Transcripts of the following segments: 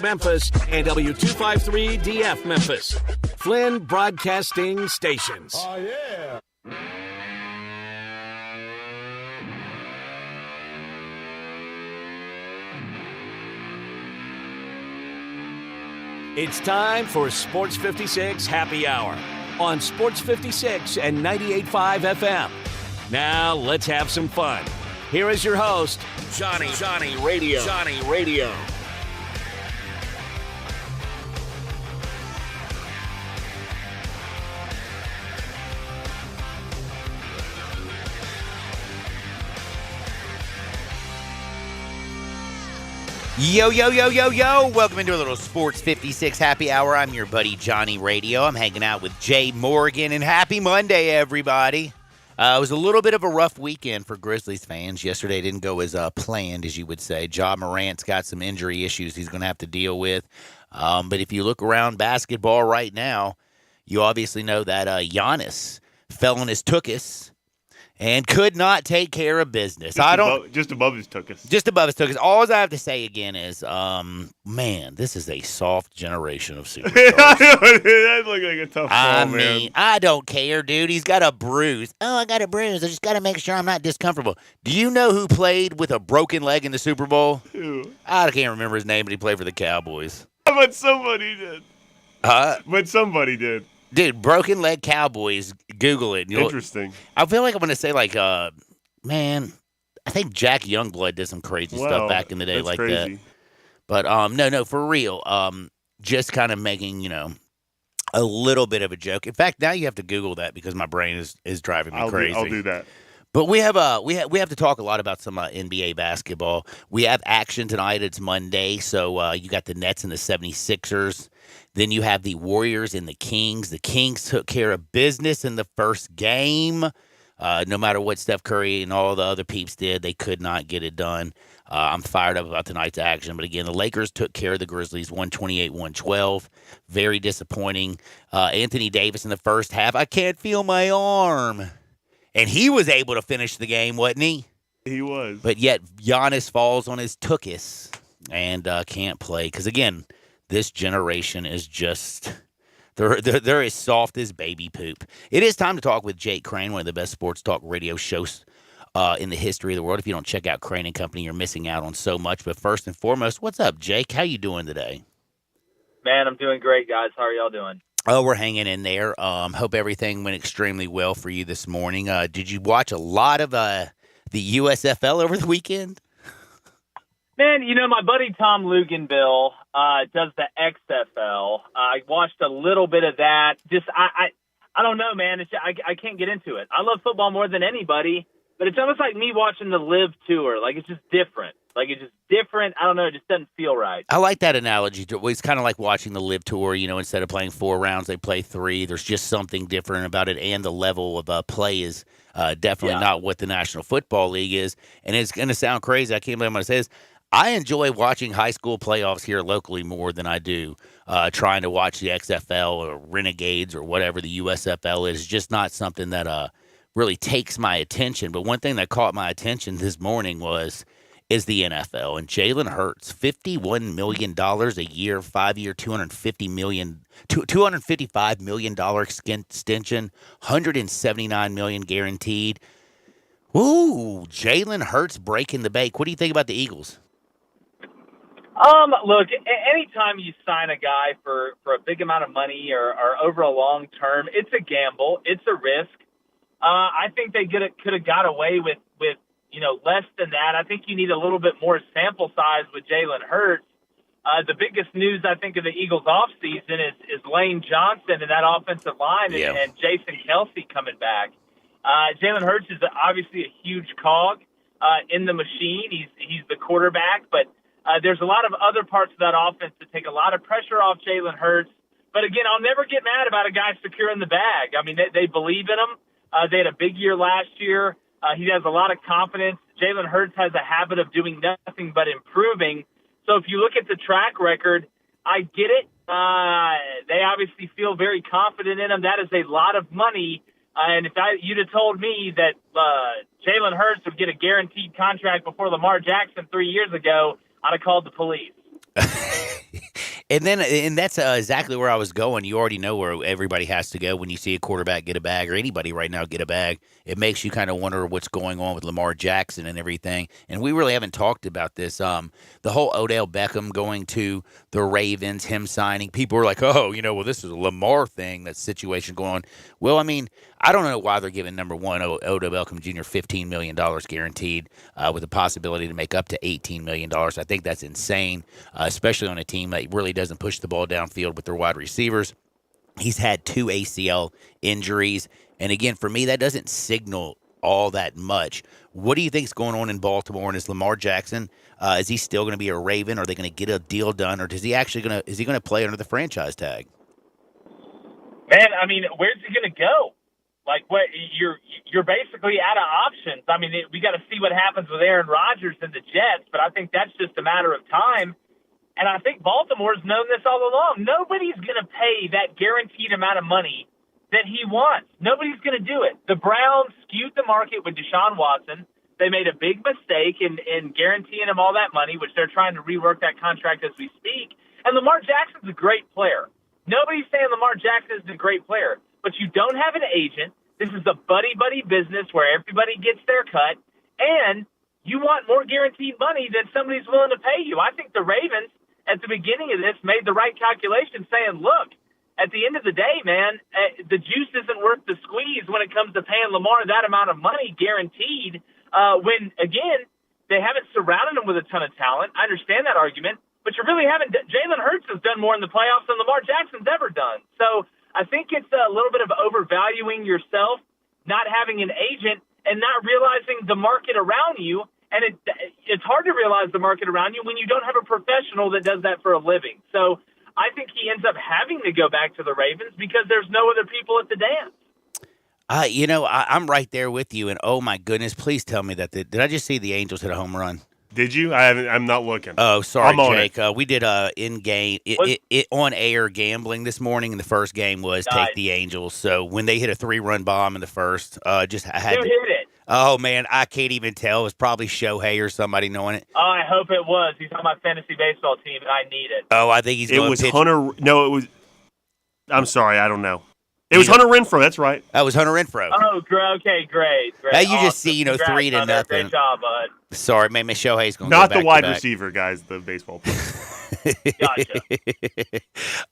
Memphis and W253DF Memphis. Flynn Broadcasting Stations. Oh, yeah. It's time for Sports 56 Happy Hour on Sports 56 and 98.5 FM. Now let's have some fun. Here is your host, Johnny Radio. Yo. Welcome into a little Sports 56 Happy Hour. I'm your buddy Johnny Radio. I'm hanging out with Jay Morgan, and happy Monday, everybody. It was a little bit of a rough weekend for Grizzlies fans. Yesterday didn't go as planned, as you would say. Ja Morant's got some injury issues he's going to have to deal with. But if you look around basketball right now, you obviously know that Giannis fell on his tuchus and could not take care of business. Just above his tuchus. Just above his tuchus. All I have to say again is, man, this is a soft generation of superstars. That looked like a tough ball, man. I don't care, dude. He's got a bruise. Oh, I got a bruise. I just got to make sure I'm not discomfortable. Do you know who played with a broken leg in the Super Bowl? Who? I can't remember his name, but he played for the Cowboys. But somebody did. But somebody did. Dude, broken leg Cowboys. Google it. Interesting. I feel like I'm going to say, like, man, I think Jack Youngblood did some crazy stuff back in the day like crazy. that. But, no, for real. Just kind of making, a little bit of a joke. In fact, now you have to Google that because my brain is driving me crazy. I'll do that. But we have to talk a lot about some NBA basketball. We have action tonight. It's Monday, so you got the Nets and the 76ers. Then you have the Warriors and the Kings. The Kings took care of business in the first game. No matter what Steph Curry and all the other peeps did, they could not get it done. I'm fired up about tonight's action. But again, the Lakers took care of the Grizzlies 128-112. Very disappointing. Anthony Davis in the first half. I can't feel my arm. And he was able to finish the game, wasn't he? He was. But yet Giannis falls on his tuchus and can't play. Because, again, this generation is just they're as soft as baby poop. It is time to talk with Jake Crane, one of the best sports talk radio shows in the history of the world. If you don't check out Crane & Company, you're missing out on so much. But first and foremost, what's up, Jake? How you doing today? Man, I'm doing great, guys. How are y'all doing? Oh, we're hanging in there. Hope everything went extremely well for you this morning. Did you watch a lot of the USFL over the weekend? Man, my buddy Tom Luganville does the XFL. I watched a little bit of that. Just I don't know, man. I can't get into it. I love football more than anybody, but it's almost like me watching the Live Tour. Like, it's just different. I don't know. It just doesn't feel right. I like that analogy. It's kind of like watching the Live Tour. Instead of playing 4 rounds, they play 3. There's just something different about it, and the level of play is definitely not what the National Football League is. And it's going to sound crazy. I can't believe I'm going to say this. I enjoy watching high school playoffs here locally more than I do trying to watch the XFL or Renegades or whatever the USFL is. It's just not something that really takes my attention. But one thing that caught my attention this morning is the NFL. And Jalen Hurts, $51 million a year, 5-year, $255 million extension, $179 million guaranteed. Ooh, Jalen Hurts breaking the bank. What do you think about the Eagles? Look, anytime you sign a guy for a big amount of money or over a long term, it's a gamble. It's a risk. I think they could have got away with less than that. I think you need a little bit more sample size with Jalen Hurts. The biggest news, I think, of the Eagles offseason is Lane Johnson and that offensive line and Jason Kelsey coming back. Jalen Hurts is obviously a huge cog in the machine. He's the quarterback, but there's a lot of other parts of that offense that take a lot of pressure off Jalen Hurts. But again, I'll never get mad about a guy securing the bag. I mean, they believe in him. They had a big year last year. He has a lot of confidence. Jalen Hurts has a habit of doing nothing but improving. So if you look at the track record, I get it. They obviously feel very confident in him. That is a lot of money. And if you'd have told me that Jalen Hurts would get a guaranteed contract before Lamar Jackson 3 years ago, I'd have called the police. And that's exactly where I was going. You already know where everybody has to go when you see a quarterback get a bag, or anybody right now get a bag. It makes you kind of wonder what's going on with Lamar Jackson and everything. And we really haven't talked about this. The whole Odell Beckham going to the Ravens, him signing. People were like, oh, well, this is a Lamar thing, that situation going on. Well, I mean, I don't know why they're giving number one Odell Beckham Jr. $15 million guaranteed with the possibility to make up to $18 million. I think that's insane, especially on a team that really doesn't push the ball downfield with their wide receivers. He's had 2 ACL injuries. And again, for me, that doesn't signal all that much. What do you think is going on in Baltimore? And is Lamar Jackson, is he still going to be a Raven? Are they going to get a deal done? Or is he going to play under the franchise tag? Man, I mean, where's he going to go? Like, what you're basically out of options. I mean, we got to see what happens with Aaron Rodgers and the Jets, but I think that's just a matter of time. And I think Baltimore's known this all along. Nobody's going to pay that guaranteed amount of money that he wants. Nobody's going to do it. The Browns skewed the market with Deshaun Watson. They made a big mistake in guaranteeing him all that money, which they're trying to rework that contract as we speak. And Lamar Jackson's a great player. Nobody's saying Lamar Jackson is a great player, but you don't have an agent. This is a buddy-buddy business where everybody gets their cut, and you want more guaranteed money than somebody's willing to pay you. I think the Ravens, at the beginning of this, made the right calculation saying, look, at the end of the day, man, the juice isn't worth the squeeze when it comes to paying Lamar that amount of money guaranteed when, again, they haven't surrounded him with a ton of talent. I understand that argument, but you really haven't. Jalen Hurts has done more in the playoffs than Lamar Jackson's ever done. So I think it's a little bit of overvaluing yourself, not having an agent, and not realizing the market around you. And it's hard to realize the market around you when you don't have a professional that does that for a living. So I think he ends up having to go back to the Ravens because there's no other people at the dance. I'm right there with you. And, oh, my goodness, please tell me that. Did I just see the Angels hit a home run? Did you? I'm not looking. Oh, sorry, Jake. We did in-game, on-air gambling this morning, and the first game was take the Angels. So when they hit a 3-run bomb in the first, I had Who hit it? Oh, man, I can't even tell. It was probably Shohei or somebody knowing it. Oh, I hope it was. He's on my fantasy baseball team, and I need it. Oh, I think he's going to pitch. It was Hunter. No, it was – I'm sorry. I don't know. It was Hunter Renfroe. That's right. That was Hunter Renfroe. Oh, okay, great. Now you awesome. Just see, Congrats, 3-0. Great job, bud. Sorry, maybe Shohei's going to Not go the wide back. receiver, guys, the baseball player.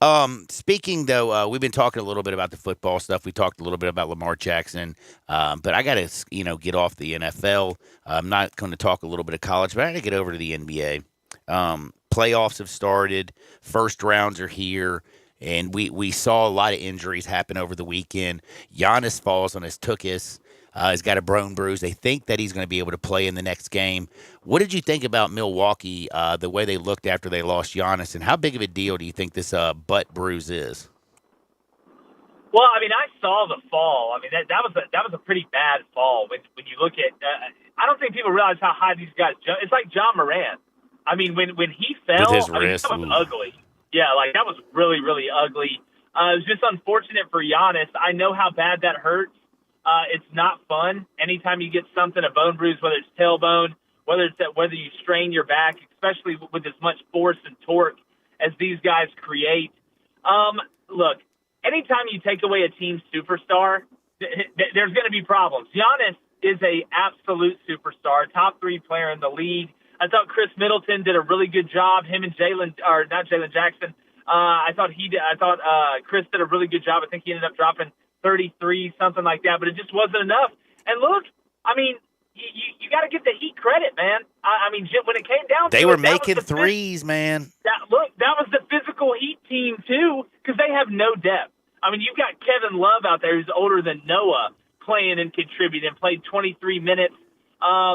Gotcha. Speaking, though, we've been talking a little bit about the football stuff. We talked a little bit about Lamar Jackson, but I got to, get off the NFL. I'm not going to talk a little bit of college, but I got to get over to the NBA. Playoffs have started. First rounds are here. And we saw a lot of injuries happen over the weekend. Giannis falls on his tuchus. He's got a bone bruise. They think that he's going to be able to play in the next game. What did you think about Milwaukee, the way they looked after they lost Giannis, and how big of a deal do you think this butt bruise is? Well, I mean, I saw the fall. I mean, that was a pretty bad fall. When you look at, I don't think people realize how high these guys jump. It's like John Moran. I mean, when he fell, with his wrist, that was ugly. Yeah, like that was really, really ugly. It was just unfortunate for Giannis. I know how bad that hurts. It's not fun. Anytime you get something, a bone bruise, whether it's tailbone, whether you strain your back, especially with as much force and torque as these guys create. Look, anytime you take away a team superstar, there's going to be problems. Giannis is a absolute superstar, top 3 player in the league. I thought Chris Middleton did a really good job. Him and not Jalen Jackson. I thought Chris did a really good job. I think he ended up dropping 33, something like that, but it just wasn't enough. And look, I mean, you got to give the Heat credit, man. I mean, when it came down to it, they were making threes, man. That was the physical Heat team too, because they have no depth. I mean, you've got Kevin Love out there who's older than Noah playing and contributing, played 23 minutes.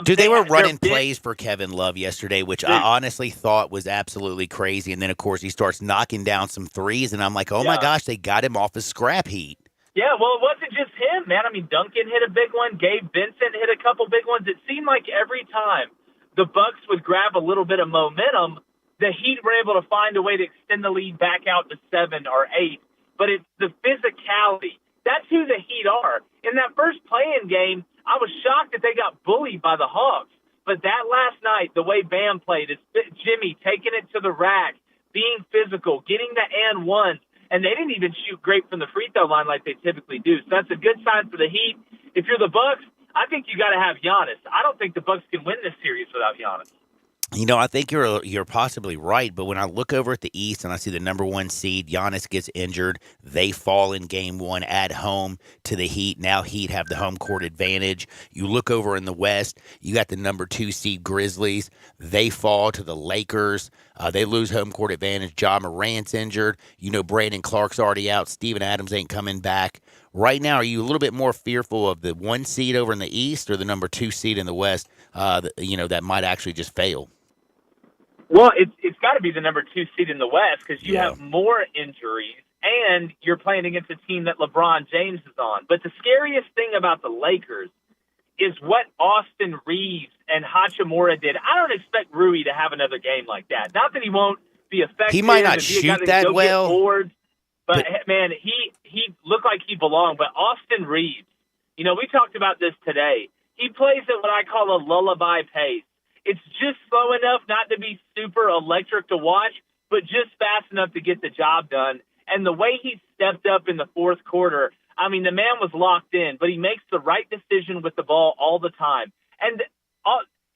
Dude, they were running plays for Kevin Love yesterday, which I honestly thought was absolutely crazy. And then, of course, he starts knocking down some threes, and I'm like, oh, my gosh, they got him off his scrap heat. Yeah, well, it wasn't just him, man. I mean, Duncan hit a big one. Gabe Vincent hit a couple big ones. It seemed like every time the Bucks would grab a little bit of momentum, the Heat were able to find a way to extend the lead back out to 7 or 8. But it's the physicality. That's who the Heat are. In that first play-in game, I was shocked that they got bullied by the Hawks. But that last night, the way Bam played, is Jimmy taking it to the rack, being physical, getting the and ones, and they didn't even shoot great from the free throw line like they typically do. So that's a good sign for the Heat. If you're the Bucks, I think you got to have Giannis. I don't think the Bucks can win this series without Giannis. I think you're possibly right, but when I look over at the East and I see the number 1 seed, Giannis gets injured, they fall in game 1 at home to the Heat. Now Heat have the home court advantage. You look over in the West, you got the number 2 seed Grizzlies. They fall to the Lakers. They lose home court advantage. Ja Morant's injured. Brandon Clark's already out. Steven Adams ain't coming back. Right now, are you a little bit more fearful of the 1 seed over in the East or the number 2 seed in the West, that might actually just fail? Well, it's got to be the number 2 seed in the West because you have more injuries and you're playing against a team that LeBron James is on. But the scariest thing about the Lakers is what Austin Reeves and Hachimura did. I don't expect Rui to have another game like that. Not that he won't be effective. He might not shoot that well. Boards, but man, he looked like he belonged. But Austin Reeves, we talked about this today. He plays at what I call a lullaby pace. It's just slow enough not to be super electric to watch, but just fast enough to get the job done. And the way he stepped up in the fourth quarter, I mean, the man was locked in, but he makes the right decision with the ball all the time. And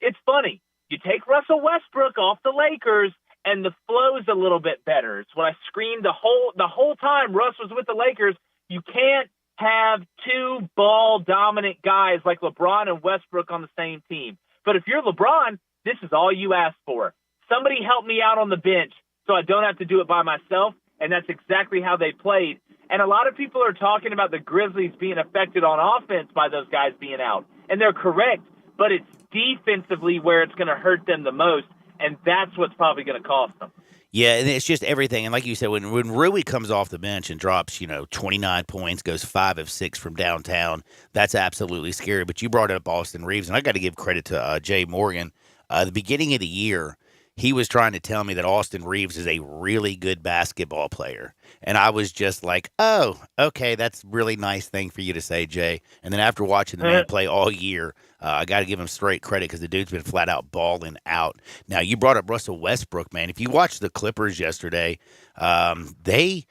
it's funny. You take Russell Westbrook off the Lakers, and the flow is a little bit better. It's what I screamed the whole time Russ was with the Lakers. You can't have 2 ball-dominant guys like LeBron and Westbrook on the same team. But if you're LeBron, this is all you ask for. Somebody help me out on the bench so I don't have to do it by myself, and that's exactly how they played. And a lot of people are talking about the Grizzlies being affected on offense by those guys being out, and they're correct, but it's defensively where it's going to hurt them the most, and that's what's probably going to cost them. Yeah, and it's just everything. And like you said, when Rui comes off the bench and drops, 29 points, goes 5 of 6 from downtown, that's absolutely scary. But you brought up Austin Reeves, and I got to give credit to Jay Morgan. The beginning of the year, he was trying to tell me that Austin Reeves is a really good basketball player. And I was just like, oh, okay, that's a really nice thing for you to say, Jay. And then after watching the man play all year, I got to give him straight credit because the dude's been flat out balling out. Now, you brought up Russell Westbrook, man. If you watched the Clippers yesterday, they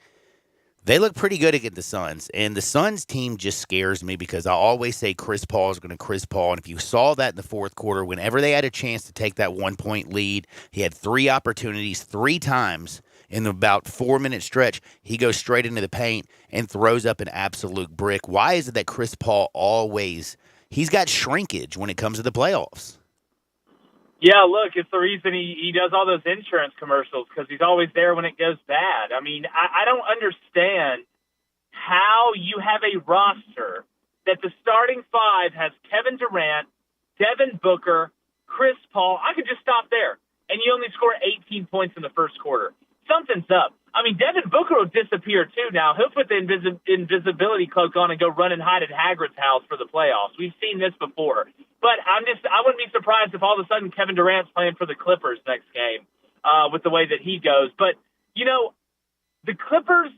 look pretty good against the Suns. And the Suns team just scares me because I always say Chris Paul is going to Chris Paul. And if you saw that in the fourth quarter, whenever they had a chance to take that 1-point lead, he had 3 opportunities 3 times in about 4-minute stretch. He goes straight into the paint and throws up an absolute brick. Why is it that Chris Paul he's got shrinkage when it comes to the playoffs? Yeah, look, it's the reason he does all those insurance commercials because he's always there when it goes bad. I mean, I don't understand how you have a roster that the starting 5 has Kevin Durant, Devin Booker, Chris Paul. I could just stop there, and you only score 18 points in the first quarter. Something's up. I mean, Devin Booker will disappear, too, now. He'll put the invisibility cloak on and go run and hide at Hagrid's house for the playoffs. We've seen this before. But I wouldn't be surprised if all of a sudden Kevin Durant's playing for the Clippers next game with the way that he goes. But, the Clippers,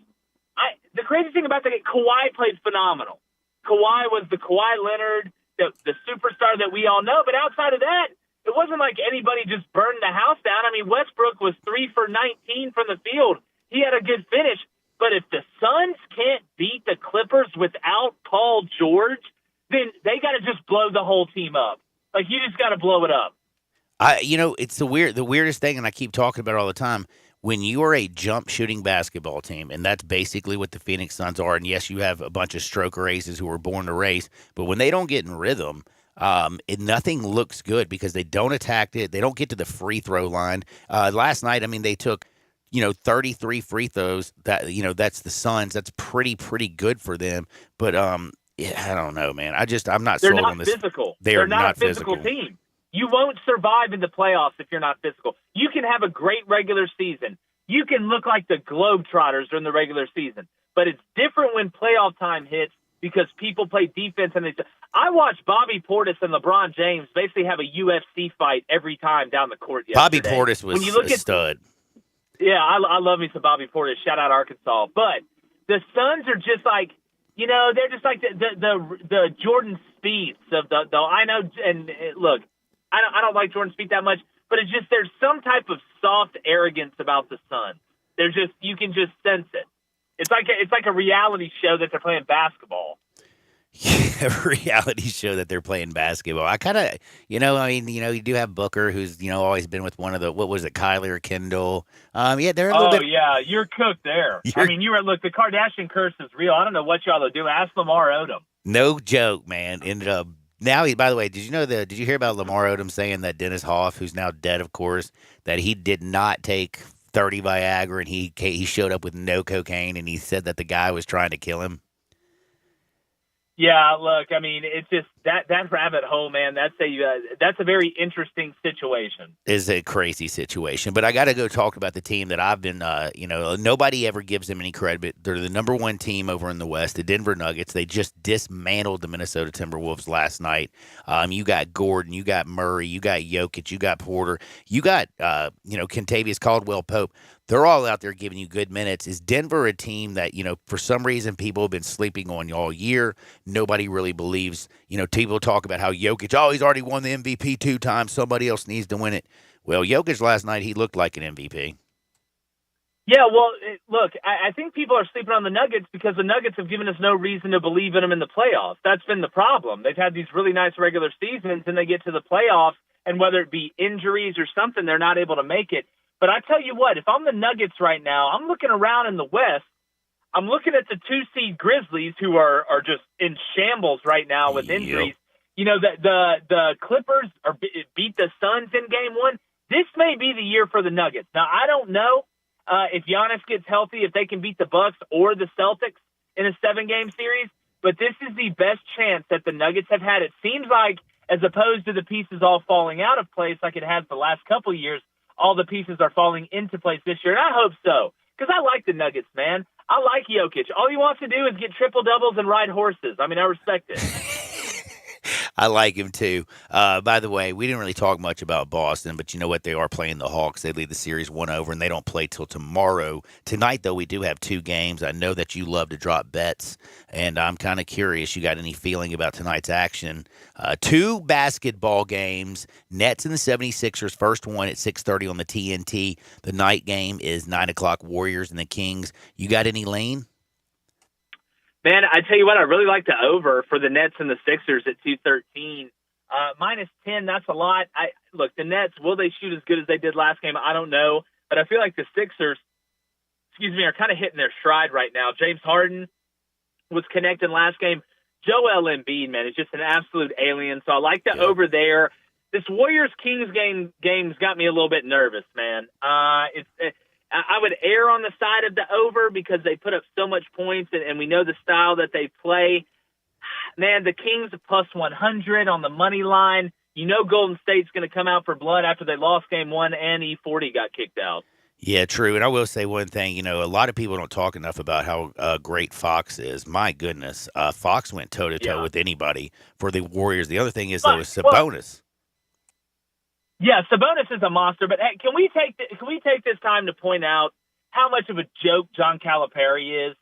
the crazy thing about Kawhi played phenomenal. Kawhi was the Kawhi Leonard, the superstar that we all know. But outside of that, it wasn't like anybody just burned the house down. I mean, Westbrook was 3 for 19 from the field. He had a good finish. But if the Suns can't beat the Clippers without Paul George, then they got to just blow the whole team up. Like, you just got to blow it up. It's the weirdest thing, and I keep talking about it all the time. When you are a jump shooting basketball team, and that's basically what the Phoenix Suns are, and yes, you have a bunch of stroker aces who were born to race, but when they don't get in rhythm, nothing looks good because they don't attack it. They don't get to the free throw line. Last night, I mean, they took 33 free throws. That's the Suns. That's pretty good for them. But I don't know, man. I'm not sold on this. They're not physical. They're not a physical team. You won't survive in the playoffs if you're not physical. You can have a great regular season. You can look like the Globetrotters during the regular season. But it's different when playoff time hits because people play defense. I watched Bobby Portis and LeBron James basically have a UFC fight every time down the court yesterday. Bobby Portis was a stud. Yeah, I love me some Bobby Portis. Shout out Arkansas. But the Suns are just like, they're just like the Jordan Spieths of the I know. And look, I don't like Jordan Spieth that much, but it's just there's some type of soft arrogance about the Suns. You can just sense it. It's like a reality show that they're playing basketball. A reality show that they're playing basketball. I kind of, you do have Booker, who's, always been with one of the, what was it, Kylie or Kendall? They're a little bit. Oh, yeah, you're cooked there. The Kardashian curse is real. I don't know what y'all are doing. Ask Lamar Odom. No joke, man. Ended up. Now, by the way, did you hear about Lamar Odom saying that Dennis Hoff, who's now dead, of course, that he did not take 30 Viagra and he showed up with no cocaine, and he said that the guy was trying to kill him? Yeah, look, I mean, it's just that rabbit hole, man. That's a very interesting situation. Is a crazy situation, but I got to go talk about the team that I've been. Nobody ever gives them any credit. But they're the number one team over in the West, the Denver Nuggets. They just dismantled the Minnesota Timberwolves last night. You got Gordon, you got Murray, you got Jokic, you got Porter, you got Kentavious Caldwell-Pope. They're all out there giving you good minutes. Is Denver a team that, for some reason people have been sleeping on all year? Nobody really believes. People talk about how Jokic, he's already won the MVP 2 times. Somebody else needs to win it. Well, Jokic last night, he looked like an MVP. Yeah, well, look, I think people are sleeping on the Nuggets because the Nuggets have given us no reason to believe in them in the playoffs. That's been the problem. They've had these really nice regular seasons, and they get to the playoffs, and whether it be injuries or something, they're not able to make it. But I tell you what, if I'm the Nuggets right now, I'm looking around in the West. I'm looking at the 2-seed Grizzlies, who are just in shambles right now with injuries. The Clippers beat the Suns in Game 1. This may be the year for the Nuggets. Now, I don't know if Giannis gets healthy, if they can beat the Bucks or the Celtics in a 7-game series, but this is the best chance that the Nuggets have had. It seems like, as opposed to the pieces all falling out of place like it has the last couple of years, all the pieces are falling into place this year, and I hope so, because I like the Nuggets, man. I like Jokic. All he wants to do is get triple-doubles and ride horses. I mean, I respect it. I like him, too. By the way, we didn't really talk much about Boston, but you know what? They are playing the Hawks. They lead the series 1-over, and they don't play till tomorrow. Tonight, though, we do have 2 games. I know that you love to drop bets, and I'm kind of curious. You got any feeling about tonight's action? 2 basketball games. Nets and the 76ers, first one at 6:30 on the TNT. The night game is 9 o'clock, Warriors and the Kings. You got any lean? Man, I tell you what, I really like the over for the Nets and the Sixers at 213. -10, that's a lot. Look, the Nets, will they shoot as good as they did last game? I don't know. But I feel like the Sixers, are kind of hitting their stride right now. James Harden was connecting last game. Joel Embiid, man, is just an absolute alien. So I like the over there. This Warriors-Kings game's got me a little bit nervous, man. I would err on the side of the over because they put up so much points, and we know the style that they play. Man, the Kings plus 100 on the money line. Golden State's going to come out for blood after they lost Game 1 and E40 got kicked out. Yeah, true. And I will say one thing. A lot of people don't talk enough about how great Fox is. My goodness. Fox went toe-to-toe with anybody for the Warriors. The other thing is, though, is Sabonis. Yeah, Sabonis is a monster, but hey, can we take this time to point out how much of a joke John Calipari is?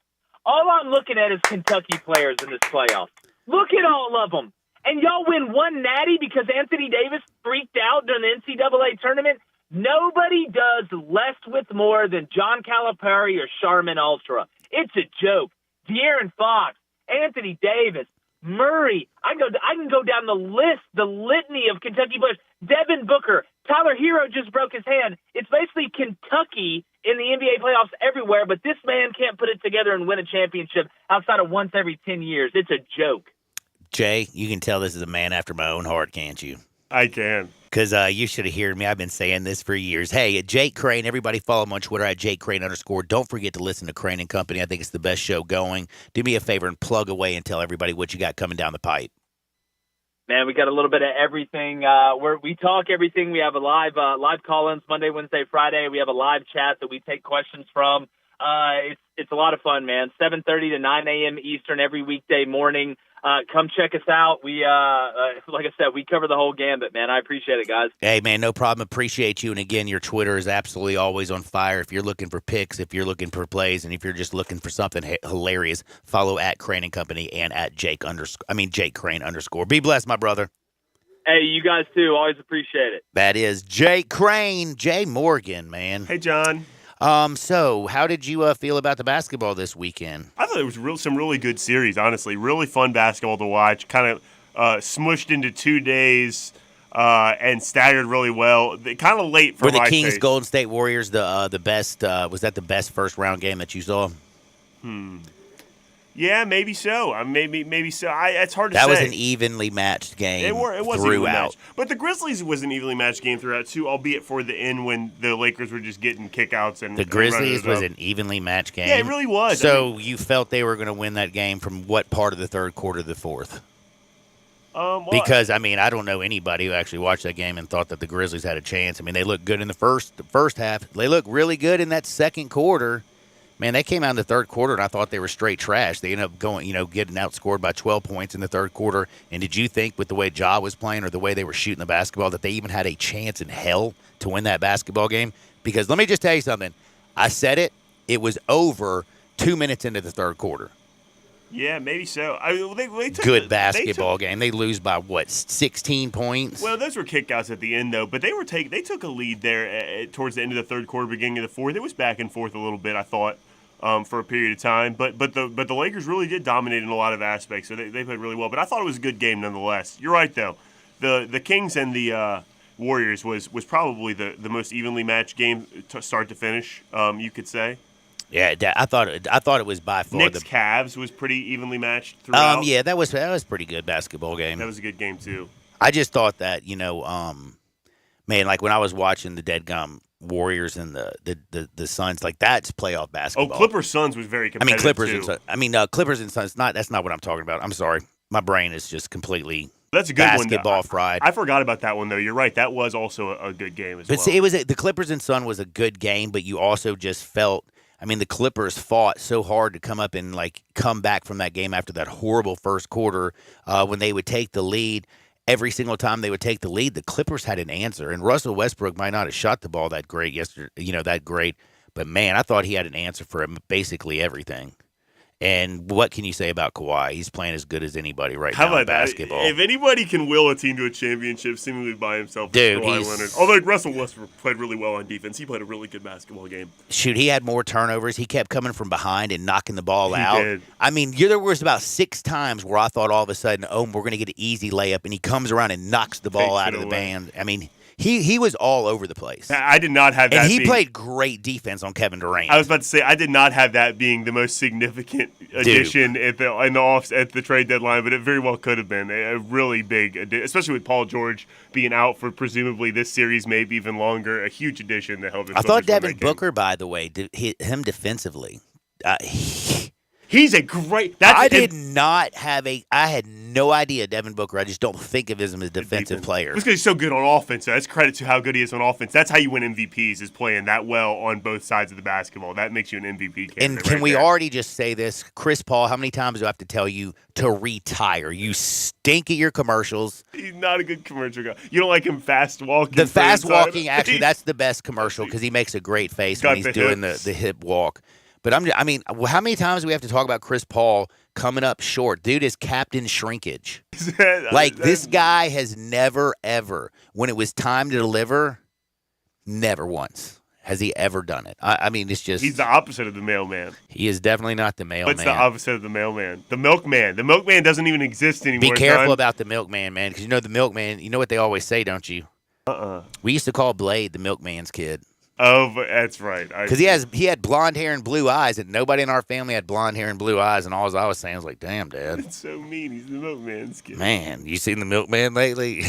All I'm looking at is Kentucky players in this playoff. Look at all of them. And y'all win one natty because Anthony Davis freaked out during the NCAA tournament? Nobody does less with more than John Calipari or Charmin Ultra. It's a joke. De'Aaron Fox, Anthony Davis, Murray. I can go down the list, the litany of Kentucky players. Devin Booker, Tyler Hero just broke his hand. It's basically Kentucky in the NBA playoffs everywhere, but this man can't put it together and win a championship outside of once every 10 years. It's a joke. Jay, you can tell this is a man after my own heart, can't you? I can. Because you should have heard me. I've been saying this for years. Hey, Jake Crane, everybody follow him on Twitter at JakeCrane_. Don't forget to listen to Crane and Company. I think it's the best show going. Do me a favor and plug away and tell everybody what you got coming down the pipe. Man, we got a little bit of everything. We talk everything. We have a live call-ins Monday, Wednesday, Friday. We have a live chat that we take questions from. It's a lot of fun, man. 7:30 to 9 a.m. Eastern every weekday morning. Come check us out. We, like I said, we cover the whole gambit, man. I appreciate it, guys. Hey, man, no problem. Appreciate you. And again, your Twitter is absolutely always on fire. If you're looking for picks, if you're looking for plays, and if you're just looking for something hilarious, follow at Crane and Company and at Jake Crane_. Be blessed, my brother. Hey, you guys too. Always appreciate it. That is Jay Crane, Jay Morgan, man. Hey, John. So how did you feel about the basketball this weekend? I thought it was some really good series, honestly. Really fun basketball to watch. Kind of smushed into 2 days and staggered really well. Kind of late for Were the my Kings taste. Golden State Warriors the best? Was that the best first round game that you saw? Yeah, maybe so. Maybe so. It's hard to say. That was an evenly matched game. It was evenly throughout. matched. But the Grizzlies was an evenly matched game throughout, too, albeit for the end when the Lakers were just getting kickouts. And The Grizzlies and running it was up. an evenly matched game. Yeah, it really was. So you felt they were going to win that game from what part of the third quarter to the fourth? Well, Because, I don't know anybody who actually watched that game and thought that the Grizzlies had a chance. They looked good in the first half. They looked really good in that second quarter. Man, they came out in the third quarter, and I thought they were straight trash. They ended up going, getting outscored by 12 points in the third quarter. And did you think with the way Ja was playing or the way they were shooting the basketball that they even had a chance in hell to win that basketball game? Because let me just tell you something. I said it. It was over 2 minutes into the third quarter. yeah, maybe so. They took Good basketball game. They lose by, 16 points? Well, those were kickouts at the end, though. But they took a lead there towards the end of the third quarter, beginning of the fourth. It was back and forth a little bit, I thought. For a period of time, but the Lakers really did dominate in a lot of aspects, so they played really well. But I thought it was a good game nonetheless. You're right though, the Kings and the Warriors was probably the most evenly matched game start to finish. You could say. Yeah, I thought it was by far Knicks the Cavs was pretty evenly matched throughout. yeah, that was a pretty good basketball game. That was a good game too. I just thought that man, like when I was watching the dead gum Warriors and the Suns, like that's playoff Oh, basketball. Clippers Suns was very competitive Clippers too. and Suns. Clippers and Suns. That's not what I'm talking about. I'm sorry, my brain is just completely That's a good basketball one. fried. I forgot about that one though. You're right. That was also a good game as But well. see, the Clippers and Sun was a good game, but you also just felt. The Clippers fought so hard to come up and come back from that game after that horrible first quarter when they would take the lead. Every single time they would take the lead, the Clippers had an answer. And Russell Westbrook might not have shot the ball that great yesterday, but man, I thought he had an answer for basically everything. And what can you say about Kawhi? He's playing as good as anybody right How now in about that? basketball. If anybody can will a team to a championship seemingly by himself, Dude, it's Kawhi he's- Leonard. Although Russell Westbrook played really well on defense. He played a really good basketball game. Shoot, he had more turnovers. He kept coming from behind and knocking the ball He out. did. There was about 6 times where I thought all of a sudden, we're going to get an easy layup, and he comes around and knocks the ball Takes out it of the away. band. He was all over the place. I did not have that. And he being, played great defense on Kevin Durant. I was about to say I did not have that being the most significant addition at the trade deadline, but it very well could have been a really big addition, especially with Paul George being out for presumably this series, maybe even longer. A huge addition that helped. I thought Devin Booker, by the way, hit him defensively. He's a great. I had no idea Devin Booker. I just don't think of him as a defensive player. Just because he's so good on offense. So that's credit to how good he is on offense. That's how you win MVPs, is playing that well on both sides of the basketball. That makes you an MVP candidate. And can right we there. already just say this? Chris Paul, how many times do I have to tell you to retire? You stink at your commercials. He's not a good commercial guy. You don't like him fast walking. The for fast inside? walking, actually, that's the best commercial because he makes a great face Got when he's the doing hips. the hip walk. But how many times do we have to talk about Chris Paul coming up short? Dude is captain shrinkage. This guy has never, ever, when it was time to deliver, never once has he ever done it. It's just. He's the opposite of the mailman. He is definitely not the mailman. What's the opposite of the mailman? The milkman. The milkman doesn't even exist anymore. Be careful John. about the milkman, man, because the milkman, you know what they always say, don't you? We used to call Blade the milkman's kid. Oh, that's right. Because he had blonde hair and blue eyes, and nobody in our family had blonde hair and blue eyes, and all I was saying was like, damn, Dad. It's so mean. He's the milkman's kid. Man, you seen the milkman lately?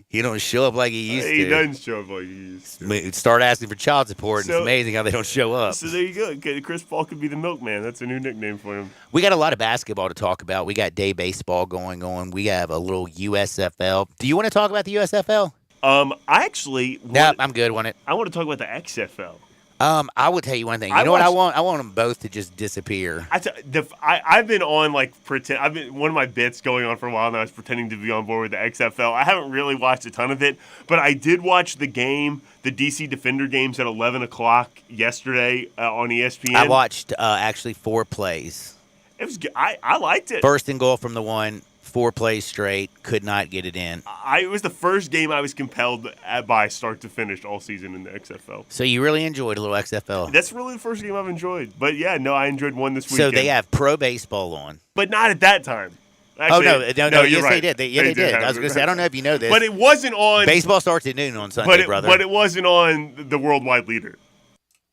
He don't show up like he used He to. doesn't show up like he used to. Start asking for child support, and So- it's amazing how they don't show up. So there you go. Okay, Chris Paul could be the milkman. That's a new nickname for him. We got a lot of basketball to talk about. We got day baseball going on. We have a little USFL. Do you want to talk about the USFL? I actually Nope, I'm good on it. I want to talk about the XFL. I will tell you one thing. You I know what I watched- want? I want them both to just disappear. I've been on one of my bits going on for a while now is pretending to be on board with the XFL. I haven't really watched a ton of it, but I did watch the DC Defender games at 11 o'clock yesterday on ESPN. I watched actually 4 plays. It was good. I liked it. First and goal from the 1, 4 plays straight, could not get it in. It was the first game I was compelled by start to finish all season in the XFL. So you really enjoyed a little XFL. That's really the first game I've enjoyed. But, yeah, no, I enjoyed one this weekend. So they have pro baseball on. But not at that time. Actually, no, you're yes, right. they did. They did. I was going to say, I don't know if you know this. But it wasn't on. Baseball starts at noon on Sunday, brother. But it wasn't on the worldwide leader.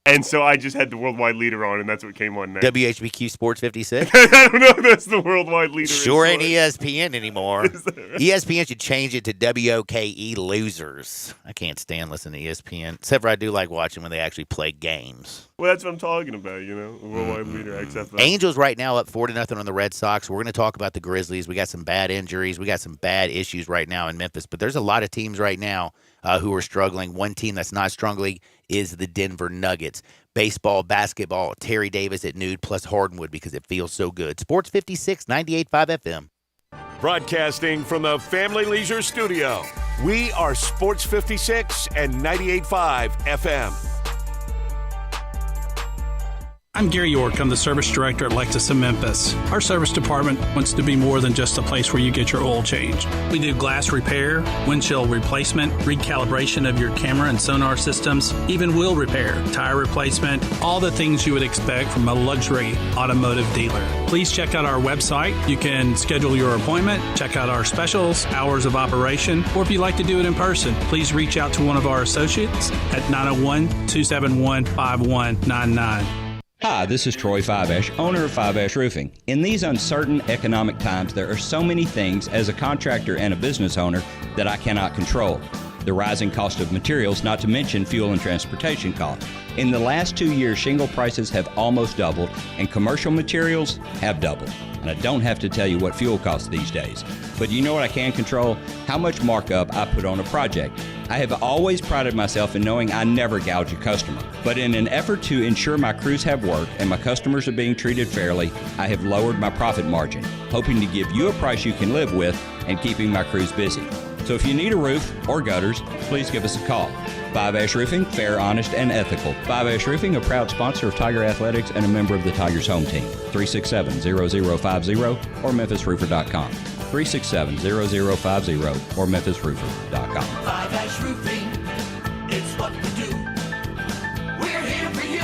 And so I just had the worldwide leader on, and that's what came on next. WHBQ Sports 56? I don't know if that's the worldwide leader. Sure ain't ESPN anymore. Is that right? ESPN should change it to WOKE Losers. I can't stand listening to ESPN, except for I do like watching when they actually play games. Well, that's what I'm talking about, the worldwide leader, XFL. Angels right now up 4-0 on the Red Sox. We're going to talk about the Grizzlies. We got some bad injuries. We got some bad issues right now in Memphis. But there's a lot of teams right now who are struggling. One team that's not struggling is the Denver Nuggets. Baseball, basketball, Terry Davis at Nude plus Hardwood because it feels so good. Sports 56, 98.5 FM. Broadcasting from the Family Leisure Studio, we are Sports 56 and 98.5 FM. I'm Gary York. I'm the service director at Lexus of Memphis. Our service department wants to be more than just a place where you get your oil changed. We do glass repair, windshield replacement, recalibration of your camera and sonar systems, even wheel repair, tire replacement, all the things you would expect from a luxury automotive dealer. Please check out our website. You can schedule your appointment, check out our specials, hours of operation, or if you'd like to do it in person, please reach out to one of our associates at 901-271-5199. Hi, this is Troy Fiveash, owner of Fiveash Roofing. In these uncertain economic times, there are so many things as a contractor and a business owner that I cannot control. The rising cost of materials, not to mention fuel and transportation costs. In the last 2 years, shingle prices have almost doubled and commercial materials have doubled. And I don't have to tell you what fuel costs these days. But you know what I can control? How much markup I put on a project. I have always prided myself in knowing I never gouge a customer. But in an effort to ensure my crews have work and my customers are being treated fairly, I have lowered my profit margin, hoping to give you a price you can live with and keeping my crews busy. So if you need a roof or gutters, please give us a call. Fiveash Roofing, fair, honest, and ethical. Fiveash Roofing, a proud sponsor of Tiger Athletics and a member of the Tigers home team. 367-0050 or memphisroofer.com. 367-0050 or memphisroofer.com. Fiveash Roofing, it's what we do. We're here for you.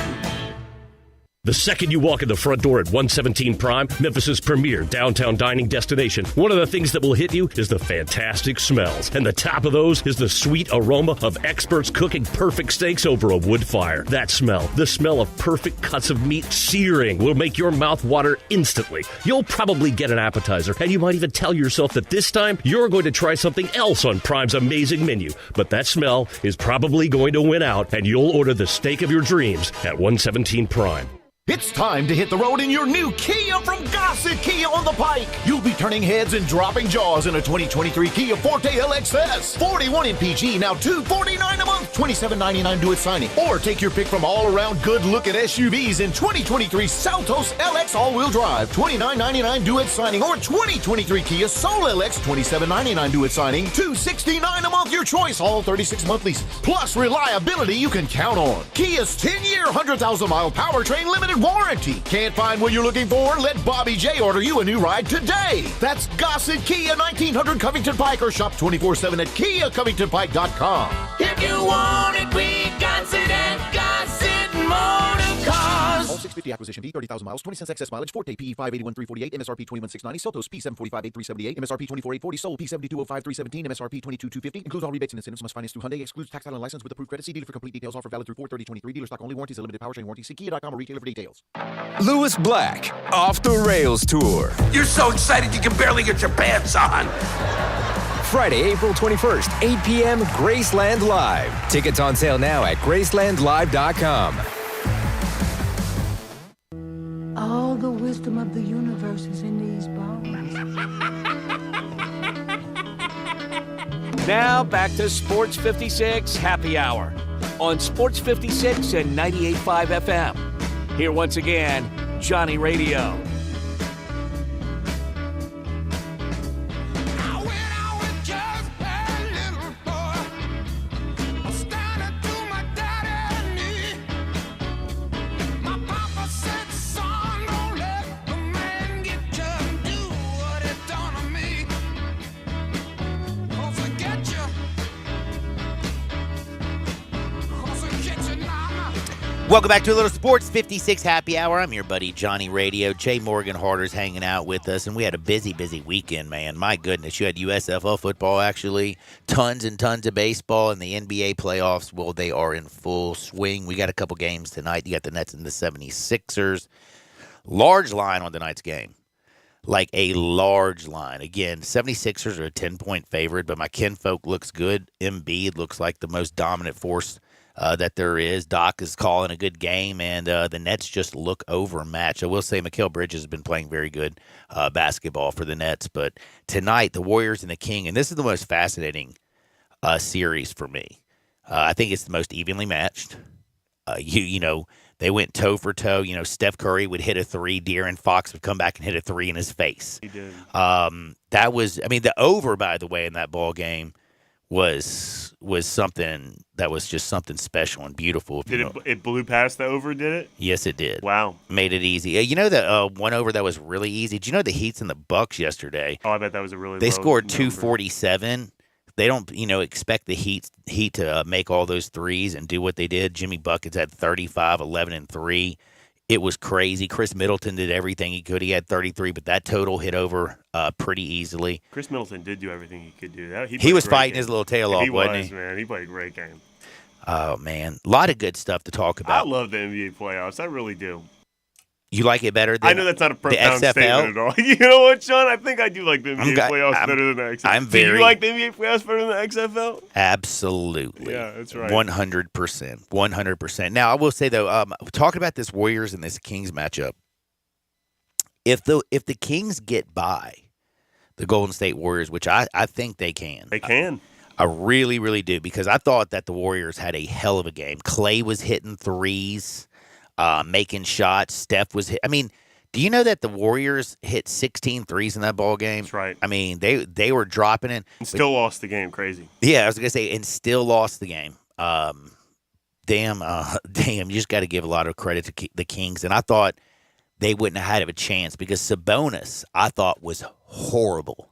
The second you walk in the front door at 117 Prime, Memphis' premier downtown dining destination, one of the things that will hit you is the fantastic smells. And the top of those is the sweet aroma of experts cooking perfect steaks over a wood fire. That smell, the smell of perfect cuts of meat searing, will make your mouth water instantly. You'll probably get an appetizer, and you might even tell yourself that this time you're going to try something else on Prime's amazing menu. But that smell is probably going to win out, and you'll order the steak of your dreams at 117 Prime. It's time to hit the road in your new Kia from Gossett Kia on the Pike. You'll be turning heads and dropping jaws in a 2023 Kia Forte LXS. 41 MPG, now $249 a month, $27.99 due at signing. Or take your pick from all-around good-looking SUVs in 2023 Seltos LX all-wheel drive, $29.99 due at signing. Or 2023 Kia Soul LX, $27.99 due at signing, $269 a month, your choice, all 36-month leases. Plus reliability you can count on. Kia's 10-year, 100,000-mile powertrain limited warranty. Can't find what you're looking for? Let Bobby J order you a new ride today. That's Gossett Kia, 1900 Covington Pike, or shop 24/7 at KiaCovingtonPike.com. If you want it, we got it at Gossett Motor Cars. All 650 acquisition fee, 30,000 miles, 20 cents excess mileage, Forte PE 581,348, MSRP 21,690, Seltos P745, 8378, MSRP 24,840, Soul P72005, 317, MSRP 22,250. Includes all rebates and incentives. Must finance through Hyundai. Excludes tax title and license with approved credit. See dealer for complete details. Offer valid through 4/30/23. Dealer stock only. Warranties. A limited powertrain warranty. See Kia.com or retailer for details. Lewis Black, Off the Rails Tour. You're so excited you can barely get your pants on. Friday, April 21st, 8 p.m., Graceland Live. Tickets on sale now at gracelandlive.com. All the wisdom of the universe is in these bones. Now back to Sports 56 Happy Hour on Sports 56 and 98.5 FM. Here once again, Johnny Radio. Son, don't let the man get you and do what it done to me. Welcome back to a little Sports 56 Happy Hour. I'm your buddy Johnny Radio. Jay Morgan Harder's hanging out with us, and we had a busy weekend, man. My goodness, you had USFL football, actually, tons and tons of baseball, and the NBA playoffs, well, they are in full swing. We got a couple games tonight. You got the Nets and the 76ers. Large line on tonight's game. Like a large line. Again, 76ers are a 10-point favorite, but my kinfolk looks good. Embiid looks like the most dominant force that there is. Doc is calling a good game, and the Nets just look overmatched. I will say Mikal Bridges has been playing very good basketball for the Nets, but tonight, the Warriors and the King, and this is the most fascinating series for me. I think it's the most evenly matched. You know, they went toe for toe. You know, Steph Curry would hit a three. De'Aaron Fox would come back and hit a three in his face. He did. That was, I mean, the over, by the way, in that ball game was something that was just something special and beautiful. It blew past the over, did it? Yes, it did. Wow. Made it easy. You know the one over that was really easy? Did you know the Heats and the Bucks yesterday? Oh, I bet that was a really They low scored number. 247. They don't, expect the Heat to make all those threes and do what they did. Jimmy Buckets had 35, 11, and 3. It was crazy. Chris Middleton did everything he could. He had 33, but that total hit over pretty easily. Chris Middleton did do everything he could do. He was fighting his little tail off, wasn't he? Man. He played a great game. Oh, man. A lot of good stuff to talk about. I love the NBA playoffs. I really do. You like it better than I know that's not a profound XFL? statement at all. You know what, Sean? I think I do like the NBA playoffs better than the XFL. Do you like the NBA playoffs better than the XFL? Absolutely. Yeah, that's right. 100%. 100%. Now, I will say, though, talking about this Warriors and this Kings matchup, if the Kings get by the Golden State Warriors, which I think they can. They can. I really, really do, because I thought that the Warriors had a hell of a game. Clay was hitting threes. Making shots. Steph was hit. I mean, do you know that the Warriors hit 16 threes in that ball game? That's right. I mean, they were dropping it. And still lost the game. Crazy. Yeah, I was going to say, and still lost the game. Damn, you just got to give a lot of credit to the Kings. And I thought they wouldn't have had a chance because Sabonis, I thought, was horrible.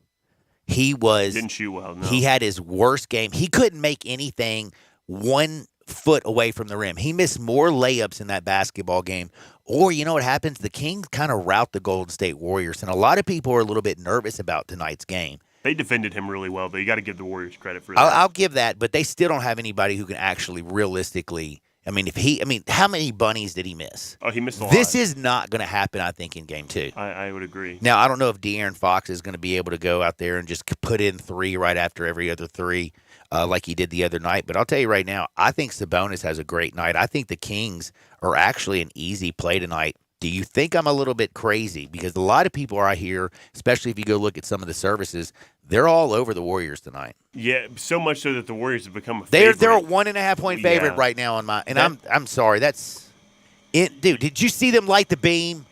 He didn't shoot well, no. He had his worst game. He couldn't make anything 1 foot away from the rim. He missed more layups in that basketball game. Or, you know what happens? The Kings kind of rout the Golden State Warriors, and a lot of people are a little bit nervous about tonight's game. They defended him really well, though. You got to give the Warriors credit for that. I'll give that, but they still don't have anybody who can actually realistically. I mean, how many bunnies did he miss? Oh, he missed a lot. This is not going to happen, I think, in Game 2. I would agree. Now, I don't know if De'Aaron Fox is going to be able to go out there and just put in 3 right after every other 3. Like he did the other night. But I'll tell you right now, I think Sabonis has a great night. I think the Kings are actually an easy play tonight. Do you think I'm a little bit crazy? Because a lot of people are out here, especially if you go look at some of the services, they're all over the Warriors tonight. Yeah, so much so that the Warriors have become a favorite. They're a 1.5 point favorite right now on my. And I'm sorry, that's it, dude. Did you see them light the beam?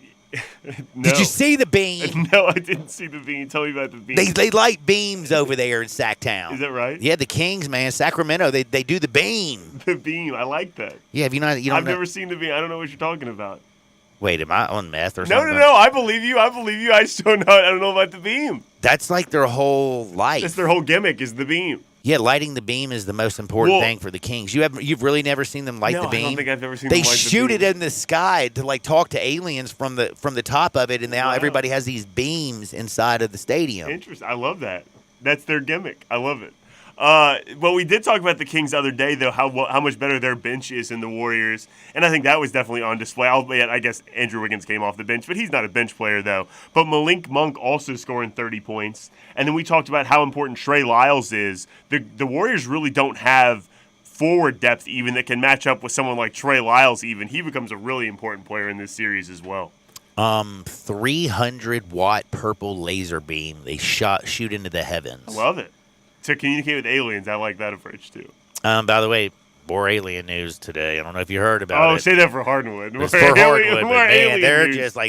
No. Did you see the beam? No, I didn't see the beam. Tell me about the beam. They light beams over there in Sacktown. Is that right? Yeah, the Kings, man, Sacramento. They do the beam. The beam. I like that. Yeah, have you not? You don't I've never seen the beam. I don't know what you're talking about. Wait, am I on meth or something? No. I believe you. I just don't know. I don't know about the beam. That's like their whole life. That's their whole gimmick is the beam. Yeah, lighting the beam is the most important thing for the Kings. You've really never seen them light the beam? I don't think I've ever seen them light the beam. They shoot it in the sky to like talk to aliens from the top of it, and now everybody has these beams inside of the stadium. Interesting. I love that. That's their gimmick. I love it. Well, we did talk about the Kings the other day, though, how much better their bench is than the Warriors, and I think that was definitely on display. I guess Andrew Wiggins came off the bench, but he's not a bench player, though. But Malik Monk also scoring 30 points, and then we talked about how important Trey Lyles is. The Warriors really don't have forward depth even that can match up with someone like Trey Lyles even. He becomes a really important player in this series as well. 300-watt purple laser beam. They shoot into the heavens. I love it. To communicate with aliens, I like that approach, too. By the way, more alien news today. I don't know if you heard about it. Oh, say that for Hardwood. It's for Hardwood, but man,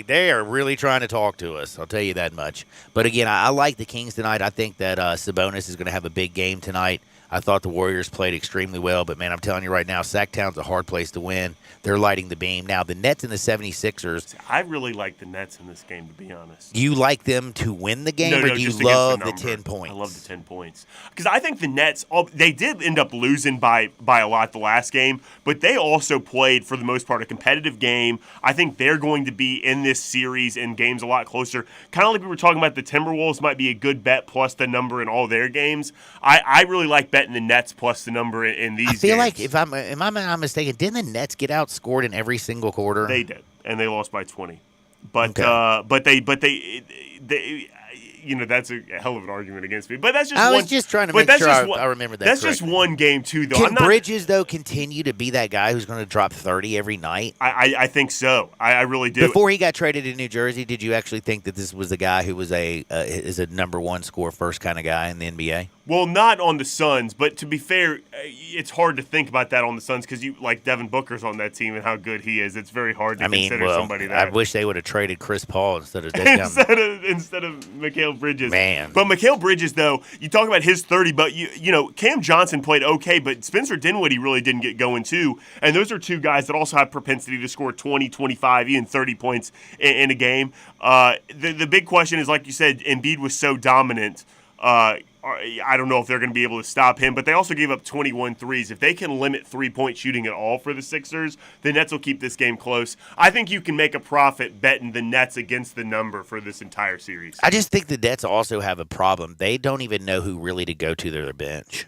they're really trying to talk to us. I'll tell you that much. But again, I like the Kings tonight. I think that Sabonis is going to have a big game tonight. I thought the Warriors played extremely well, but, man, I'm telling you right now, Sacktown's a hard place to win. They're lighting the beam. Now, the Nets and the 76ers. I really like the Nets in this game, to be honest. You like them to win the game, No, or do you just love the the 10 points? I love the 10 points. Because I think the Nets, they did end up losing by a lot the last game, but they also played, for the most part, a competitive game. I think they're going to be in this series and games a lot closer. Kind of like we were talking about, the Timberwolves might be a good bet plus the number in all their games. I really like betting the Nets plus the number in these games. I feel like, if I'm not mistaken, didn't the Nets get outscored in every single quarter? They did, and they lost by 20. But Okay. But they that's a hell of an argument against me. But that's just I was just trying to make sure I remember that. That's correctly. just one game too, though. Can Bridges, though, continue to be that guy who's going to drop 30 every night? I think so. I really do. Before he got traded to New Jersey, did you actually think that this was the guy who was is a number one score first kind of guy in the NBA? Well, not on the Suns, but to be fair, it's hard to think about that on the Suns because you like Devin Booker's on that team and how good he is. It's very hard to consider somebody that. I wish they would have traded Chris Paul instead of instead of Mikal Bridges. Man, but Mikal Bridges, though, you talk about his 30, but you know Cam Johnson played okay, but Spencer Dinwiddie really didn't get going too, and those are two guys that also have propensity to score 20, 25, even 30 points in a game. The big question is, like you said, Embiid was so dominant. I don't know if they're going to be able to stop him, but they also gave up 21 threes. If they can limit three-point shooting at all for the Sixers, the Nets will keep this game close. I think you can make a profit betting the Nets against the number for this entire series. I just think the Nets also have a problem. They don't even know who really to go to their bench.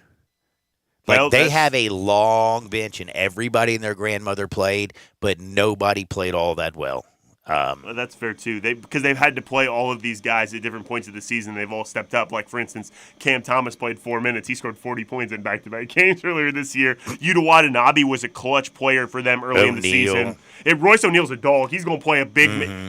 They have a long bench, and everybody and their grandmother played, but nobody played all that well. That's fair, too. Because they've had to play all of these guys at different points of the season. They've all stepped up. Like, for instance, Cam Thomas played 4 minutes. He scored 40 points in back-to-back games earlier this year. Yuta Watanabe was a clutch player for them early in the season. Royce O'Neal's a dog. He's going to play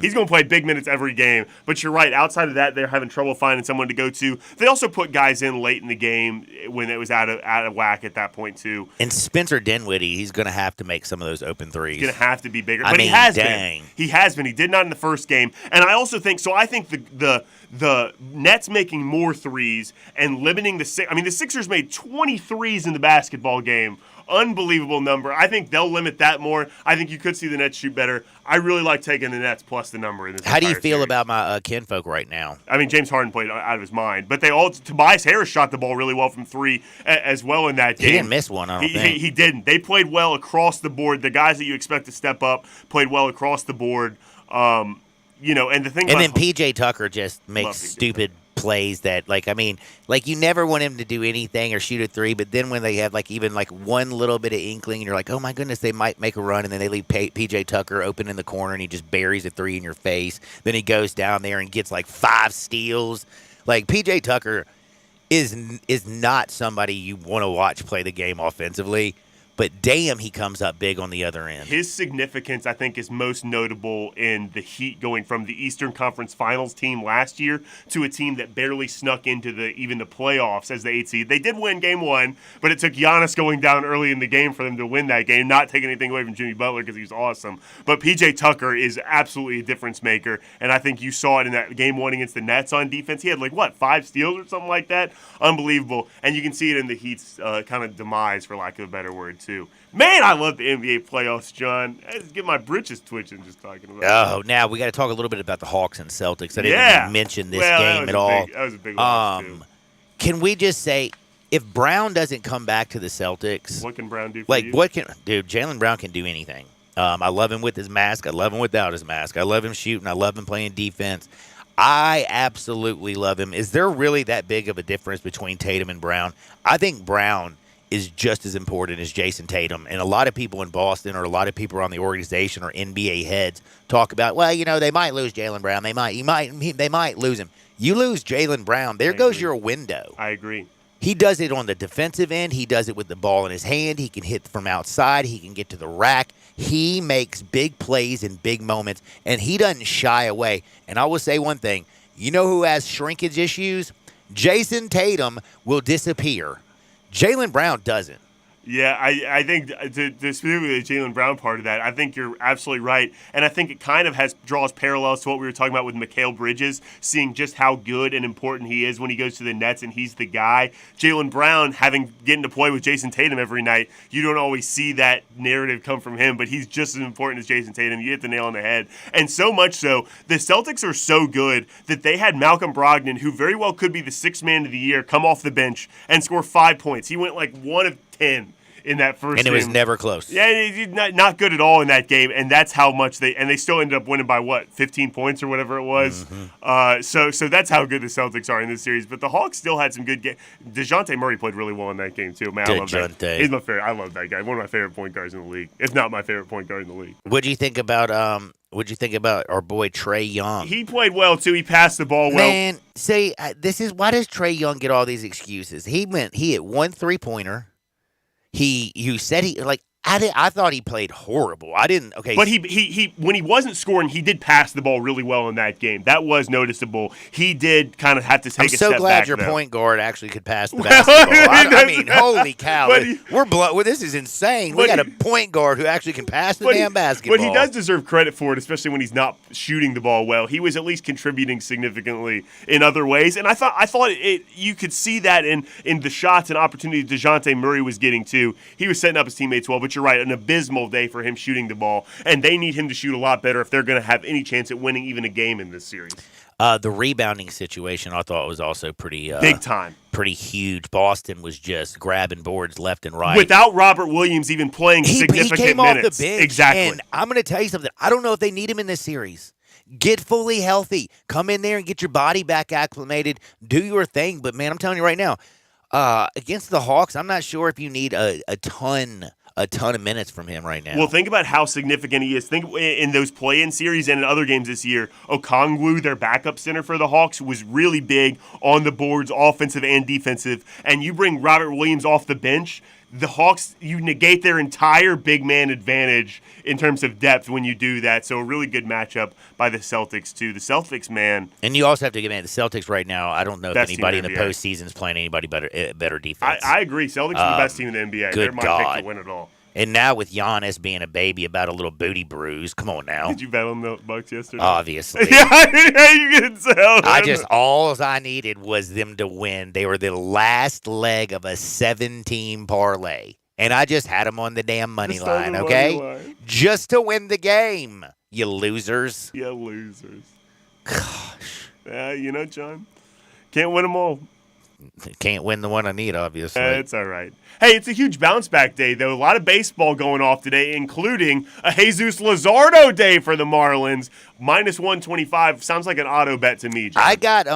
he's going to play big minutes every game. But you're right. Outside of that, they're having trouble finding someone to go to. They also put guys in late in the game when it was out of whack at that point, too. And Spencer Dinwiddie, he's going to have to make some of those open threes. He's going to have to be bigger. But he has been. He has been. He did not in the first game. And I also think the Nets making more threes and limiting the Sixers made 20 threes in the basketball game. Unbelievable number. I think they'll limit that more. I think you could see the Nets shoot better. I really like taking the Nets plus the number in this. How do you feel about my kinfolk right now? I mean, James Harden played out of his mind, but Tobias Harris shot the ball really well from three as well in that game. He didn't miss one, I don't think. He didn't. They played well across the board. The guys that you expect to step up played well across the board. And the thing. And then PJ Tucker just makes stupid plays that, you never want him to do anything or shoot a three, but then when they have even one little bit of inkling, and you're like, oh my goodness, they might make a run, and then they leave PJ Tucker open in the corner, and he just buries a three in your face. Then he goes down there and gets 5 steals. PJ Tucker is not somebody you want to watch play the game offensively. But damn, he comes up big on the other end. His significance, I think, is most notable in the Heat going from the Eastern Conference Finals team last year to a team that barely snuck into even the playoffs as the 8th seed. They did win Game 1, but it took Giannis going down early in the game for them to win that game, not taking anything away from Jimmy Butler because he's awesome. But PJ Tucker is absolutely a difference maker, and I think you saw it in that Game 1 against the Nets on defense. He had 5 steals or something like that? Unbelievable. And you can see it in the Heat's kind of demise, for lack of a better word, too. Man, I love the NBA playoffs, John. I just get my britches twitching just talking about it. Oh, now we got to talk a little bit about the Hawks and Celtics. I didn't even mention this game at all. That was a big loss, too. Can we just say, if Brown doesn't come back to the Celtics, what can Brown do for you? Jaylen Brown can do anything. I love him with his mask. I love him without his mask. I love him shooting. I love him playing defense. I absolutely love him. Is there really that big of a difference between Tatum and Brown? I think Brown is just as important as Jason Tatum. And a lot of people in Boston or a lot of people around the organization or NBA heads talk about, they might lose Jaylen Brown. They might lose him. You lose Jaylen Brown, there goes your window. I agree. He does it on the defensive end. He does it with the ball in his hand. He can hit from outside. He can get to the rack. He makes big plays in big moments, and he doesn't shy away. And I will say one thing. You know who has shrinkage issues? Jason Tatum will disappear. Jaylen Brown doesn't. Yeah, I think to specifically the Jaylen Brown part of that, I think you're absolutely right. And I think it kind of draws parallels to what we were talking about with Mikal Bridges, seeing just how good and important he is when he goes to the Nets and he's the guy. Jaylen Brown, getting to play with Jason Tatum every night, you don't always see that narrative come from him, but he's just as important as Jason Tatum. You hit the nail on the head. And so much so, the Celtics are so good that they had Malcolm Brogdon, who very well could be the sixth man of the year, come off the bench and score 5 points. He went like 1 of 10 in that first game. And it was never close. Yeah, he's not good at all in that game, and that's how much they still ended up winning by, 15 points or whatever it was. So that's how good the Celtics are in this series. But the Hawks still had some good games. DeJounte Murray played really well in that game, too. Man, I love that. He's my favorite. I love that guy. One of my favorite point guards in the league, if not my favorite point guard in the league. What'd you think about our boy Trae Young? He played well, too. He passed the ball well. Man, see, why does Trae Young get all these excuses? He hit 1 3-pointer. You said I thought he played horrible. I didn't. Okay, but he when he wasn't scoring, he did pass the ball really well in that game. That was noticeable. He did kind of have to take a step back. I'm so glad your point guard actually could pass the basketball. I mean, holy cow! This is insane. We got a point guard who actually can pass the damn basketball. But he does deserve credit for it, especially when he's not shooting the ball well. He was at least contributing significantly in other ways, and I thought you could see that in the shots and opportunities DeJounte Murray was getting too. He was setting up his teammates well, but you're right, an abysmal day for him shooting the ball, and they need him to shoot a lot better if they're going to have any chance at winning even a game in this series. The rebounding situation I thought was also pretty big time, pretty huge. Boston was just grabbing boards left and right without Robert Williams even playing significant he came minutes. Off the bench, exactly. And I'm going to tell you something. I don't know if they need him in this series. Get fully healthy. Come in there and get your body back acclimated. Do your thing. But man, I'm telling you right now, against the Hawks, I'm not sure if you need a ton of minutes from him right now. Well, think about how significant he is. Think in those play-in series and in other games this year, Okongwu, their backup center for the Hawks, was really big on the boards, offensive and defensive. And you bring Robert Williams off the bench, the Hawks, you negate their entire big man advantage in terms of depth when you do that. So a really good matchup by the Celtics, too. The Celtics, man. And you also have to give the Celtics right now, I don't know if anybody in the postseason is playing anybody better defense. I agree. Celtics are the best team in the NBA. They're my pick to win it all. And now with Giannis being a baby about a little booty bruise, come on now. Did you bet on the Bucks yesterday? Obviously. Yeah, you can tell. All I needed was them to win. They were the last leg of a 7-team parlay. And I just had them on the damn money line, okay? Just to win the game, you losers. Yeah, losers. Gosh. Yeah, John, can't win them all. Can't win the one I need, obviously. It's all right. Hey, it's a huge bounce-back day, though. A lot of baseball going off today, including a Jesus Luzardo day for the Marlins. Minus 125 sounds like an auto bet to me, John. I got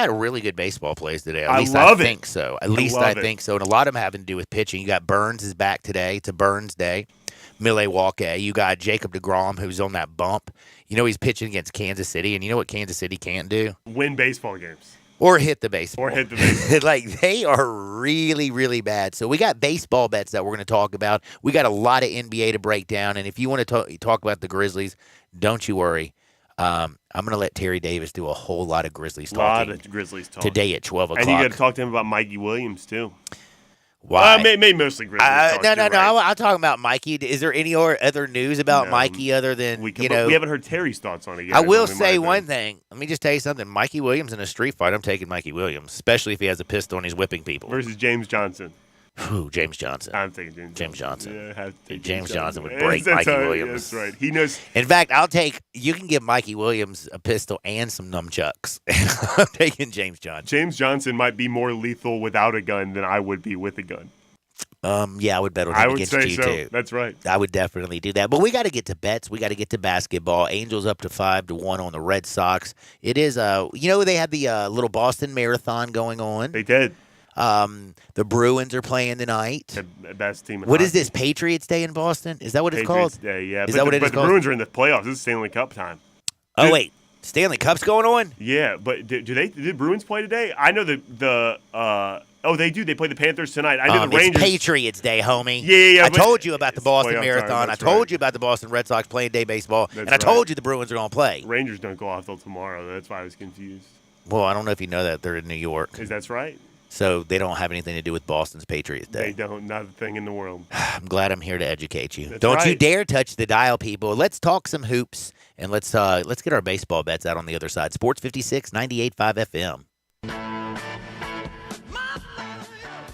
a really good baseball plays today. At least I think so. At least I think so. And a lot of them having to do with pitching. You got Burns is back today. It's a Burns day. Milwaukee. You got Jacob deGrom, who's on that bump. He's pitching against Kansas City, and you know what Kansas City can't do? Win baseball games. Or hit the baseball. They are really, really bad. So we got baseball bets that we're going to talk about. We got a lot of NBA to break down. And if you want to talk about the Grizzlies, don't you worry. I'm going to let Terry Davis do a whole lot of Grizzlies talking. Today at 12 o'clock. And you got to talk to him about Mikey Williams, too. Why? Maybe mostly Grizzlies. No. I'm talking about Mikey. Is there any other news about Mikey other than, we haven't heard Terry's thoughts on it yet. I will say one thing. Let me just tell you something. Mikey Williams in a street fight, I'm taking Mikey Williams, especially if he has a pistol and he's whipping people. Versus James Johnson. James Johnson. I'm thinking James Johnson. Yeah, James Johnson would break Mikey Williams. That's right. He knows. In fact, you can give Mikey Williams a pistol and some nunchucks. I'm taking James Johnson. James Johnson might be more lethal without a gun than I would be with a gun. Yeah, I would bet on him against you, too. That's right. I would definitely do that. But we got to get to bets. We got to get to basketball. Angels up to 5-1 on the Red Sox. It is, they had the little Boston Marathon going on. They did. The Bruins are playing tonight. The best team. What is this, Patriots Day in Boston? Is that what it's Patriots called? Day, yeah. Is that what it is called? But the called? Bruins are in the playoffs. This is Stanley Cup time. Oh, wait. Stanley Cup's going on? Yeah, but did the Bruins play today? I know they do. They play the Panthers tonight. I know the Rangers. It's Patriots Day, homie. Yeah. I told you about the Boston Marathon. I told you about the Boston Red Sox playing day baseball. And I told you the Bruins are going to play. Rangers don't go off till tomorrow. That's why I was confused. Well, I don't know if you know that. They're in New York. That's right. So they don't have anything to do with Boston's Patriots Day. They don't. Not a thing in the world. I'm glad I'm here to educate you. That's Don't right. you dare touch the dial, people. Let's talk some hoops, and let's get our baseball bets out on the other side. Sports 56, 98.5 FM.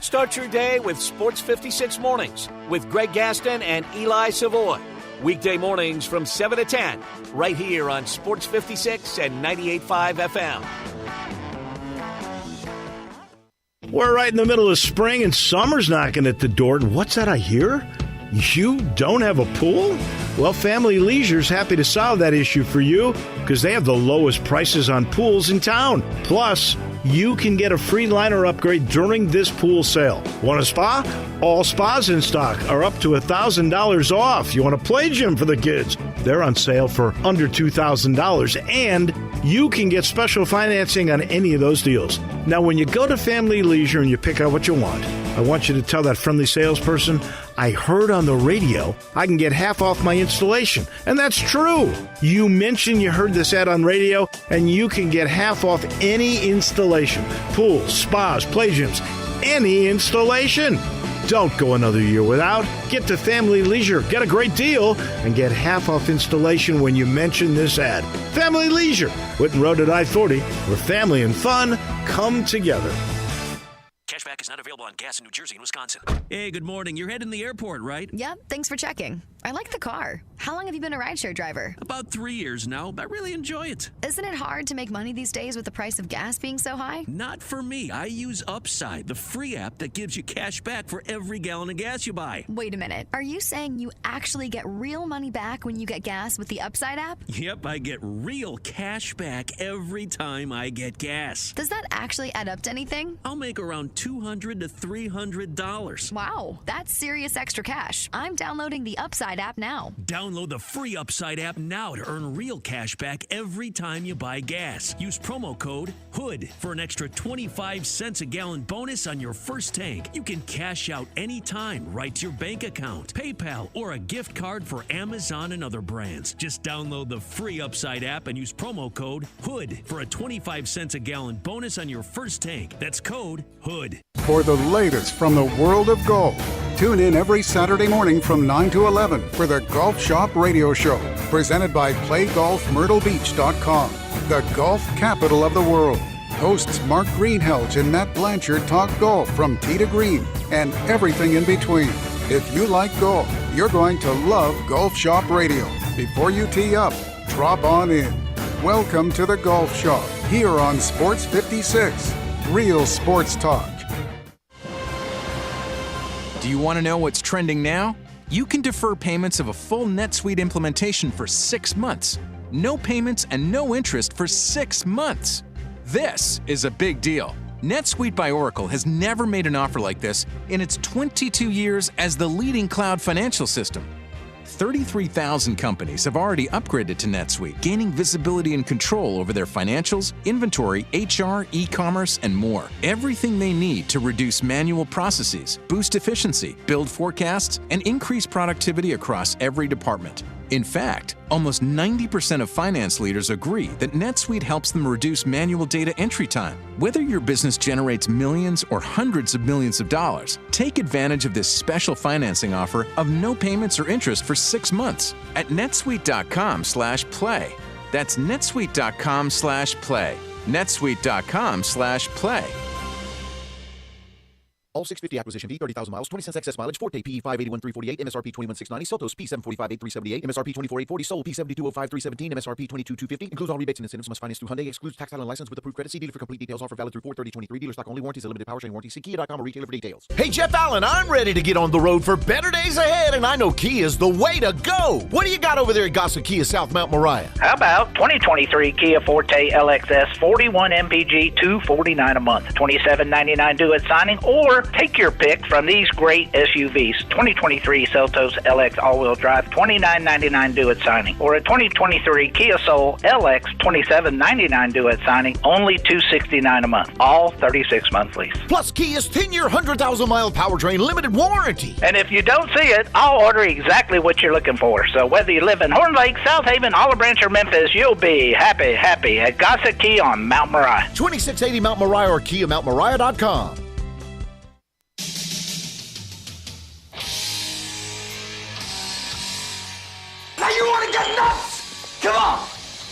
Start your day with Sports 56 Mornings with Greg Gaston and Eli Savoy. Weekday mornings from 7 to 10, right here on Sports 56 and 98.5 FM. We're right in the middle of spring and summer's knocking at the door. And what's that I hear? You don't have a pool? Well, Family Leisure's happy to solve that issue for you because they have the lowest prices on pools in town. Plus, you can get a free liner upgrade during this pool sale. Want a spa? All spas in stock are up to $1,000 off. You want a play gym for the kids? They're on sale for under $2,000, and you can get special financing on any of those deals. Now, when you go to Family Leisure and you pick out what you want, I want you to tell that friendly salesperson, I heard on the radio I can get half off my installation. And that's true. You mentioned you heard this ad on radio, and you can get half off any installation. Pools, spas, play gyms, any installation. Don't go another year without. Get to Family Leisure, get a great deal, and get half off installation when you mention this ad. Family Leisure, Whitten Road at I-40, where family and fun come together. Cashback is not available on gas in New Jersey and Wisconsin. Hey, good morning. You're heading to the airport, right? Yep, thanks for checking. I like the car. How long have you been a rideshare driver? About 3 years now. I really enjoy it. Isn't it hard to make money these days with the price of gas being so high? Not for me. I use Upside, the free app that gives you cash back for every gallon of gas you buy. Wait a minute. Are you saying you actually get real money back when you get gas with the Upside app? Yep, I get real cash back every time I get gas. Does that actually add up to anything? I'll make around $200 to $300. Wow, that's serious extra cash. I'm downloading the Upside app now. Download the free Upside app now to earn real cash back every time you buy gas. Use promo code HOOD for an extra 25 cents a gallon bonus on your first tank. You can cash out anytime right to your bank account, PayPal, or a gift card for Amazon and other brands. Just download the free Upside app and use promo code HOOD for a 25 cents a gallon bonus on your first tank. That's code HOOD. For the latest from the world of golf, tune in every Saturday morning from 9 to 11 for the Golf Shop Radio Show, presented by PlayGolfMyrtleBeach.com, the golf capital of the world. Hosts Mark Greenhelge and Matt Blanchard talk golf from tee to green and everything in between. If you like golf, you're going to love Golf Shop Radio. Before you tee up, drop on in. Welcome to the Golf Shop, here on Sports 56. Real sports talk. Do you want to know what's trending now? You can defer payments of a full NetSuite implementation for 6 months. No payments and no interest for 6 months. This is a big deal. NetSuite by Oracle has never made an offer like this in its 22 years as the leading cloud financial system. 33,000 companies have already upgraded to NetSuite, gaining visibility and control over their financials, inventory, HR, e-commerce, and more. Everything they need to reduce manual processes, boost efficiency, build forecasts, and increase productivity across every department. In fact, almost 90% of finance leaders agree that NetSuite helps them reduce manual data entry time. Whether your business generates millions or hundreds of millions of dollars, take advantage of this special financing offer of no payments or interest for 6 months at netsuite.com/play. That's netsuite.com/play. netsuite.com/play. All 650 acquisition fee, 30,000 miles, 20 cents excess mileage, Forte PE 581,348, MSRP 21,690, Sotos P745,838, MSRP 24,840, Soul P72005,317, MSRP 22,250. Includes all rebates and incentives. Must finance through Hyundai. Excludes tax title and license with approved credit. See dealer for complete details. Offer valid through 4/30/23. Dealer stock only. Warranties. A limited powertrain warranty. See Kia.com or retailer for details. Hey, Jeff Allen, I'm ready to get on the road for better days ahead, and I know Kia's the way to go. What do you got over there at Gossett Kia South Mount Moriah? How about 2023 Kia Forte LXS 41 MPG $249 a month, $27.99 due at signing, or take your pick from these great SUVs. 2023 Seltos LX all-wheel drive, $29.99 due at signing, or a 2023 Kia Soul LX, $27.99 due at signing, only $269 a month, all 36-month lease. Plus Kia's 10-year, 100,000-mile powertrain limited warranty. And if you don't see it, I'll order exactly what you're looking for. So whether you live in Horn Lake, South Haven, Olive Branch, or Memphis, you'll be happy at Gossett Kia on Mount Moriah. 2680 Mount Moriah or KiaMountMoriah.com.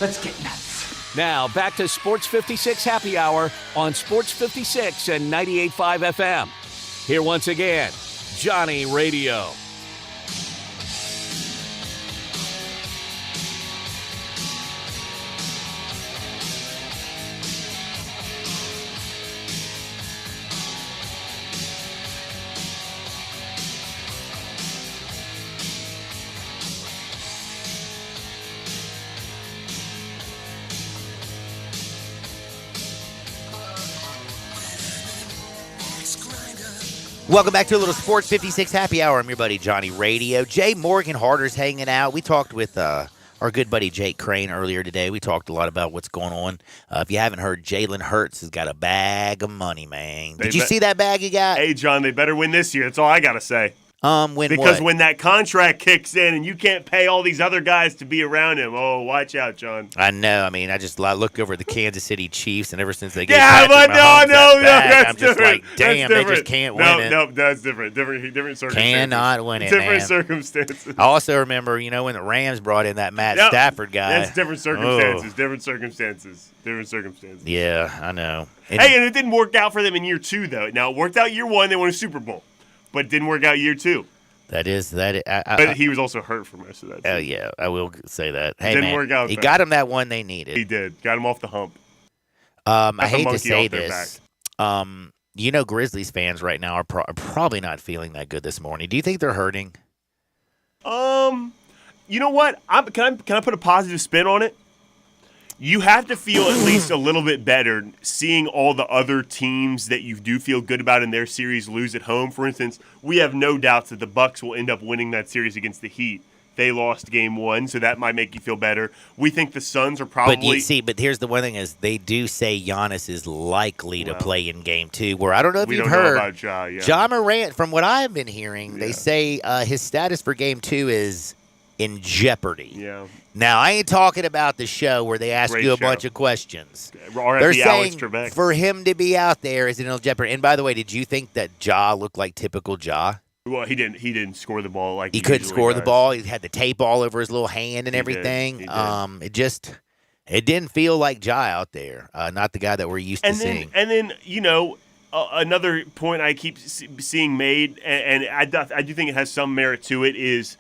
Let's get nuts. Now, back to Sports 56 Happy Hour on Sports 56 and 98.5 FM. Here once again, Johnny Radio. Welcome back to a little Sports 56 Happy Hour. I'm your buddy Johnny Radio. Jay Morgan Harder's hanging out. We talked with our good buddy Jake Crane earlier today. We talked a lot about what's going on. If you haven't heard, Jalen Hurts has got a bag of money, man. Did you see that bag he got? Hey, John, they better win this year. That's all I got to say. Because when that contract kicks in and you can't pay all these other guys to be around him, watch out, John. I know. I mean, I just look over at the Kansas City Chiefs, and ever since they gave Patrick Mahomes that bag, that's I'm just different. like, damn, they just can't win it. No, that's different. Different circumstances. Cannot win it, Different man. circumstances. I also remember, when the Rams brought in that Matt Stafford guy. That's different circumstances. Different circumstances. Yeah, I know. And it didn't work out for them in year 2, though. Now, it worked out year 1. They won a Super Bowl. But it didn't work out year 2. But he was also hurt for most of that. Oh, yeah, I will say that. Hey, didn't man, work out. He got him that one they needed. He did. Got him off the hump. I hate to say this. Grizzlies fans right now are probably not feeling that good this morning. Do you think they're hurting? You know what? Can I put a positive spin on it? You have to feel at least a little bit better seeing all the other teams that you do feel good about in their series lose at home. For instance, we have no doubts that the Bucks will end up winning that series against the Heat. They lost game 1, so that might make you feel better. We think the Suns are probably... But here's the one thing is they do say Giannis is likely to play in game 2, where I don't know if you've heard. Know about Ja, Ja Morant, from what I've been hearing, they say his status for game 2 is in jeopardy. Yeah. Now, I ain't talking about the show where they ask you a bunch of questions. They're saying for him to be out there is in jeopardy. And by the way, did you think that Ja looked like typical Ja? Well, he didn't score the ball like he couldn't score the ball. He had the tape all over his little hand and everything. He did. It didn't feel like Ja out there. Not the guy that we're used to seeing. And then another point I keep seeing made, and I do think it has some merit to it, is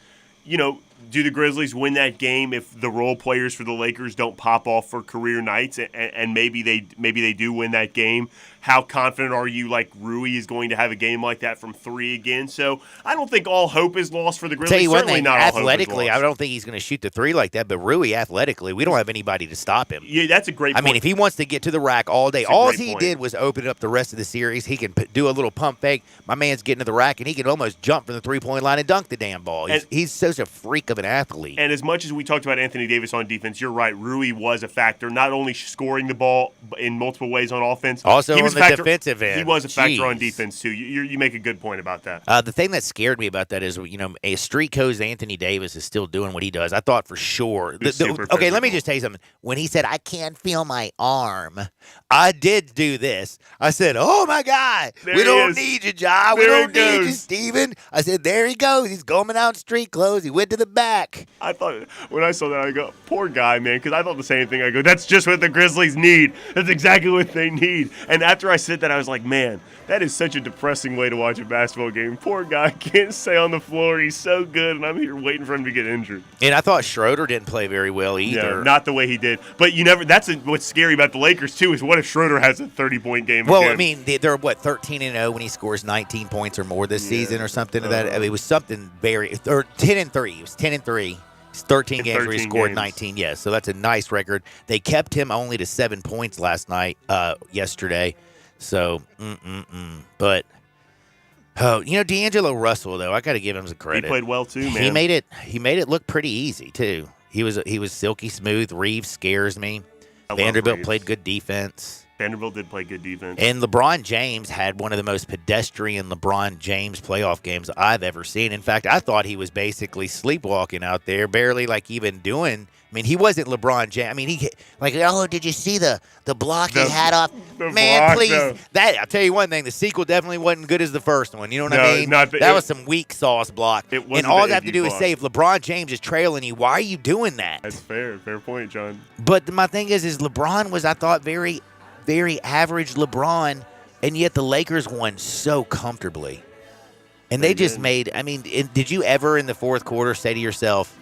do the Grizzlies win that game if the role players for the Lakers don't pop off for career nights, and maybe they do win that game? How confident are you like Rui is going to have a game like that from 3 again? So I don't think all hope is lost for the Grizzlies. Tell you Certainly one thing, not athletically, all hope is lost. I don't think he's going to shoot the 3 like that, but Rui, athletically, we don't have anybody to stop him. Yeah, that's a great point. I mean, if he wants to get to the rack all day, all he did was open up the rest of the series. He can do a little pump fake. My man's getting to the rack, and he can almost jump from the three-point line and dunk the damn ball. He's such a freak of an athlete. And as much as we talked about Anthony Davis on defense, you're right. Rui was a factor, not only scoring the ball in multiple ways on offense. Also he was on the defensive end. He was a factor on defense, too. You make a good point about that. The thing that scared me about that is, a street-coast Anthony Davis is still doing what he does. I thought for sure. Okay, let me just tell you something. When he said, I can't feel my arm, I did do this. I said, oh, my God. We don't need you, Ja. We don't need you, Steven. I said, there he goes. He's going out in street clothes. He went to the back. I thought, when I saw that, I go, poor guy, man, because I thought the same thing. I go, that's just what the Grizzlies need. That's exactly what they need. And after I said that, I was like, man, that is such a depressing way to watch a basketball game. Poor guy can't stay on the floor. He's so good, and I'm here waiting for him to get injured. And I thought Schroeder didn't play very well either. Yeah, not the way he did. But what's scary about the Lakers, too, is what if Schroeder has a 30-point game Well, again? I mean, they're, 13-0 when he scores 19 points or more this season or something to that. I mean, it was something very – or 10-3. It was 10-3. 13 games where he scored 19, yes. So that's a nice record. They kept him only to 7 points yesterday. So, But, D'Angelo Russell, though, I got to give him some credit. He played well, too, man. He made it look pretty easy, too. He was silky smooth. Reeves scares me. Vanderbilt played good defense. Vanderbilt did play good defense. And LeBron James had one of the most pedestrian LeBron James playoff games I've ever seen. In fact, I thought he was basically sleepwalking out there, barely even doing mean, he wasn't LeBron James. I mean, he did you see the block he had off? Man, block, please. no. I'll tell you one thing. The sequel definitely wasn't good as the first one. You know what I mean? That was some weak sauce block. And all you have to do is say, if LeBron James is trailing you, why are you doing that? That's fair. Fair point, John. But my thing is LeBron was, I thought, very, very average LeBron, and yet the Lakers won so comfortably. And they just made, I mean, did you ever in the fourth quarter say to yourself,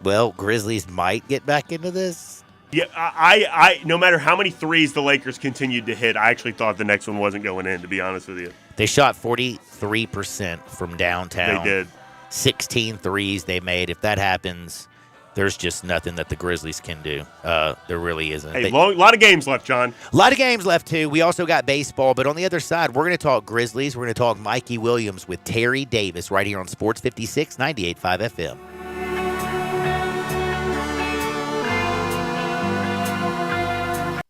well, Grizzlies might get back into this? Yeah, I no matter how many threes the Lakers continued to hit, I actually thought the next one wasn't going in, to be honest with you. They shot 43% from downtown. They did. 16 threes they made. If that happens, there's just nothing that the Grizzlies can do. There really isn't. Hey, lot of games left, John. A lot of games left, too. We also got baseball. But on the other side, we're going to talk Grizzlies. We're going to talk Mikey Williams with Terry Davis right here on Sports 56, 98.5 FM.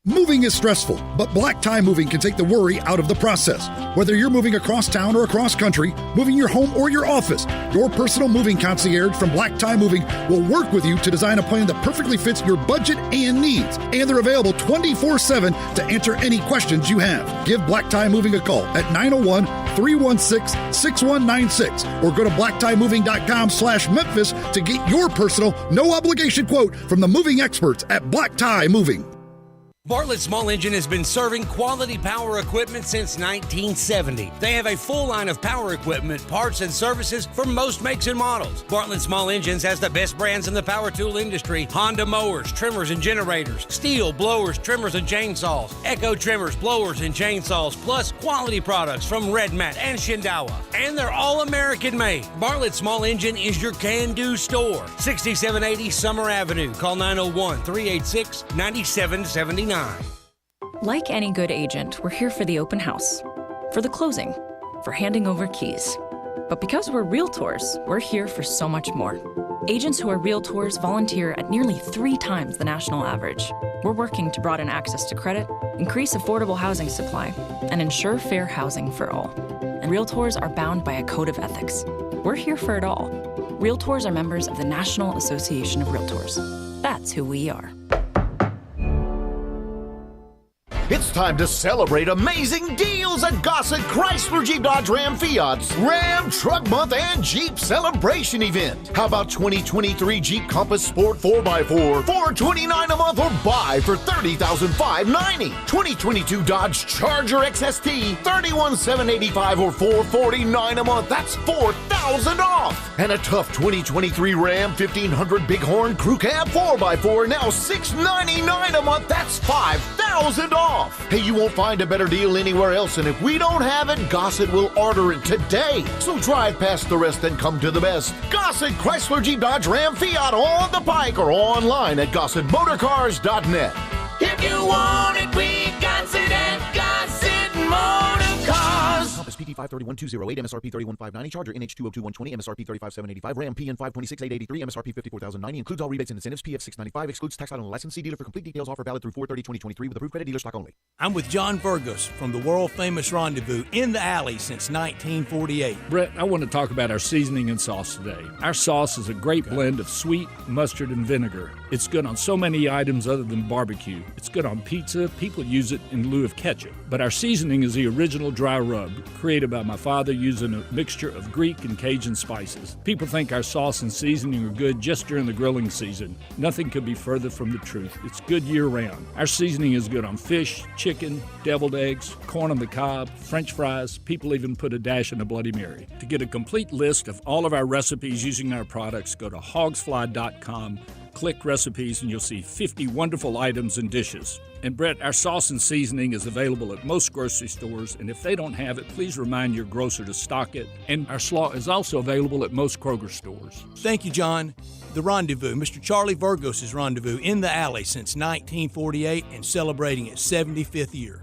Moving is stressful, but Black Tie Moving can take the worry out of the process. Whether you're moving across town or across country, moving your home or your office, your personal moving concierge from Black Tie Moving will work with you to design a plan that perfectly fits your budget and needs. And they're available 24/7 to answer any questions you have. Give Black Tie Moving a call at 901-316-6196 or go to blacktiemoving.com/Memphis to get your personal, no-obligation quote from the moving experts at Black Tie Moving. Bartlett Small Engine has been serving quality power equipment since 1970. They have a full line of power equipment, parts, and services for most makes and models. Bartlett Small Engines has the best brands in the power tool industry: Honda mowers, trimmers, and generators, Steel blowers, trimmers, and chainsaws, Echo trimmers, blowers, and chainsaws, plus quality products from Red Mat and Shindawa. And they're all American made. Bartlett Small Engine is your can-do store. 6780 Summer Avenue. Call 901-386-9779. Like any good agent, we're here for the open house, for the closing, for handing over keys. But because we're realtors, we're here for so much more. Agents who are realtors volunteer at nearly 3 times the national average. We're working to broaden access to credit, increase affordable housing supply, and ensure fair housing for all. And realtors are bound by a code of ethics. We're here for it all. Realtors are members of the National Association of Realtors. That's who we are. It's time to celebrate amazing deals at Gossett Chrysler Jeep Dodge Ram Fiat's Ram Truck Month and Jeep Celebration Event. How about 2023 Jeep Compass Sport 4x4, $429 a month, or buy for $30,590. 2022 Dodge Charger XST, $31,785 or $449 a month. That's $4,000 off. And a tough 2023 Ram 1500 Bighorn Crew Cab 4x4, now $699 a month. That's $5,000 off. Hey, you won't find a better deal anywhere else, and if we don't have it, Gossett will order it today. So drive past the rest and come to the best. Gossett Chrysler Jeep Dodge Ram Fiat on the Pike or online at GossettMotorCars.net. If you want it, we got it at Gossett Motor Cars. Compass PT 531208, MSRP 31590, Charger NH 202120, MSRP 35785, Ram PN 526883, MSRP 54090, includes all rebates and incentives, PF 695, excludes tax title and license. See dealer for complete details. Offer valid through 4/30/2023 with approved credit dealer stock only. I'm with John Burgos from the world-famous Rendezvous in the Alley since 1948. Brett, I want to talk about our seasoning and sauce today. Our sauce is a great blend of sweet, mustard, and vinegar. It's good on so many items other than barbecue. It's good on pizza. People use it in lieu of ketchup. But our seasoning is the original dry rub, created by my father using a mixture of Greek and Cajun spices. People think our sauce and seasoning are good just during the grilling season. Nothing could be further from the truth. It's good year-round. Our seasoning is good on fish, chicken, deviled eggs, corn on the cob, French fries. People even put a dash in a Bloody Mary. To get a complete list of all of our recipes using our products, go to hogsfly.com, click recipes, and you'll see 50 wonderful items and dishes. And Brett, our sauce and seasoning is available at most grocery stores, and if they don't have it, please remind your grocer to stock it. And our slaw is also available at most Kroger stores. Thank you, John. The Rendezvous, Mr. Charlie Burgos' Rendezvous in the Alley since 1948 and celebrating its 75th year.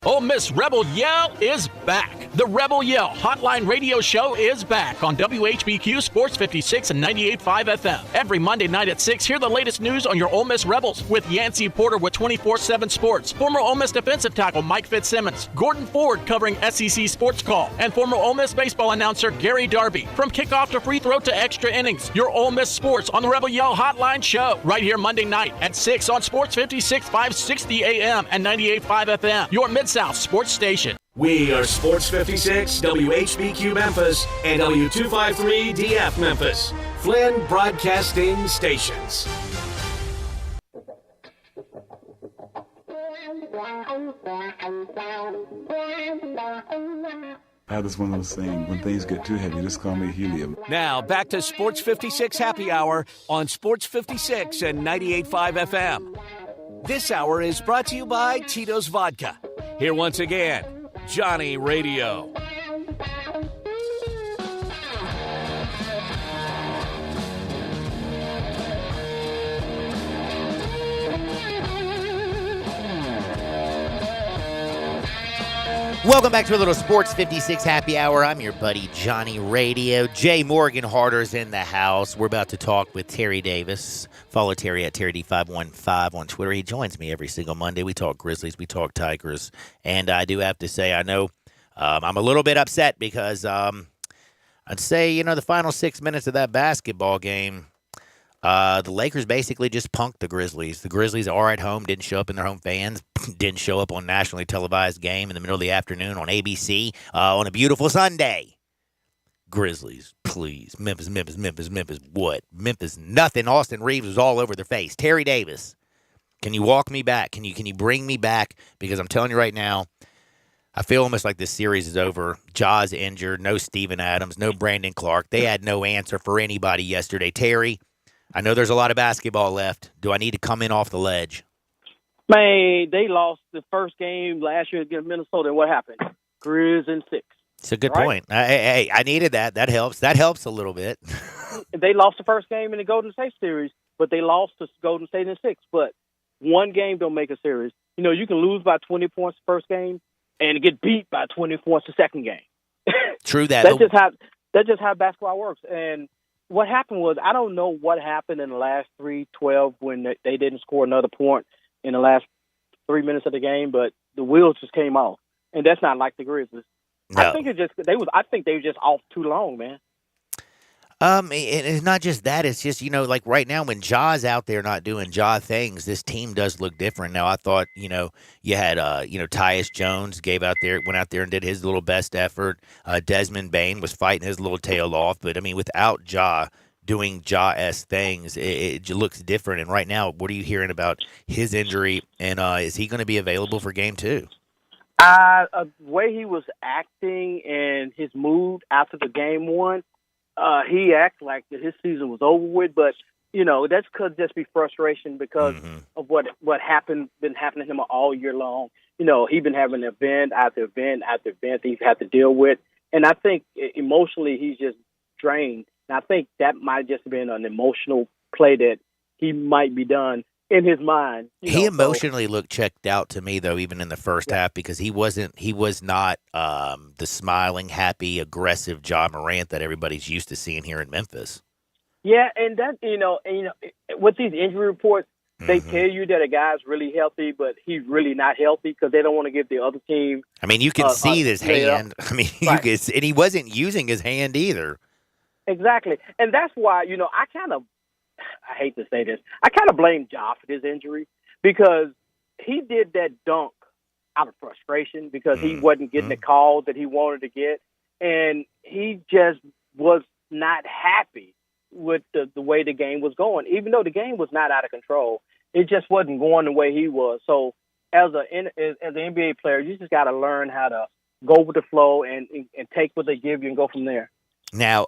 Ole Miss Rebel Yell is back. The Rebel Yell Hotline Radio Show is back on WHBQ Sports 56 and 98.5 FM. Every Monday night at 6, hear the latest news on your Ole Miss Rebels with Yancey Porter with 24/7 Sports, former Ole Miss defensive tackle Mike Fitzsimmons, Gordon Ford covering SEC Sports Call, and former Ole Miss baseball announcer Gary Darby. From kickoff to free throw to extra innings, your Ole Miss Sports on the Rebel Yell Hotline Show right here Monday night at 6 on Sports 56, 560 AM and 98.5 FM. Your Mid-South Sports Station. We are Sports 56, WHBQ Memphis, and W253 DF Memphis. Flynn Broadcasting Stations. That is one of those things. When things get too heavy, just call me helium. Now, back to Sports 56 Happy Hour on Sports 56 and 98.5 FM. This hour is brought to you by Tito's Vodka. Here once again, Johnny Radio. Welcome back to a little Sports 56 Happy Hour. I'm your buddy Johnny Radio. Jay Morgan Harder's in the house. We're about to talk with Terry Davis. Follow Terry at TerryD515 on Twitter. He joins me every single Monday. We talk Grizzlies, we talk Tigers. And I do have to say, I know I'm a little bit upset because I'd say, the final 6 minutes of that basketball game, the Lakers basically just punked the Grizzlies. The Grizzlies are at home, didn't show up in their home fans, didn't show up on nationally televised game in the middle of the afternoon on ABC on a beautiful Sunday. Grizzlies, please. Memphis. What? Memphis, nothing. Austin Reeves was all over their face. Terry Davis, can you walk me back? Can you bring me back? Because I'm telling you right now, I feel almost like this series is over. Ja's injured. No Steven Adams. No Brandon Clark. They had no answer for anybody yesterday. Terry, I know there's a lot of basketball left. Do I need to come in off the ledge? Man, they lost the first game last year against Minnesota, and what happened? Grizz in 6. It's a good point. Hey, I needed that. That helps. That helps a little bit. They lost the first game in the Golden State series, but they lost to Golden State in 6. But one game don't make a series. You can lose by 20 points the first game and get beat by 20 points the second game. True that. That's just how basketball works. And what happened was, I don't know what happened in the last 3:12 when they didn't score another point in the last 3 minutes of the game, but the wheels just came off, and that's not like the Grizzlies. No. I think I think they were just off too long, man. It's not just that. It's just, like right now when Ja's out there not doing Ja things, this team does look different. Now, I thought, you had, Tyus Jones went out there and did his little best effort. Desmond Bain was fighting his little tail off. But, without Ja doing Ja-esque things, it looks different. And right now, what are you hearing about his injury? And is he going to be available for game 2? The way he was acting and his mood after the game 1, he acted like his season was over with, but that could just be frustration because of what been happening to him all year long. He's been having event after event after event he's had to deal with, and I think emotionally he's just drained. And I think that might just have been an emotional play that he might be done in his mind. He emotionally looked checked out to me, though, even in the first half, because he was not the smiling, happy, aggressive Ja Morant that everybody's used to seeing here in Memphis. Yeah, and that with these injury reports, they tell you that a guy's really healthy, but he's really not healthy because they don't want to give the other team. You can see his hand. You can, and he wasn't using his hand either. Exactly, and that's why I hate to say this, I kind of blame Ja for this injury because he did that dunk out of frustration because he wasn't getting the calls that he wanted to get, and he just was not happy with the way the game was going. Even though the game was not out of control, it just wasn't going the way he was. So as an NBA player, you just got to learn how to go with the flow and take what they give you and go from there. Now,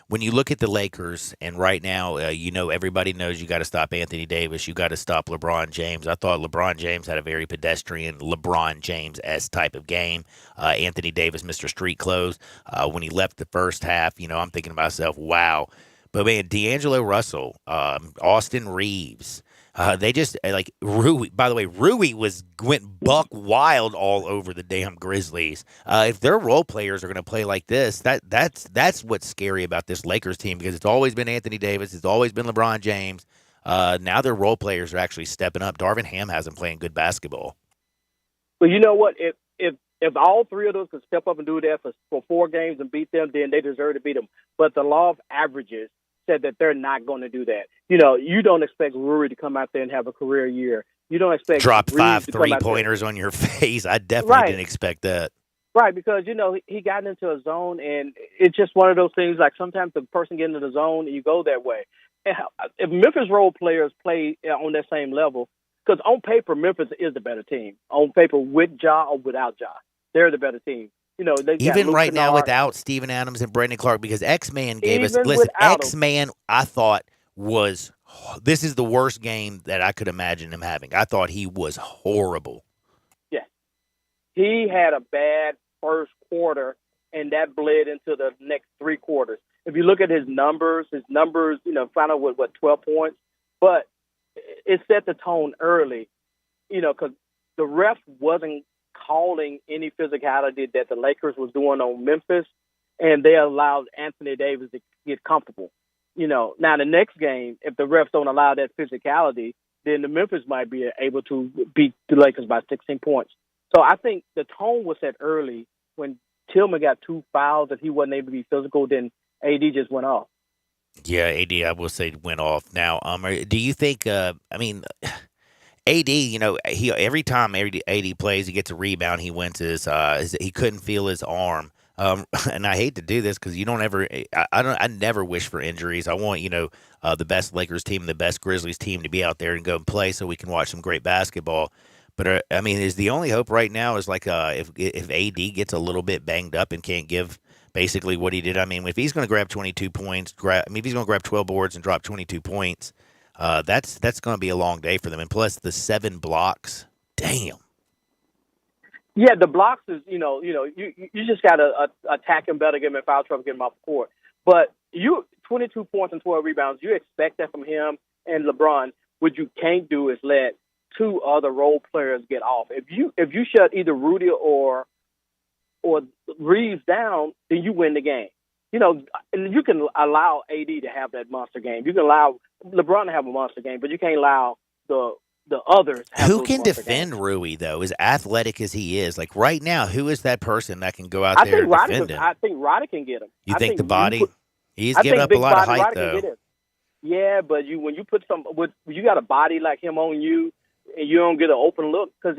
when you look at the Lakers, and right now, everybody knows you got to stop Anthony Davis. You got to stop LeBron James. I thought LeBron James had a very pedestrian LeBron James-esque type of game. Anthony Davis, Mr. Street Clothes. When he left the first half, I'm thinking to myself, wow. But, man, D'Angelo Russell, Austin Reeves, They just like Rui. By the way, Rui went buck wild all over the damn Grizzlies. If their role players are going to play like this, that's what's scary about this Lakers team, because it's always been Anthony Davis, it's always been LeBron James. Now their role players are actually stepping up. Darvin Ham hasn't playing good basketball. Well, you know what? If all three of those could step up and do that for 4 games and beat them, then they deserve to beat them. But the law of averages said that they're not going to do that. You know, you don't expect Rui to come out there and have a career year. You don't expect Drop Reeves 5 to come out there. 3-pointers on your face. I definitely didn't expect that. Right, because, you know, he got into a zone, and it's just one of those things, like sometimes the person gets into the zone and you go that way. And if Memphis role players play on that same level, because on paper, Memphis is the better team. On paper, with Ja or without Ja, they're the better team. You know, they Even got right now Kennard. without Steven Adams and Brandon Clark, because X-Man gave us – Even listen, without him. X-Man I thought was – this is the worst game that I could imagine him having. I thought he was horrible. Yeah. He had a bad first quarter, and that bled into the next 3 quarters. If you look at his numbers, you know, final with, 12 points. But it set the tone early, you know, because the ref wasn't calling any physicality that the Lakers was doing on Memphis, and they allowed Anthony Davis to get comfortable. You know, now the next game, if the refs don't allow that physicality, then the Memphis might be able to beat the Lakers by 16 points. So I think the tone was set early when Tillman got 2 fouls that he wasn't able to be physical, then AD just went off. Yeah, AD, I will say, went off. Now, do you think? I mean, AD, you know, he every time AD plays, he gets a rebound. He wins he couldn't feel his arm. And I hate to do this because you don't ever. I never wish for injuries. I want, you know, the best Lakers team, the best Grizzlies team to be out there and go and play so we can watch some great basketball. But I mean, is the only hope right now is like if AD gets a little bit banged up and can't give basically what he did. I mean, if he's going to grab 22 points, if he's going to grab 12 boards and drop 22 points, that's going to be a long day for them. And plus the 7 blocks, damn. Yeah, the blocks is, you just got to attack him better, get him in foul trouble, get him off the court. But 22 points and 12 rebounds, you expect that from him and LeBron. What you can't do is let 2 other role players get off. If you shut either Rudy or Reeves down, then you win the game. You know, and you can allow AD to have that monster game. You can allow LeBron to have a monster game, but you can't allow the others. Who can defend Rui, though, as athletic as he is? Like right now, who is that person that can go out there and defend him? I think Roddy can get him. You think the body? He's giving up a lot of height, though. Yeah, but when you put you got a body like him on you, and you don't get an open look, because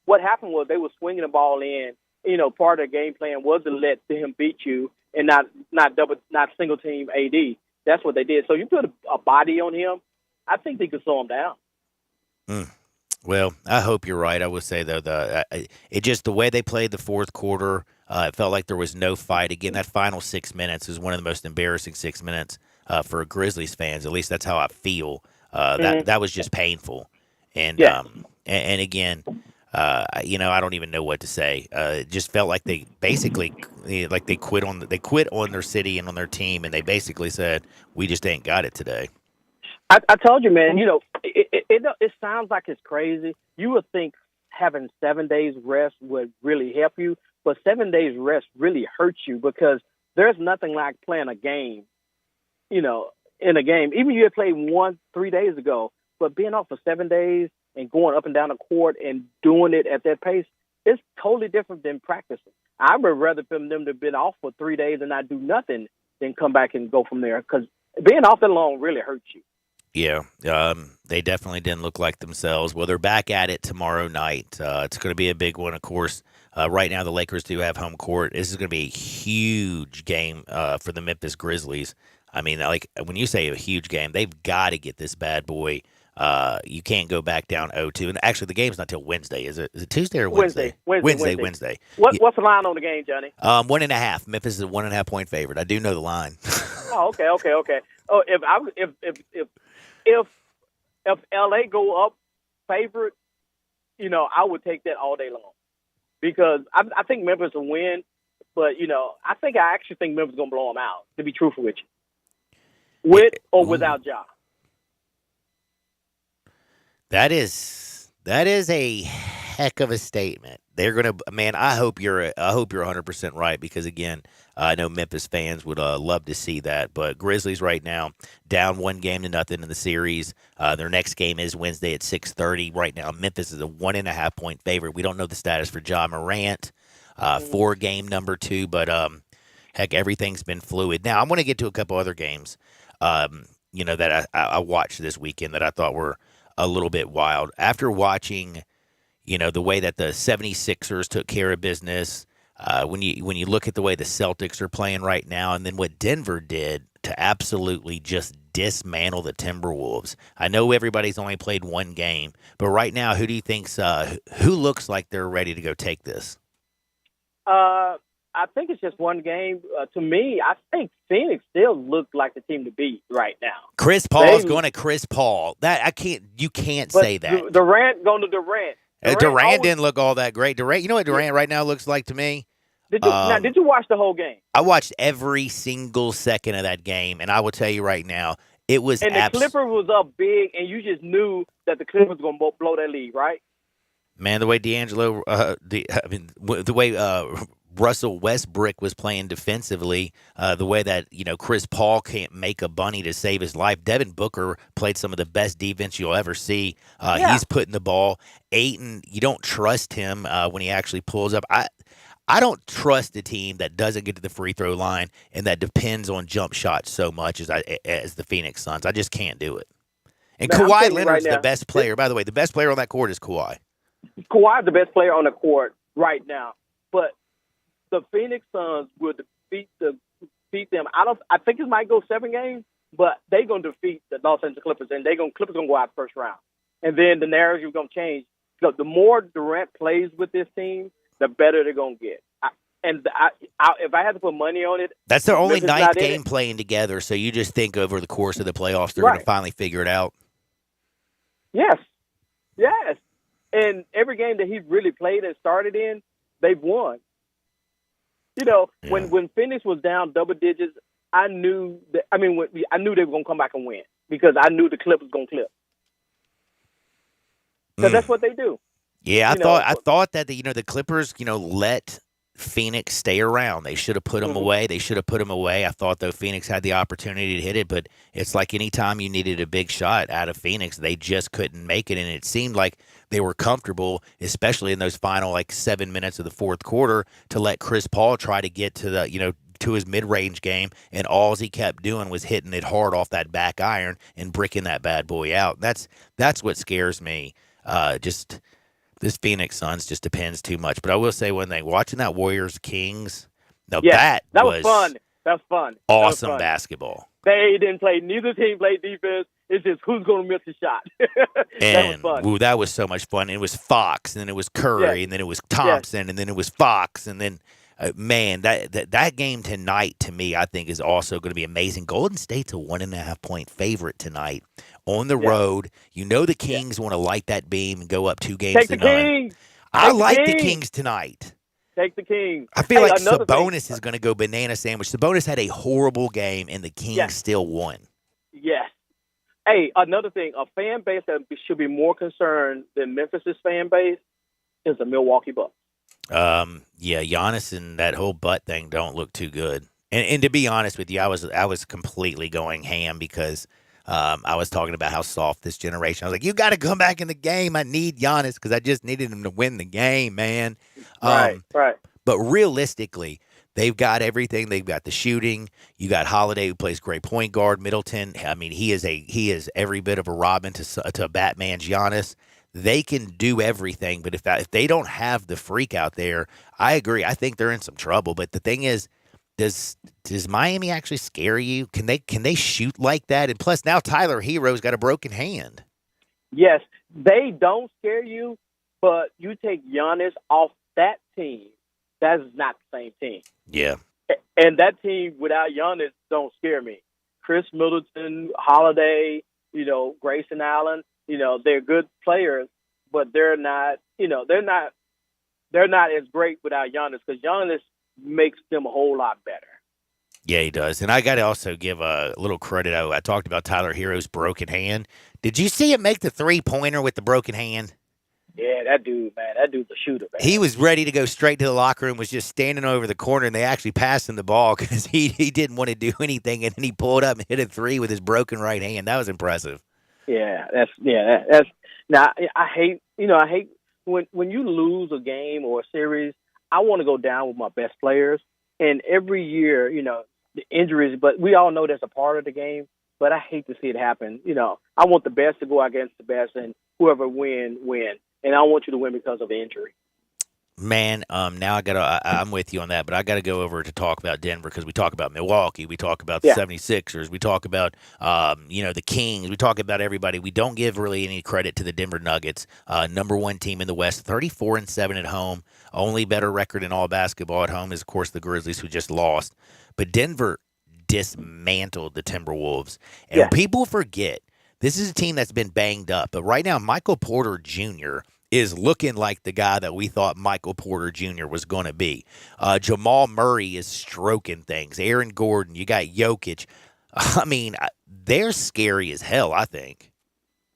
what happened was they were swinging the ball in. You know, part of the game plan was to let him beat you and not single team AD. That's what they did. So you put a body on him, I think they could slow him down. Well, I hope you're right. I would say though, it just the way they played the fourth quarter, it felt like there was no fight. Again, that final 6 minutes is one of the most embarrassing 6 minutes for Grizzlies fans. At least that's how I feel. That was just painful. And and again, you know, I don't even know what to say. It just felt like they basically they quit on their city and on their team, and they basically said, "We just ain't got it today." I told you, man. You know, it sounds like it's crazy. You would think having 7 days rest would really help you, but 7 days rest really hurts you because there's nothing like playing a game. You know, in a game, even you had played 3 days ago, but being off for 7 days and going up and down the court and doing it at that pace, it's totally different than practicing. I would rather for them to have been off for 3 days and not do nothing than come back and go from there, because being off that long really hurts you. Yeah, they definitely didn't look like themselves. Well, they're back at it tomorrow night. It's going to be a big one, of course. Right now, the Lakers do have home court. This is going to be a huge game for the Memphis Grizzlies. I mean, like when you say a huge game, they've got to get this bad boy. You can't go back down 0-2. And actually, the game's not till Wednesday. Is it Tuesday or Wednesday? Wednesday. What's the line on the game, Johnny? 1.5. Memphis is a 1.5 point favorite. I do know the line. Oh, okay. Oh, if LA go up favorite, you know, I would take that all day long, because I think Memphis will win, but you know, I actually think Memphis is gonna blow them out. To be truthful with you, with or without Ja. That is a heck of a statement. They're gonna, man. I hope you're 100% right, because again, I know Memphis fans would love to see that. But Grizzlies right now down 1-0 in the series. Their next game is Wednesday at 6:30. Right now, Memphis is a 1.5 point favorite. We don't know the status for Ja Morant for game number 2, but heck, everything's been fluid. Now I want to get to a couple other games, that I watched this weekend that I thought were a little bit wild. After watching, the way that the 76ers took care of business, when you look at the way the Celtics are playing right now, and then what Denver did to absolutely just dismantle the Timberwolves. I know everybody's only played one game, but right now, who do you think's who looks like they're ready to go take this? I think it's just one game. To me, I think Phoenix still look like the team to beat right now. Chris Paul's going to Chris Paul. You can't say that. Durant going to Durant. Durant didn't look all that great. Durant, you know what Durant right now looks like to me? Did you watch the whole game? I watched every single second of that game, and I will tell you right now, it was. And the Clippers was up big, and you just knew that the Clippers were going to blow that lead, right? Man, the way the way Russell Westbrook was playing defensively, the way that Chris Paul can't make a bunny to save his life. Devin Booker played some of the best defense you'll ever see. He's putting the ball. Ayton, you don't trust him when he actually pulls up. I don't trust a team that doesn't get to the free throw line and that depends on jump shots so much as the Phoenix Suns. I just can't do it. And Kawhi Leonard's the best player. By the way, the best player on that court is Kawhi. Kawhi's the best player on the court right now, but the Phoenix Suns will defeat them. I think it might go 7 games, but they're going to defeat the Los Angeles Clippers, and Clippers going to go out first round. And then the narrative is going to change. So the more Durant plays with this team, the better they're going to get. If I had to put money on it, that's their only ninth game playing together. So you just think over the course of the playoffs, they're going to finally figure it out. Yes. And every game that he really played and started in, they've won. When Phoenix was down double digits, I knew that. I knew they were going to come back and win because I knew the Clippers going to clip. Because that's what they do. Yeah, I thought that the Clippers let Phoenix stay around. They should have put them away. I thought, though, Phoenix had the opportunity to hit it, but it's like any time you needed a big shot out of Phoenix, they just couldn't make it, and it seemed like they were comfortable, especially in those final 7 minutes of the fourth quarter, to let Chris Paul try to get to the to his mid-range game, and all he kept doing was hitting it hard off that back iron and bricking that bad boy out. That's what scares me. This Phoenix Suns just depends too much. But I will say one thing: watching that Warriors Kings, that was fun. That's fun. Awesome basketball. They didn't play. Neither team played defense. It's just who's going to miss the shot. And that was fun. That was so much fun. And it was Fox, and then it was Curry, and then it was Thompson, and then it was Fox, and then man, that game tonight to me, I think, is also going to be amazing. Golden State's a 1.5 point favorite tonight on the road. The Kings want to light that beam and go up 2 games to none. I like the Kings tonight. Take the Kings. I feel like Sabonis is going to go banana sandwich. Sabonis had a horrible game, and the Kings still won. Yes. Hey, another thing, a fan base that should be more concerned than Memphis' fan base is the Milwaukee Bucks. Giannis and that whole butt thing don't look too good. And to be honest with you, I was completely going ham because I was talking about how soft this generation. I was like, you got to come back in the game. I need Giannis because I just needed him to win the game, man. Right. But realistically, they've got everything. They've got the shooting. You got Holiday, who plays great point guard. Middleton, I mean, he is every bit of a Robin to Batman's Giannis. They can do everything, but if they don't have the freak out there, I agree. I think they're in some trouble. But the thing is, does Miami actually scare you? Can they shoot like that? And plus, now Tyler Hero's got a broken hand. Yes, they don't scare you, but you take Giannis off that team, that is not the same team. Yeah. And that team without Giannis don't scare me. Chris Middleton, Holiday, Grayson Allen, they're good players, but they're not as great without Giannis because Giannis makes them a whole lot better. Yeah, he does. And I got to also give a little credit. I talked about Tyler Hero's broken hand. Did you see him make the three-pointer with the broken hand? Yeah, that dude, man. That dude's a shooter, man. He was ready to go straight to the locker room, was just standing over the corner, and they actually passed him the ball because he didn't want to do anything, and then he pulled up and hit a three with his broken right hand. That was impressive. Yeah, that's now I hate when you lose a game or a series. I want to go down with my best players, and every year, the injuries. But we all know that's a part of the game. But I hate to see it happen. I want the best to go against the best, and whoever win. And I want you to win because of injury. Man, now I'm with you on that, but I got to go over to talk about Denver because we talk about Milwaukee, we talk about the 76ers, we talk about, the Kings, we talk about everybody. We don't give really any credit to the Denver Nuggets, number one team in the West, 34-7 at home. Only better record in all basketball at home is, of course, the Grizzlies, who just lost. But Denver dismantled the Timberwolves. And people forget, this is a team that's been banged up. But right now, Michael Porter Jr. is looking like the guy that we thought Michael Porter Jr. was going to be. Jamal Murray is stroking things. Aaron Gordon, you got Jokic. I mean, they're scary as hell, I think.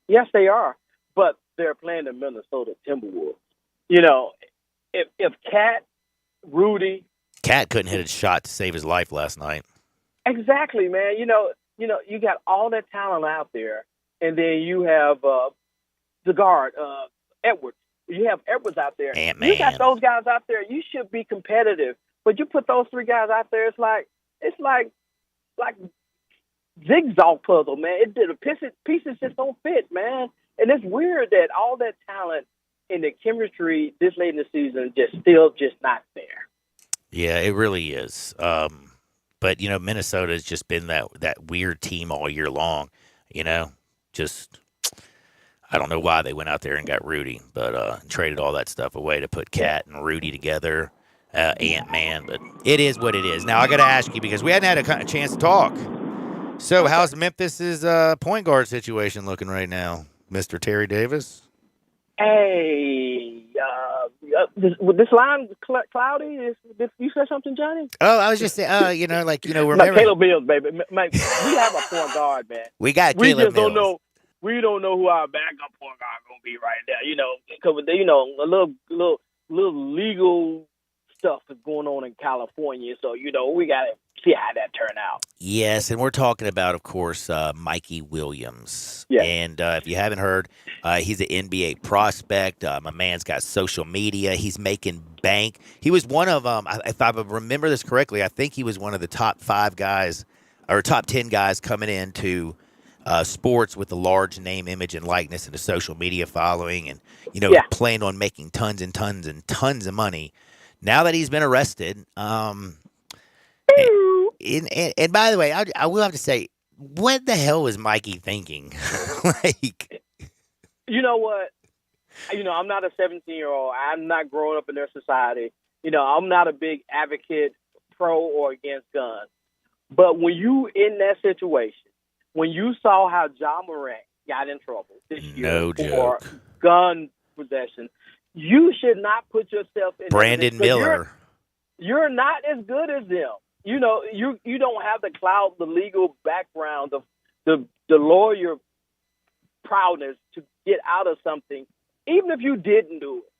Yes, they are. But they're playing the Minnesota Timberwolves. If Cat, Rudy. Cat couldn't hit a shot to save his life last night. Exactly, man. You got all that talent out there, and then you have the guard, Edwards. You have Edwards out there. Ant-Man. You got those guys out there. You should be competitive, but you put those three guys out there. It's like jigsaw puzzle, man. The pieces just don't fit, man. And it's weird that all that talent and the chemistry this late in the season just not there. Yeah, it really is. But Minnesota has just been that weird team all year long. Just. I don't know why they went out there and got Rudy, but traded all that stuff away to put Cat and Rudy together, Ant-Man. But it is what it is. Now, I got to ask you, because we hadn't had a chance to talk. So how's Memphis's point guard situation looking right now, Mr. Terry Davis? Hey, this line cloudy? You said something, Johnny? Oh, I was just saying, remember. No, Caleb Mills, baby. Man, we have a point guard, man. We got we Caleb just don't Mills. know. We don't know who our backup point guard gonna be right now. Because a little legal stuff is going on in California, so we gotta see how that turn out. Yes, and we're talking about, of course, Mikey Williams. Yeah. And if you haven't heard, he's an NBA prospect. My man's got social media. He's making bank. He was one of if I remember this correctly, I think he was one of the top 5 guys or top 10 guys coming into sports with a large name, image, and likeness and a social media following and, playing on making tons and tons and tons of money. Now that he's been arrested, and by the way, I will have to say, what the hell was Mikey thinking? You know what? I'm not a 17-year-old. I'm not growing up in their society. I'm not a big advocate pro or against guns. But when you in that situation, when you saw how Ja Morant got in trouble this year for gun possession, you should not put yourself in. Brandon Miller. You're not as good as them. You don't have the clout, the legal background, the lawyer proudness to get out of something, even if you didn't do it.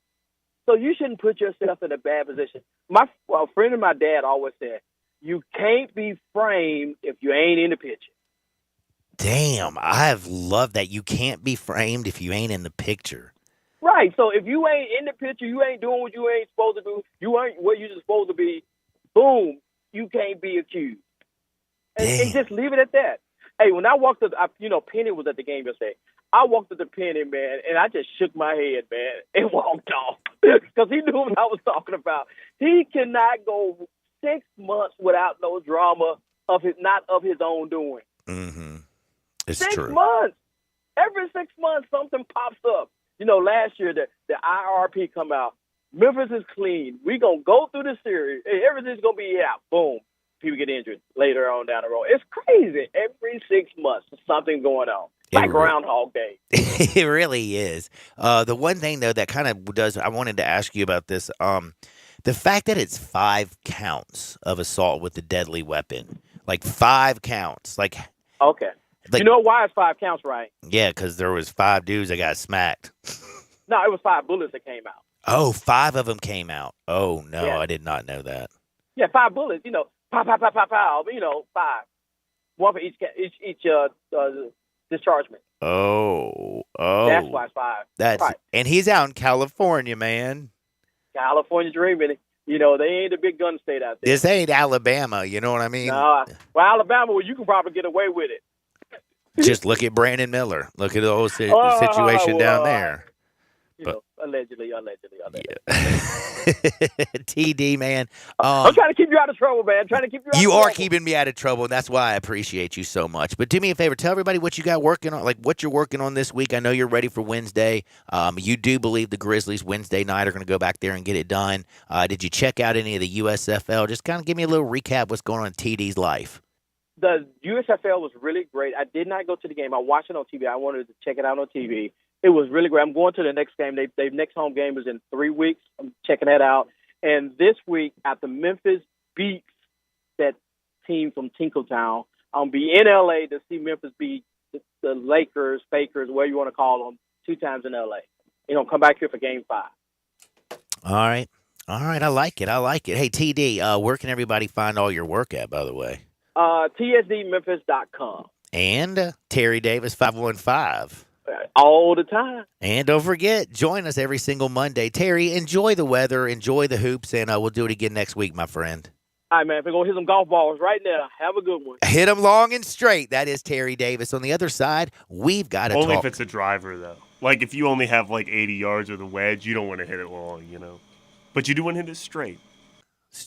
So you shouldn't put yourself in a bad position. A friend of my dad always said, you can't be framed if you ain't in the picture. Damn, I've loved that. You can't be framed if you ain't in the picture. Right. So if you ain't in the picture, you ain't doing what you ain't supposed to do, you ain't where you're supposed to be, boom, you can't be accused. And just leave it at that. Hey, when I walked up, Penny was at the game yesterday. I walked up to Penny, man, and I just shook my head, man, and walked off. Because he knew what I was talking about. He cannot go 6 months without no drama not of his own doing. Mm-hmm. It's 6 true. months. Every 6 months, something pops up. Last year, the IRP come out. Memphis is clean. We're going to go through the series. Everything's going to be out. Boom. People get injured later on down the road. It's crazy. Every 6 months, there's something going on. Like Groundhog Day. It really is. The one thing, though, that kind of does, I wanted to ask you about this. The fact that it's 5 counts of assault with a deadly weapon, like 5 counts, like Okay. Like- you know why it's 5 counts, right? yeah, because there was 5 dudes that got smacked. No, it was 5 bullets that came out. Oh, 5 of them came out. Oh no, Yeah. I did not know that. Yeah, 5 bullets. You know, pow, pow, pow, pow, pow. You know, 5. One for each dischargement. Oh, That's why it's 5. That's right. and he's out in California, man. California dreaming. You know, they ain't a big gun state out there. This ain't Alabama, you know what I mean? No, well, Alabama, well, you can probably get away with it. Just look at Brandon Miller. Look at the whole situation down there. You know, allegedly. TD, man. I'm trying to keep you out of trouble, man. You are keeping me out of trouble, and that's why I appreciate you so much. But do me a favor, tell everybody what you got working on, like what you're working on this week. I know you're ready for Wednesday. You do believe the Grizzlies Wednesday night are going to go back there and get it done. Did you check out any of the USFL? Just kind of give me a little recap what's going on in TD's life. The USFL was really great. I did not go to the game. I watched it on TV. I wanted to check it out on TV. It was really great. I'm going to the next game. They next home game is in 3 weeks. I'm checking that out. And this week, after Memphis beats that team from Tinkletown, I'll be in L.A. to see Memphis beat the Lakers, Fakers, whatever you want to call them, 2 times in L.A. You know, come back here for Game 5. All right. I like it. Hey, TD, where can everybody find all your work at, by the way? TSDMemphis.com. And Terry Davis 515. All the time. And don't forget, join us every single Monday. Terry, enjoy the weather, enjoy the hoops, and we'll do it again next week, my friend. All right, man. We're going to hit some golf balls right now. Have a good one. Hit them long and straight. That is Terry Davis. On the other side, we've got to Only talk. if it's a driver, though. Like, if you only have, 80 yards with a wedge, you don't want to hit it long, you know. But you do want to hit it straight.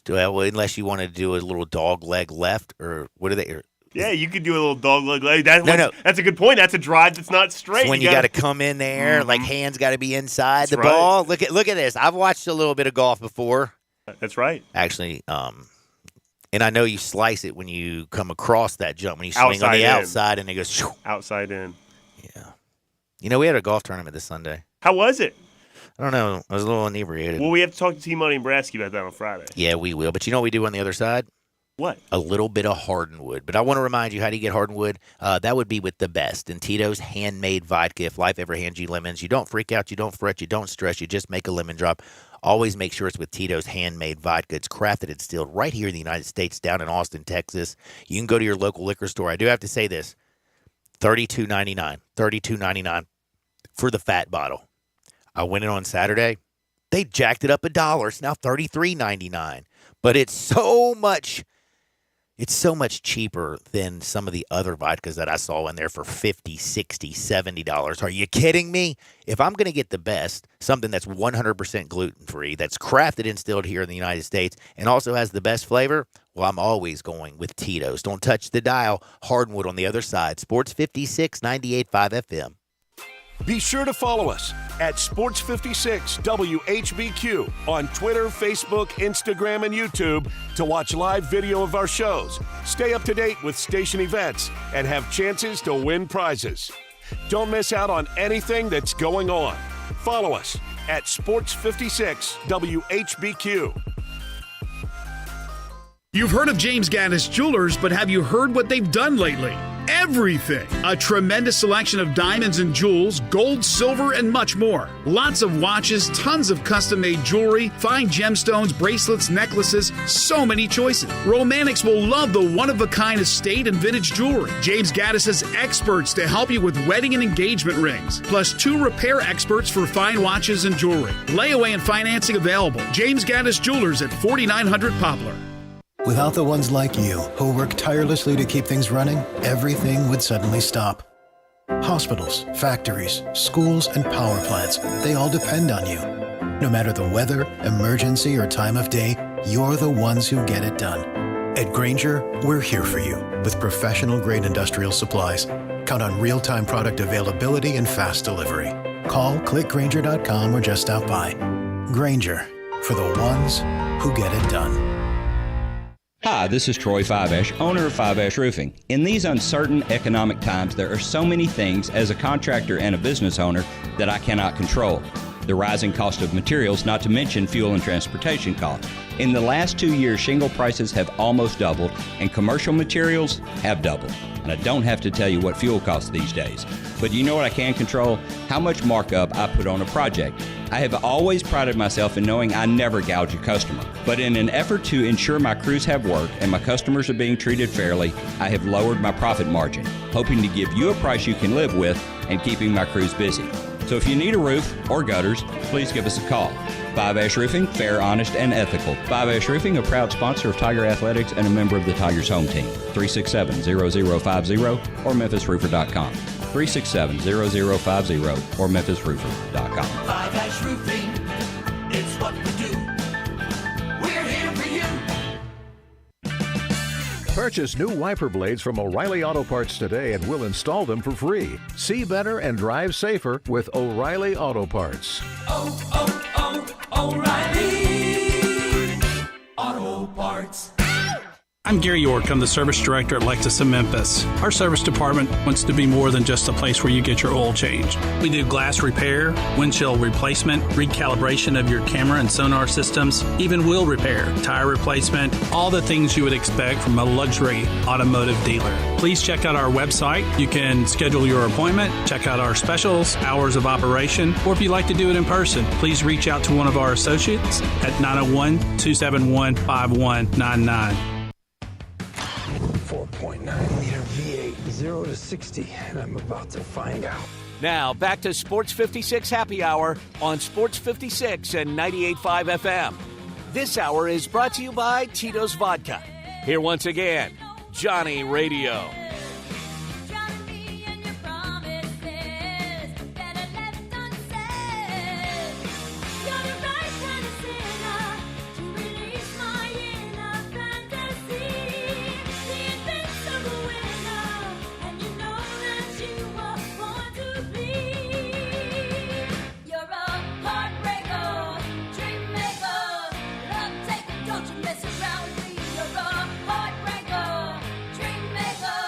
Well, unless you want to do a little dog leg left, or what are they? Yeah, you could do a little dog leg. That's a good point. That's a drive that's not straight. When you got to come in there, like hands got to be inside the ball. Look at this. I've watched a little bit of golf before. That's right. Actually, and I know you slice it when you come across that jump, when you swing Outside on the in. outside and it goes shoo. Outside in. Yeah. You know, we had a golf tournament this Sunday. How was it? I don't know. I was a little inebriated. Well, we have to talk to T-Money and Brasky about that on Friday. Yeah, we will. But you know what we do on the other side? What? A little bit of Hardenwood. But I want to remind you, how do you get Hardenwood? That would be with the best. And Tito's handmade vodka. If life ever hands you lemons, you don't freak out, you don't fret, you don't stress, you just make a lemon drop. Always make sure it's with Tito's handmade vodka. It's crafted and distilled right here in the United States, down in Austin, Texas. You can go to your local liquor store. I do have to say this. $32.99 for the fat bottle. I went in on Saturday. They jacked it up $1. It's now $33.99. But it's so much cheaper than some of the other vodkas that I saw in there for $50, $60, $70. Are you kidding me? If I'm going to get the best, something that's 100% gluten-free, that's crafted and distilled here in the United States, and also has the best flavor, well, I'm always going with Tito's. Don't touch the dial. Hardwood on the other side. Sports 56, 98.5 FM. Be sure to follow us at Sports56 WHBQ on Twitter, Facebook, Instagram, and YouTube to watch live video of our shows, stay up to date with station events, and have chances to win prizes. Don't miss out on anything that's going on. Follow us at Sports56 WHBQ. You've heard of James Gaddis Jewelers, but have you heard what they've done lately? Everything! A tremendous selection of diamonds and jewels, gold, silver, and much more. Lots of watches, tons of custom-made jewelry, fine gemstones, bracelets, necklaces, so many choices. Romantics will love the one-of-a-kind estate and vintage jewelry. James Gaddis has experts to help you with wedding and engagement rings, plus 2 repair experts for fine watches and jewelry. Layaway and financing available. James Gaddis Jewelers at 4900 Poplar. Without the ones like you, who work tirelessly to keep things running, everything would suddenly stop. Hospitals, factories, schools, and power plants, they all depend on you. No matter the weather, emergency, or time of day, you're the ones who get it done. At Grainger, we're here for you with professional-grade industrial supplies. Count on real-time product availability and fast delivery. Call, clickgrainger.com, or just stop by. Grainger, for the ones who get it done. Hi, this is Troy Fiveash, owner of Fiveash Roofing. In these uncertain economic times, there are so many things as a contractor and a business owner that I cannot control. the rising cost of materials, not to mention fuel and transportation costs. In the last 2 years, shingle prices have almost doubled, and commercial materials have doubled. And I don't have to tell you what fuel costs these days. But you know what I can control? How much markup I put on a project. I have always prided myself in knowing I never gouge a customer. But in an effort to ensure my crews have work and my customers are being treated fairly, I have lowered my profit margin, hoping to give you a price you can live with and keeping my crews busy. So if you need a roof or gutters, please give us a call. 5 Roofing, fair, honest, and ethical. 5 Roofing, a proud sponsor of Tiger Athletics and a member of the Tigers home team. 367-0050 or memphisroofer.com. 367-0050 or memphisroofer.com. 5 Roofing, it's what we do. We're here for you. Purchase new wiper blades from O'Reilly Auto Parts today and we'll install them for free. See better and drive safer with O'Reilly Auto Parts. O'Reilly Auto Parts. I'm Gary York. I'm the service director at Lexus of Memphis. Our service department wants to be more than just a place where you get your oil changed. We do glass repair, windshield replacement, recalibration of your camera and sonar systems, even wheel repair, tire replacement, all the things you would expect from a luxury automotive dealer. Please check out our website. You can schedule your appointment, check out our specials, hours of operation, or if you'd like to do it in person, please reach out to one of our associates at 901-271-5199. 4.9-liter V8, 0 to 60, and I'm about to find out. Now, back to Sports 56 Happy Hour on Sports 56 and 98.5 FM. This hour is brought to you by Tito's Vodka. Here once again, Johnny Radio.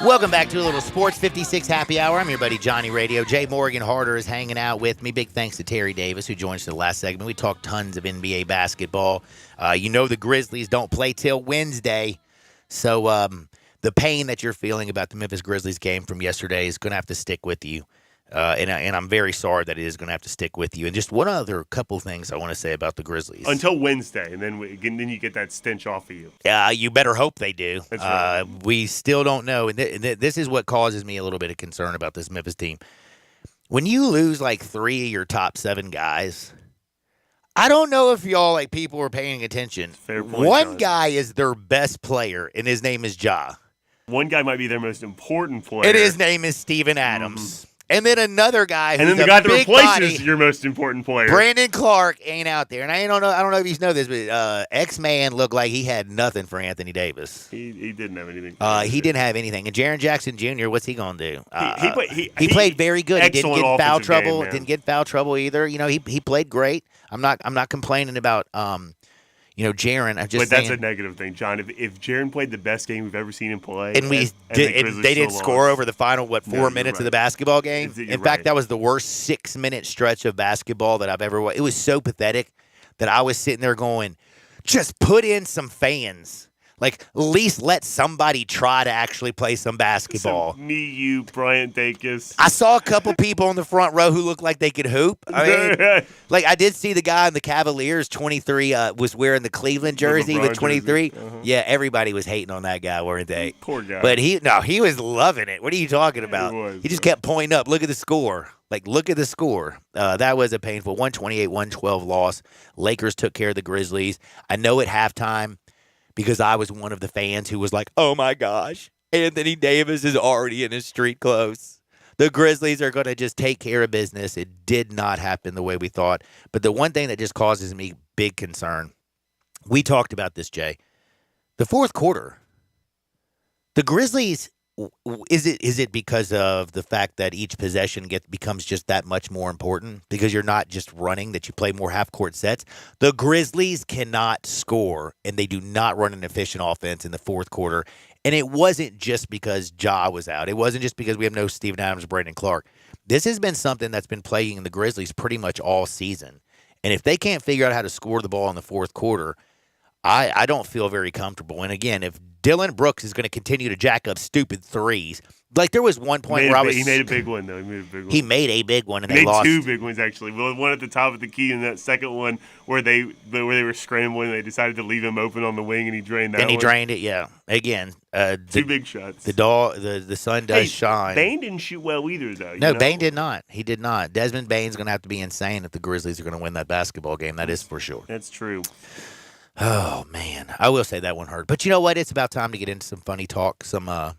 Welcome back to a little Sports 56 Happy Hour. I'm your buddy Johnny Radio. Jay Morgan Harder is hanging out with me. Big thanks to Terry Davis, who joined us in the last segment. We talked tons of NBA basketball. The Grizzlies don't play till Wednesday. So the pain that you're feeling about the Memphis Grizzlies game from yesterday is going to have to stick with you. And I'm very sorry that it is going to have to stick with you. And just one other couple things I want to say about the Grizzlies. Until Wednesday, and then you get that stench off of you. You better hope they do. That's right. We still don't know. And this is what causes me a little bit of concern about this Memphis team. When you lose like 3 of your top 7 guys, I don't know if y'all people are paying attention. Fair point, One John. guy is their best player, and his name is Ja. One guy might be their most important player. And his name is Steven Adams. And then another guy who's and then the a guy that big replaces body, your most important player. Brandon Clark, ain't out there. And I don't know if you know this, but X-Man looked like he had nothing for Anthony Davis. He didn't have anything. He didn't have anything. And Jaren Jackson Jr., what's he going to do? He played very good. He didn't excellent get in foul offensive trouble. game, man. Didn't get in foul trouble either. He played great. I'm not complaining about Jaren. I'm just But that's saying, a negative thing, John. If Jaren played the best game we've ever seen him play, and they didn't score over the final 4 you're minutes of right. the basketball game. You're In fact, right. that was the worst 6-minute stretch of basketball that I've ever watched. It was so pathetic that I was sitting there going, just put in some fans. At least let somebody try to actually play some basketball. Me, you, Bryant Dacus. I saw a couple people in the front row who looked like they could hoop. I did see the guy in the Cavaliers, 23, was wearing the Cleveland jersey with 23. jersey. Uh-huh. Yeah, everybody was hating on that guy, weren't they? Poor guy. But he was loving it. What are you talking about? He just kept pointing up. Look at the score. Look at the score. That was a painful 128-112 loss. Lakers took care of the Grizzlies. I know at halftime, because I was one of the fans who was like, oh, my gosh, Anthony Davis is already in his street clothes. The Grizzlies are going to just take care of business. It did not happen the way we thought. But the one thing that just causes me big concern, we talked about this, Jay. The fourth quarter, the Grizzlies, is it because of the fact that each possession becomes just that much more important? Because you're not just running, that you play more half-court sets? The Grizzlies cannot score, and they do not run an efficient offense in the fourth quarter. And it wasn't just because Ja was out. It wasn't just because we have no Steven Adams, Brandon Clark. This has been something that's been plaguing the Grizzlies pretty much all season. And if they can't figure out how to score the ball in the fourth quarter, I don't feel very comfortable. And again, if Dylan Brooks is going to continue to jack up stupid threes, like there was one point where he made a big one though. He made a big one, and they lost. Two big ones actually. One at the top of the key, and that second one where they were scrambling. They decided to leave him open on the wing, and he drained that. And he drained it. Yeah. Again, two big shots. The sun does shine. Bane didn't shoot well either, though. No, Bane did not. He did not. Desmond Bane's going to have to be insane if the Grizzlies are going to win that basketball game. That is for sure. That's true. Oh man, I will say that one hurt. But you know what? It's about time to get into some funny talk, some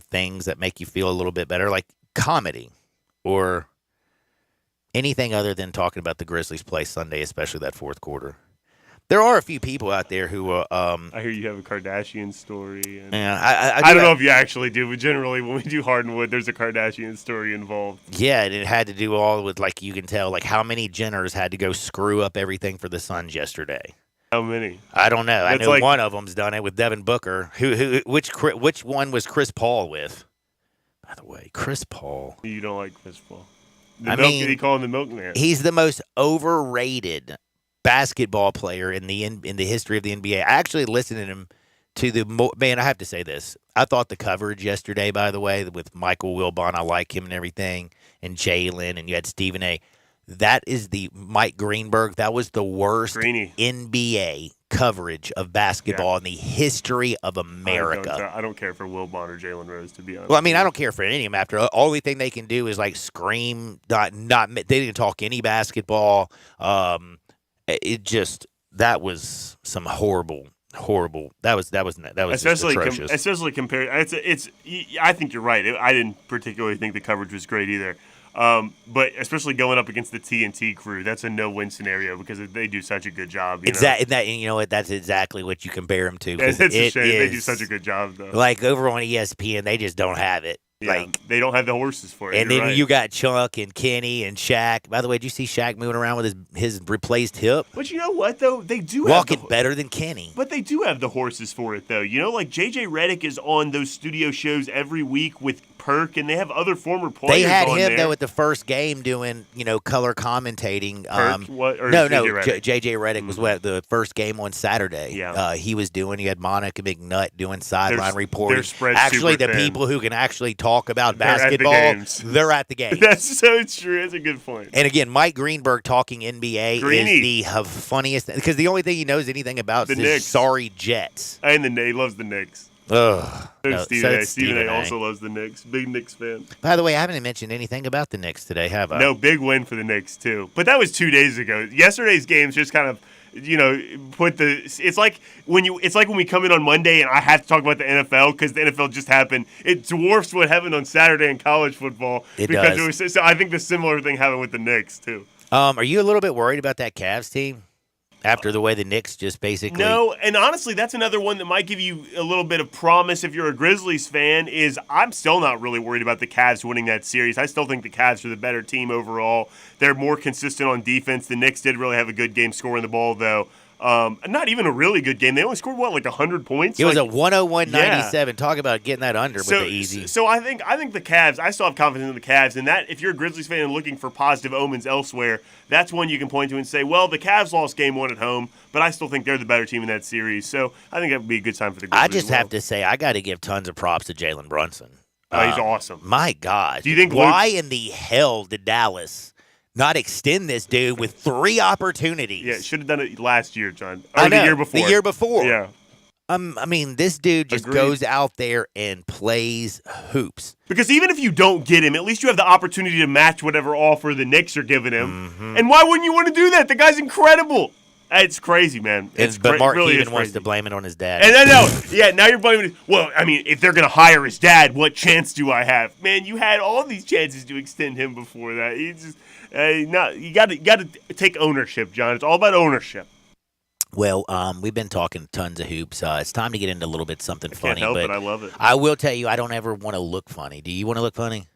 things that make you feel a little bit better, like comedy or anything other than talking about the Grizzlies play Sunday, especially that fourth quarter. There are a few people out there who I hear you have a Kardashian story. And yeah, I don't know if you actually do, but generally when we do Hardwood, there's a Kardashian story involved. Yeah, and it had to do all with, like, you can tell, like, how many Jenners had to go screw up everything for the Suns yesterday. How many? I don't know. That's I know one of them's done it with Devin Booker. Which one was Chris Paul with? By the way, Chris Paul. You don't like Chris Paul. You call him the milkman. He's the most overrated basketball player in the history of the NBA. I actually listened to him I have to say this. I thought the coverage yesterday, by the way, with Michael Wilbon, I like him and everything, and Jalen, and you had Stephen A. That is the Mike Greenberg. That was the worst NBA coverage of basketball in the history of America. I don't care for Wilbon or Jalen Rose, to be honest. Well, I mean, I don't care for any of them. After only thing they can do is like scream. Not they didn't talk any basketball. That was some horrible. That was especially atrocious. Especially compared. It's. I think you're right. I didn't particularly think the coverage was great either. But especially going up against the TNT crew, that's a no-win scenario because they do such a good job. Exactly. You know what? That's exactly what you compare them to. It's a shame. They do such a good job, though. Like over on ESPN, they just don't have it. Yeah, like they don't have the horses for it. And then you got Chuck and Kenny and Shaq. By the way, did you see Shaq moving around with his replaced hip? But you know what, though? They do walking better than Kenny. But they do have the horses for it, though. You know, like J.J. Redick is on those studio shows every week with Perk, and they have other former players. They had on him there. though at the first game doing color commentating. Perk, what? Or No, J.J. Redick was the first game on Saturday. Yeah, he was doing. You had Monica McNutt doing sideline reporting. Actually, the people who can actually talk about basketball, they're at the game. That's so true. That's a good point. And again, Mike Greenberg talking NBA is the funniest thing because the only thing he knows anything about is Knicks. Sorry Jets. And he loves the Knicks. Ugh. Stephen A. also loves the Knicks. Big Knicks fan. By the way, I haven't mentioned anything about the Knicks today, have I? No, big win for the Knicks too. But that was 2 days ago. Yesterday's games just kind of, it's like when we come in on Monday and I have to talk about the NFL because the NFL just happened. It dwarfs what happened on Saturday in college football. It does. So I think the similar thing happened with the Knicks too. Are you a little bit worried about that Cavs team? After the way the Knicks just basically... No, and honestly, that's another one that might give you a little bit of promise if you're a Grizzlies fan, is I'm still not really worried about the Cavs winning that series. I still think the Cavs are the better team overall. They're more consistent on defense. The Knicks did really have a good game scoring the ball, though. Not even a really good game. They only scored, 100 points? It was a 101-97. Yeah. Talk about getting that under with the easy. So I think the Cavs, I still have confidence in the Cavs, and that if you're a Grizzlies fan and looking for positive omens elsewhere, that's one you can point to and say, well, the Cavs lost game one at home, but I still think they're the better team in that series. So I think that would be a good time for the Grizzlies. I just have to say, I got to give tons of props to Jalen Brunson. He's awesome. My God. Do you think why in the hell did Dallas not extend this dude with 3 opportunities? Yeah, should have done it last year, John. Or the year before. The year before. Yeah. I mean, this dude just goes out there and plays hoops. Because even if you don't get him, at least you have the opportunity to match whatever offer the Knicks are giving him. Mm-hmm. And why wouldn't you want to do that? The guy's incredible. It's crazy, man. But Mark Cuban wants to blame it on his dad. And now you're blaming it. Well, I mean, if they're going to hire his dad, what chance do I have? Man, you had all these chances to extend him before that. You got to take ownership, John. It's all about ownership. Well, we've been talking tons of hoops. It's time to get into a little bit something funny. Can't help it. I love it. I will tell you, I don't ever want to look funny. Do you want to look funny?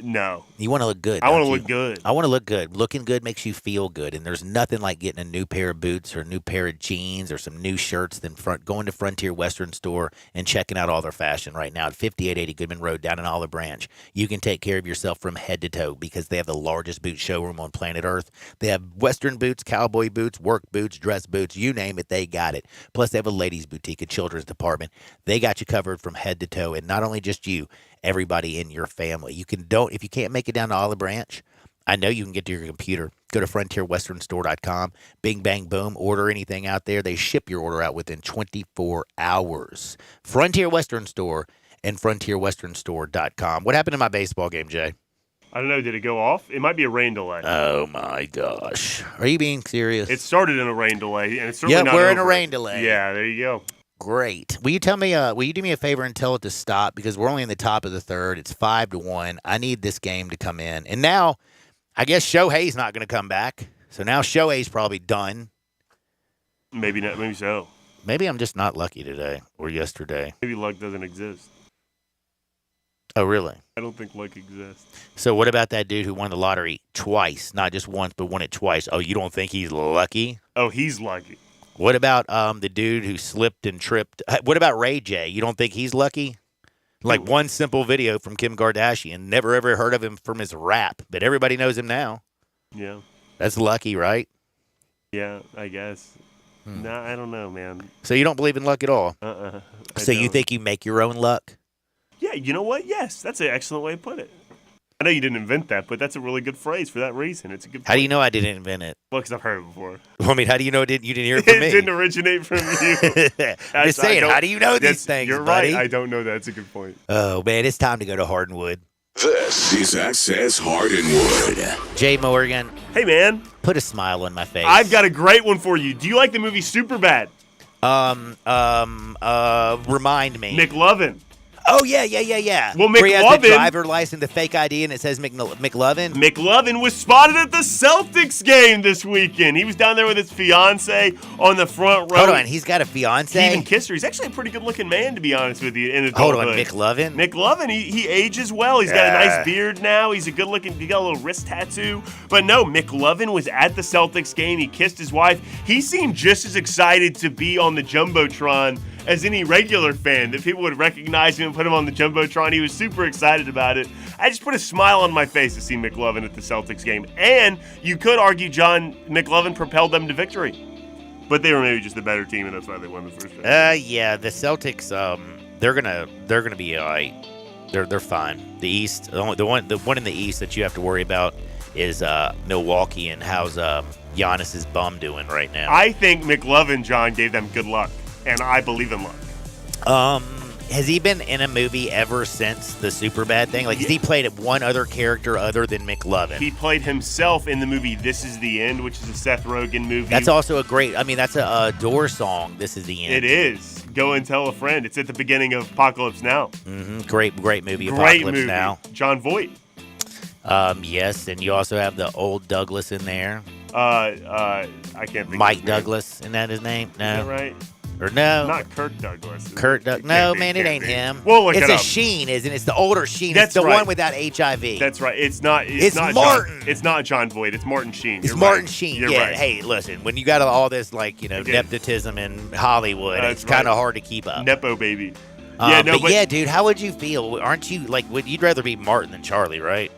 No. You want to look good. I want don't to you? look good. I want to look good. Looking good makes you feel good, and there's nothing like getting a new pair of boots or a new pair of jeans or some new shirts than going to Frontier Western Store and checking out all their fashion right now at 5880 Goodman Road down in Olive Branch. You can take care of yourself from head to toe because they have the largest boot showroom on planet Earth. They have Western boots, cowboy boots, work boots, dress boots, you name it, they got it. Plus, they have a ladies' boutique, a children's department. They got you covered from head to toe, and not only just you, everybody in your family. If you can't make it down to Olive Branch, I know you can get to your computer. Go to frontierwesternstore.com. Bing, bang, boom. Order anything out there. They ship your order out within 24 hours. Frontier Western Store and frontierwesternstore.com. What happened to my baseball game, Jay? I don't know. Did it go off? It might be a rain delay. Oh, my gosh. Are you being serious? It started in a rain delay, and it's certainly not we're over. in a rain delay. Yeah, there you go. Great. Will you do me a favor and tell it to stop because we're only in the top of the third. It's 5-1. I need this game to come in. And now, I guess Shohei's not going to come back. So now Shohei's probably done. Maybe not. Maybe so. Maybe I'm just not lucky today or yesterday. Maybe luck doesn't exist. Oh, really? I don't think luck exists. So what about that dude who won the lottery twice? Not just once, but won it twice. Oh, you don't think he's lucky? Oh, he's lucky. What about the dude who slipped and tripped? What about Ray J? You don't think he's lucky? Like one simple video from Kim Kardashian. Never ever heard of him from his rap, but everybody knows him now. Yeah. That's lucky, right? Yeah, I guess. No, I don't know, man. So you don't believe in luck at all? So you think you make your own luck? Yeah, you know what? Yes, that's an excellent way to put it. I know you didn't invent that, but that's a really good phrase for that reason. It's a good. How do you know I didn't invent it? Well, because I've heard it before. Well, I mean, how do you know you didn't hear it from me? It didn't originate from you. I'm just saying, how do you know these things, You're buddy? right. I don't know that. That's a good point. Oh, man, it's time to go to Hardwood. This is Access Hardwood. Jay Morgan. Hey, man. Put a smile on my face. I've got a great one for you. Do you like the movie Superbad? Remind me. McLovin. Oh, yeah. Well, Where he has the McLovin- driver license, the fake ID, and it says McLovin. McLovin was spotted at the Celtics game this weekend. He was down there with his fiance on the front row. Hold on, he's got a fiance? He even kissed her. He's actually a pretty good-looking man, to be honest with you, in Hold adulthood. on, McLovin? McLovin, he ages well. He's got a nice beard now. He's a good-looking, he got a little wrist tattoo. But no, McLovin was at the Celtics game. He kissed his wife. He seemed just as excited to be on the Jumbotron as any regular fan, that people would recognize him and put him on the Jumbotron. He was super excited about it. I just put a smile on my face to see McLovin at the Celtics game. And you could argue John McLovin propelled them to victory. But they were maybe just the better team, and that's why they won the first round. Yeah, the Celtics, they're gonna be all right. They're fine. The East, the one in the East that you have to worry about is Milwaukee, and how's Giannis's bum doing right now? I think McLovin, John, gave them good luck. And I believe in luck. Has he been in a movie ever since the Superbad thing? Like, has he played one other character other than McLovin? He played himself in the movie This Is the End, which is a Seth Rogen movie. That's also that's a Doors song, This Is the End. It is. Go and Tell a Friend. It's at the beginning of Apocalypse Now. Mm-hmm. Great movie, Great Apocalypse movie. Now. John Voight. Yes, and you also have the old Douglas in there. I can't think Mike of his Douglas, isn't that his name? No. Is that right? Or no? Not Kirk Douglas. No, man, it ain't him. We'll look it up. It's a Sheen, isn't it? It's the older Sheen. That's it's the right. one without HIV. That's right. It's not Martin. It's not John Voight. It's Martin Sheen. It's You're Martin right. Sheen. You're yeah. right. Hey, listen. When you got all this nepotism in Hollywood, That's it's kind of right. hard to keep up. Nepo baby. But yeah, dude, how would you feel? Aren't you you'd rather be Martin than Charlie, right?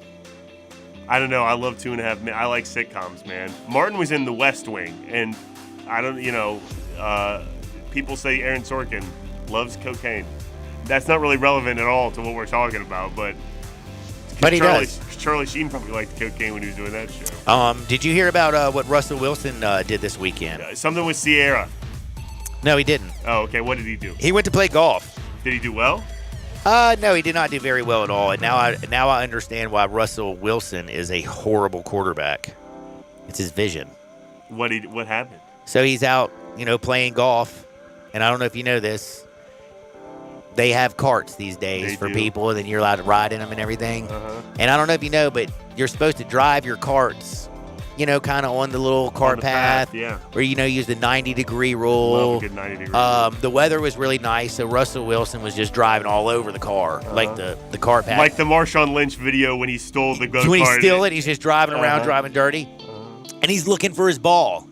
I don't know. I love 2.5 Men. I like sitcoms, man. Martin was in The West Wing, and I don't, people say Aaron Sorkin loves cocaine. That's not really relevant at all to what we're talking about, but he does. Charlie Sheen probably liked cocaine when he was doing that show. Did you hear about what Russell Wilson did this weekend? Something with Sierra. No, he didn't. Oh, okay. What did he do? He went to play golf. Did he do well? No, he did not do very well at all. And now I understand why Russell Wilson is a horrible quarterback. It's his vision. What happened? So he's out, playing golf, and I don't know if you know this. They have carts these days for people, and then you're allowed to ride in them and everything. Uh-huh. And I don't know if you know, but you're supposed to drive your carts kind of on the little cart path. Yeah. Or, use the 90-degree rule. Love a good 90-degree The weather was really nice, so Russell Wilson was just driving all over the car, like the cart path. Like the Marshawn Lynch video when he stole the go-kart. When he stole it, he's just driving around, driving dirty. And he's looking for his ball.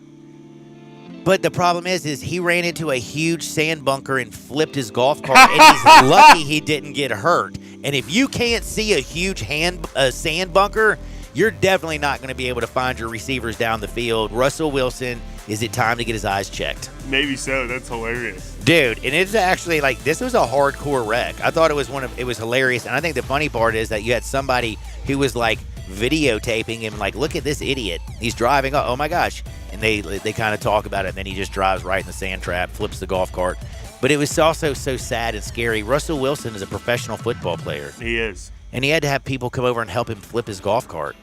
But the problem is he ran into a huge sand bunker and flipped his golf cart, and he's lucky he didn't get hurt. And if you can't see a huge sand bunker, you're definitely not going to be able to find your receivers down the field. Russell Wilson, is it time to get his eyes checked? Maybe so. That's hilarious. Dude, and it's actually this was a hardcore wreck. I thought it was hilarious. And I think the funny part is that you had somebody who was videotaping him, look at this idiot. He's driving. Oh my gosh. And they kind of talk about it, and then he just drives right in the sand trap, flips the golf cart. But it was also so sad and scary. Russell Wilson is a professional football player. He is. And he had to have people come over and help him flip his golf cart.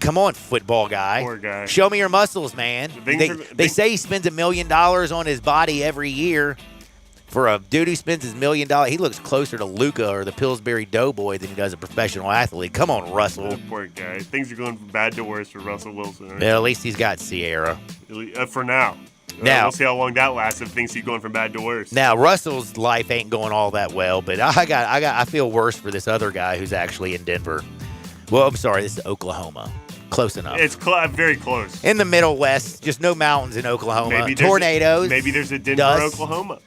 Come on, football guy. Poor guy. Show me your muscles, man. They say he spends $1 million on his body every year. For a dude who spends his $1 million, he looks closer to Luka or the Pillsbury Doughboy than he does a professional athlete. Come on, Russell. Poor guy. Things are going from bad to worse for Russell Wilson. Right? Yeah, at least he's got Sierra. For now. Now we'll see how long that lasts if things keep going from bad to worse. Now Russell's life ain't going all that well, but I feel worse for this other guy who's actually in Denver. Well, I'm sorry, this is Oklahoma. Close enough. It's very close. In the Middle West, just no mountains in Oklahoma. Tornadoes. Maybe there's a Denver, dust. Oklahoma.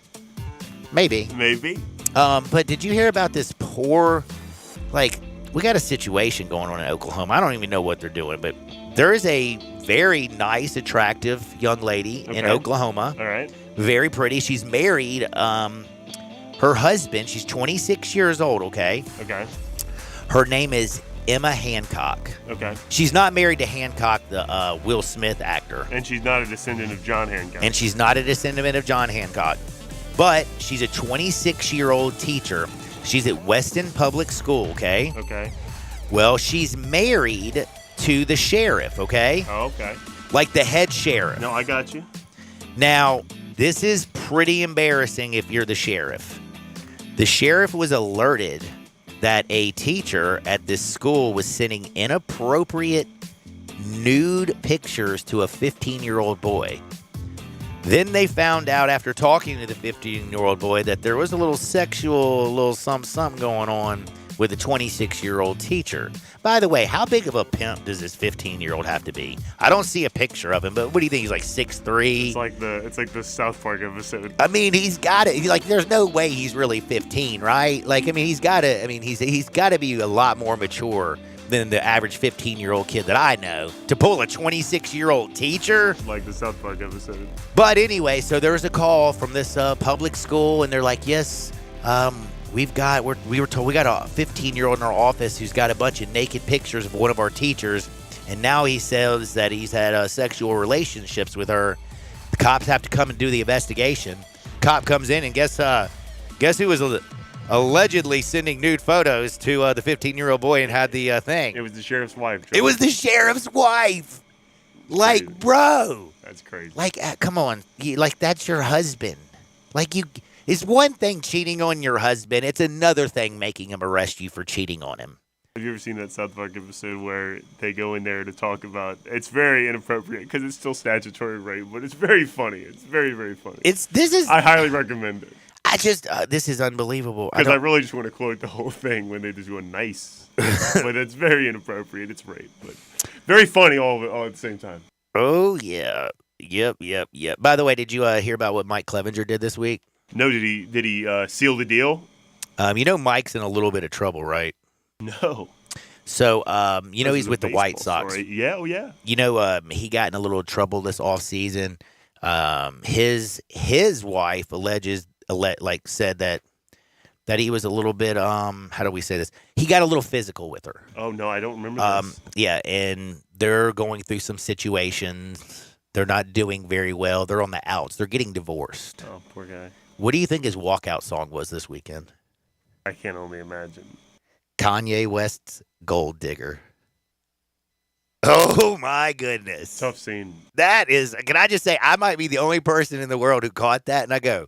Maybe. But did you hear about this poor, we got a situation going on in Oklahoma. I don't even know what they're doing, but there is a very nice, attractive young lady in Oklahoma. All right. Very pretty. She's married. Her husband, she's 26 years old, okay? Okay. Her name is Emma Hancock. Okay. She's not married to Hancock, the Will Smith actor. And she's not a descendant of John Hancock. And she's not a descendant of John Hancock. But she's a 26-year-old teacher. She's at Weston Public School, okay? Okay. Well, she's married to the sheriff, okay? Oh, okay. Like the head sheriff. No, I got you. Now, this is pretty embarrassing if you're the sheriff. The sheriff was alerted that a teacher at this school was sending inappropriate nude pictures to a 15-year-old boy. Then they found out after talking to the 15-year-old boy that there was a little something going on with a 26-year-old teacher. By the way, how big of a pimp does this 15-year-old have to be? I don't see a picture of him, but what do you think? He's 6'3"? It's like the South Park episode. I mean, he's got it. There's no way he's really 15, right? He's got to. I mean, he's got to be a lot more mature than the average 15-year-old kid that I know to pull a 26-year-old teacher. Like the South Park episode. But anyway, so there was a call from this public school, and they're like, yes, we were told we got a 15-year-old in our office who's got a bunch of naked pictures of one of our teachers, and now he says that he's had sexual relationships with her. The cops have to come and do the investigation. Cop comes in, and guess who was allegedly sending nude photos to the 15-year-old boy and had the thing. It was the sheriff's wife. It was the sheriff's wife. Crazy. Bro. That's crazy. Come on. That's your husband. It's one thing cheating on your husband. It's another thing making him arrest you for cheating on him. Have you ever seen that South Park episode where they go in there to talk about? It's very inappropriate because it's still statutory rape, but it's very funny. It's very, very funny. I highly recommend it. This is unbelievable. Because I really just want to quote the whole thing when they just go nice. But it's very inappropriate. It's rape. But very funny all at the same time. Oh, yeah. Yep. By the way, did you hear about what Mike Clevenger did this week? No, did he seal the deal? Mike's in a little bit of trouble, right? No. So, he's with the White Sox. Story. Yeah, oh yeah. He got in a little trouble this offseason. His wife said that he was a little bit, how do we say this? He got a little physical with her. Oh, no, I don't remember this. Yeah, and they're going through some situations. They're not doing very well. They're on the outs. They're getting divorced. Oh, poor guy. What do you think his walkout song was this weekend? I can only imagine. Kanye West's Gold Digger. Oh, my goodness. Tough scene. That is, can I just say, I might be the only person in the world who caught that, and I go,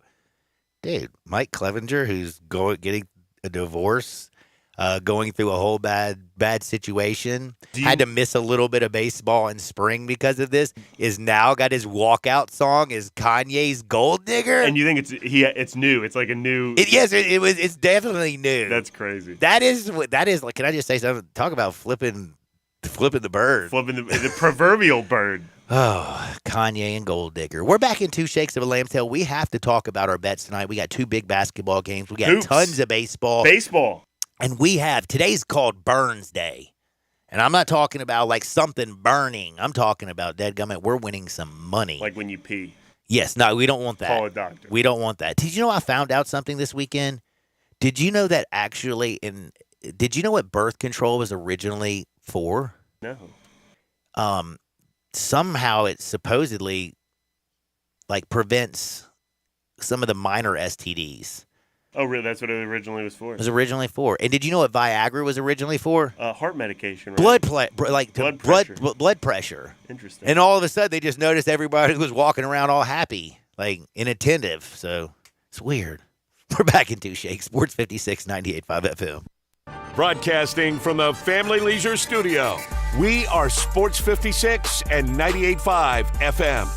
dude, Mike Clevenger, who's getting a divorce, going through a whole bad situation, had to miss a little bit of baseball in spring because of this, is now got his walkout song is Kanye's Gold Digger. And you think it's new? It's like a new. It's definitely new. That's crazy. That is like. Can I just say something? Talk about flipping the bird. Flipping the proverbial bird. Oh, Kanye and Gold Digger. We're back in 2 Shakes of a Lamb's Tail. We have to talk about our bets tonight. We got 2 big basketball games. We got Hoops. Tons of baseball. And today's called Burns Day. And I'm not talking about like something burning. I'm talking about, dadgummit, we're winning some money. Like when you pee. Yes, no, we don't want that. Call a doctor. We don't want that. Did you know I found out something this weekend? Did you know that actually did you know what birth control was originally for? No. Somehow it supposedly like prevents some of the minor STDs. Oh, really? That's what it originally was for? It was originally for. And did you know what Viagra was originally for? Heart medication, right? Blood pressure. Interesting. And all of a sudden, they just noticed everybody was walking around all happy, like inattentive. So it's weird. We're back in 2 Shakes, Sports 56, 98.5 FM. Broadcasting from the Family Leisure Studio, we are Sports 56 and 98.5 FM.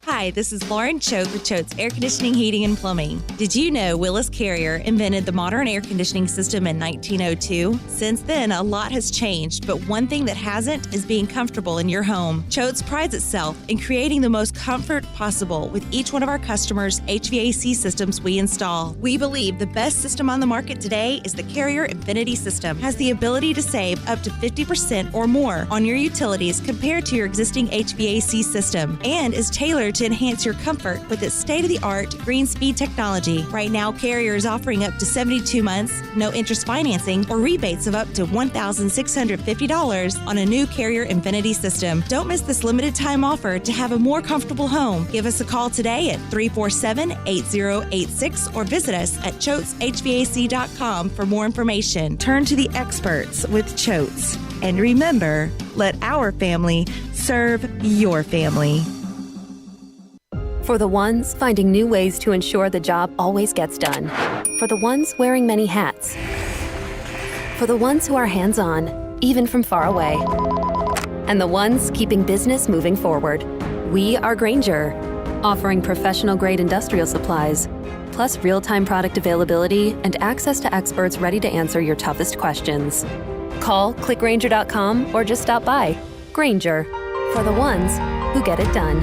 Hi, this is Lauren Choate with Choate's Air Conditioning, Heating, and Plumbing. Did you know Willis Carrier invented the modern air conditioning system in 1902? Since then, a lot has changed, but one thing that hasn't is being comfortable in your home. Choate's prides itself in creating the most comfort possible with each one of our customers' HVAC systems we install. We believe the best system on the market today is the Carrier Infinity system. It has the ability to save up to 50% or more on your utilities compared to your existing HVAC system and is tailored to enhance your comfort with its state-of-the-art green speed technology. Right now, Carrier is offering up to 72 months, no interest financing, or rebates of up to $1,650 on a new Carrier Infinity system. Don't miss this limited time offer to have a more comfortable home. Give us a call today at 347-8086 or visit us at ChoatesHVAC.com for more information. Turn to the experts with Choates. And remember, let our family serve your family. For the ones finding new ways to ensure the job always gets done. For the ones wearing many hats. For the ones who are hands-on, even from far away. And the ones keeping business moving forward. We are Grainger, offering professional-grade industrial supplies, plus real-time product availability and access to experts ready to answer your toughest questions. Call, click Grainger.com, or just stop by. Grainger, for the ones who get it done.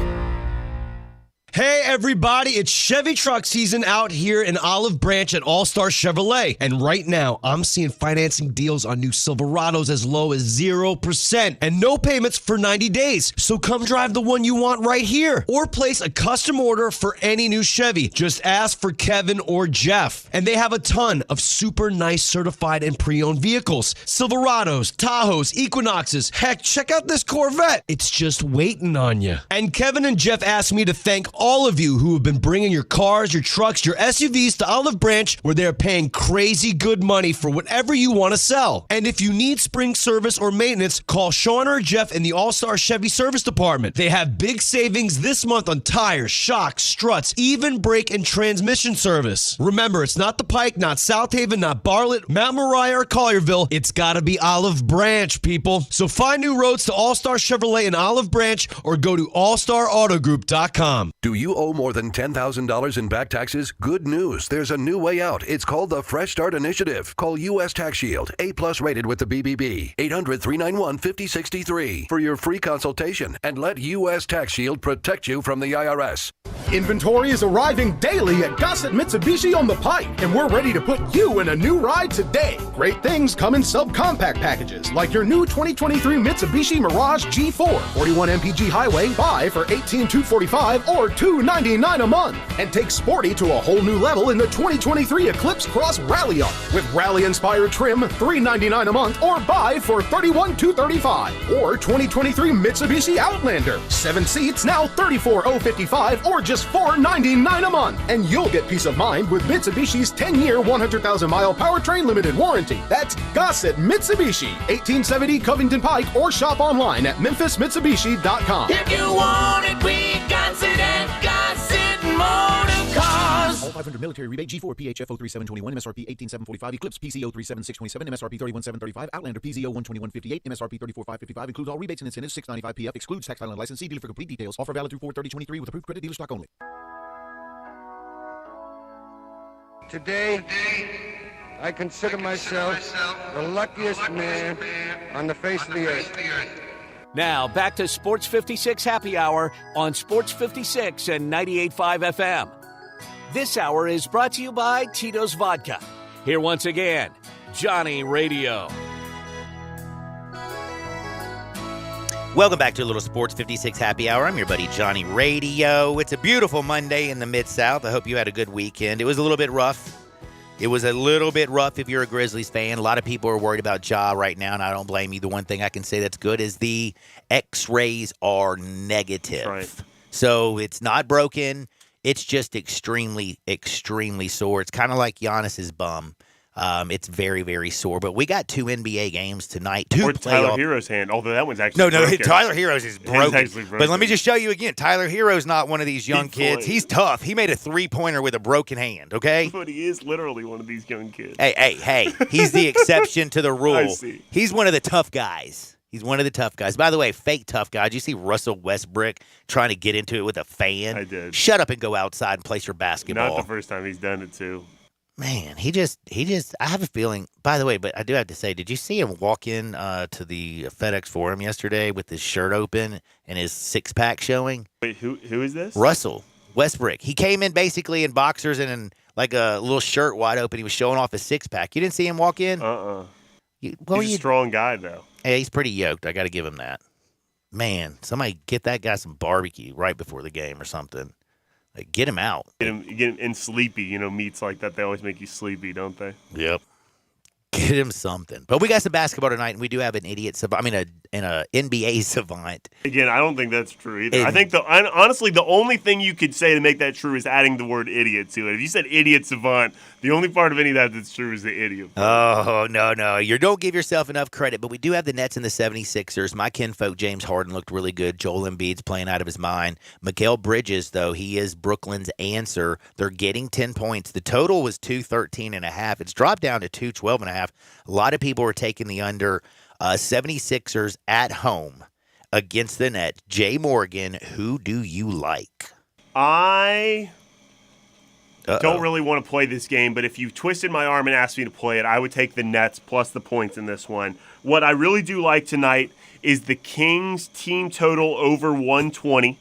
Hey everybody, it's Chevy truck season out here in Olive Branch at All-Star Chevrolet. And right now, I'm seeing financing deals on new Silverados as low as 0% and no payments for 90 days. So come drive the one you want right here or place a custom order for any new Chevy. Just ask for Kevin or Jeff. And they have a ton of super nice certified and pre-owned vehicles. Silverados, Tahoes, Equinoxes. Heck, check out this Corvette. It's just waiting on you. And Kevin and Jeff asked me to thank all of you who have been bringing your cars, your trucks, your SUVs to Olive Branch where they're paying crazy good money for whatever you want to sell. And if you need spring service or maintenance, call Sean or Jeff in the All-Star Chevy Service Department. They have big savings this month on tires, shocks, struts, even brake and transmission service. Remember, it's not the Pike, not South Haven, not Bartlett, Mount Moriah, or Collierville. It's got to be Olive Branch, people. So find new roads to All-Star Chevrolet in Olive Branch or go to allstarautogroup.com. Do you owe more than $10,000 in back taxes? Good news. There's a new way out. It's called the Fresh Start Initiative. Call U.S. Tax Shield, A+ rated with the BBB. 800-391-5063 for your free consultation and let U.S. Tax Shield protect you from the IRS. Inventory is arriving daily at Gossett Mitsubishi on the Pike, and we're ready to put you in a new ride today. Great things come in subcompact packages, like your new 2023 Mitsubishi Mirage G4, 41 mpg highway, buy for $18,245 or $299 a month. And take sporty to a whole new level in the 2023 Eclipse Cross Rally Art, with rally-inspired trim, $399 a month, or buy for $31,235. Or 2023 Mitsubishi Outlander, 7 seats, now $34,055, or just $499 a month. And you'll get peace of mind with Mitsubishi's 10-year, 100,000-mile powertrain limited warranty. That's Gossett Mitsubishi, 1870 Covington Pike, or shop online at MemphisMitsubishi.com. If you want it, we got it at Gossett Motor Cars. 500 military rebate. G4 PHF 03721, MSRP 18745, Eclipse PC 037627, MSRP 31735, Outlander PZ 12158, MSRP 34555, includes all rebates and incentives, 695 PF, excludes tax title and license. See dealer for complete details. Offer valid through 4/30/23 with approved credit dealer stock only. Today, I consider myself the luckiest man on the face of the earth. Now, back to Sports 56 Happy Hour on Sports 56 and 98.5 FM. This hour is brought to you by Tito's Vodka. Here once again, Johnny Radio. Welcome back to a little Sports 56 Happy Hour. I'm your buddy Johnny Radio. It's a beautiful Monday in the Mid-South. I hope you had a good weekend. It was a little bit rough. It was a little bit rough if you're a Grizzlies fan. A lot of people are worried about Ja right now, and I don't blame you. The one thing I can say that's good is the X-rays are negative. Right. So it's not broken. It's just extremely, extremely sore. It's kind of like Giannis's bum. It's very, very sore. But we got 2 NBA games tonight. Or Tyler Hero's hand, although that one's actually No, broken. Tyler Hero's is broken. Actually broken. But let me just show you again. Tyler Hero's not one of these young kids. He's tough. He made a three-pointer with a broken hand, okay? But he is literally one of these young kids. Hey. He's the exception to the rule. I see. He's one of the tough guys. He's one of the tough guys. By the way, fake tough guy. Did you see Russell Westbrook trying to get into it with a fan? I did. Shut up and go outside and place your basketball. Not the first time he's done it, too. Man, he just. I have a feeling. By the way, but I do have to say, did you see him walk in to the FedEx Forum yesterday with his shirt open and his six-pack showing? Wait, who is this? Russell Westbrook. He came in basically in boxers and in like a little shirt wide open. He was showing off his six-pack. You didn't see him walk in? He's a strong guy, though. Hey, he's pretty yoked. I got to give him that. Man, somebody get that guy some barbecue right before the game or something. Like, get him out. Get him in sleepy. Meats like that, they always make you sleepy, don't they? Yep. Get him something. But we got some basketball tonight, and we do have an idiot savant. an NBA savant. Again, I don't think that's true either. I think honestly, the only thing you could say to make that true is adding the word idiot to it. If you said idiot savant, the only part of any of that that's true is the idiot part. Oh, no. You don't give yourself enough credit, but we do have the Nets and the 76ers. My kinfolk, James Harden, looked really good. Joel Embiid's playing out of his mind. Mikal Bridges, though, he is Brooklyn's answer. They're getting 10 points. The total was 213.5. It's dropped down to 212.5. A lot of people are taking the under. 76ers at home against the Nets. Jay Morgan, who do you like? I don't really want to play this game, but if you twisted my arm and asked me to play it, I would take the Nets plus the points in this one. What I really do like tonight is the Kings team total over 120.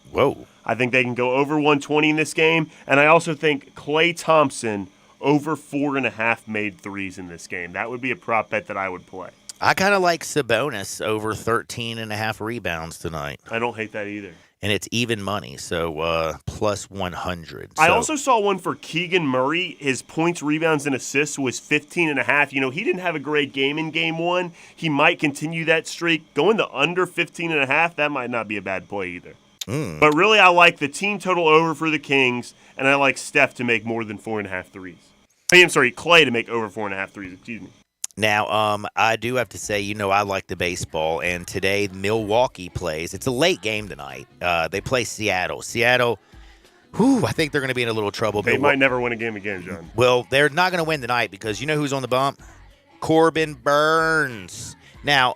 Whoa. I think they can go over 120 in this game, and I also think Klay Thompson over 4.5 made threes in this game. That would be a prop bet that I would play. I kind of like Sabonis over 13.5 rebounds tonight. I don't hate that either. And it's even money, so plus 100. I also saw one for Keegan Murray. His points, rebounds, and assists was 15.5. He didn't have a great game in game one. He might continue that streak. Going to under 15.5, that might not be a bad play either. But really, I like the team total over for the Kings, and I like Steph to make more than 4.5 threes. Klay to make over 4.5 threes, excuse me. Now, I do have to say, I like the baseball, and today Milwaukee plays. It's a late game tonight. They play Seattle. Seattle, I think they're going to be in a little trouble. They might never win a game again, John. Well, they're not going to win tonight because you know who's on the bump? Corbin Burns. Now,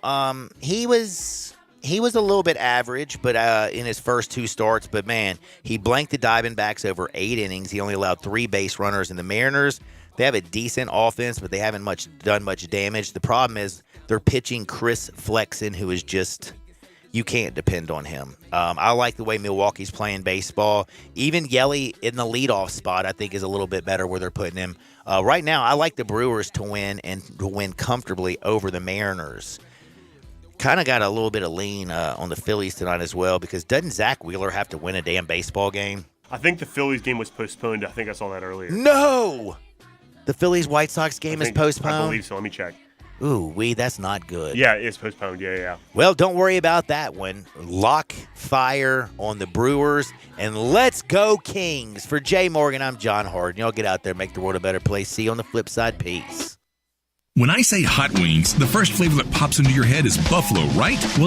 he was a little bit average, but in his first 2 starts. But, man, he blanked the Diamondbacks over 8 innings. He only allowed 3 base runners. And the Mariners, they have a decent offense, but they haven't done much damage. The problem is they're pitching Chris Flexen, who is just – you can't depend on him. I like the way Milwaukee's playing baseball. Even Yelly in the leadoff spot I think is a little bit better where they're putting him. Right now, I like the Brewers to win and to win comfortably over the Mariners. Kind of got a little bit of lean on the Phillies tonight as well because doesn't Zach Wheeler have to win a damn baseball game? I think the Phillies game was postponed. I think I saw that earlier. No! The Phillies-White Sox game is postponed? I believe so. Let me check. Ooh, that's not good. Yeah, it's postponed. Yeah. Well, don't worry about that one. Lock fire on the Brewers, and let's go Kings. For Jay Morgan, I'm John Harden. Y'all get out there, make the world a better place. See you on the flip side. Peace. When I say hot wings, the first flavor that pops into your head is buffalo, right? Well,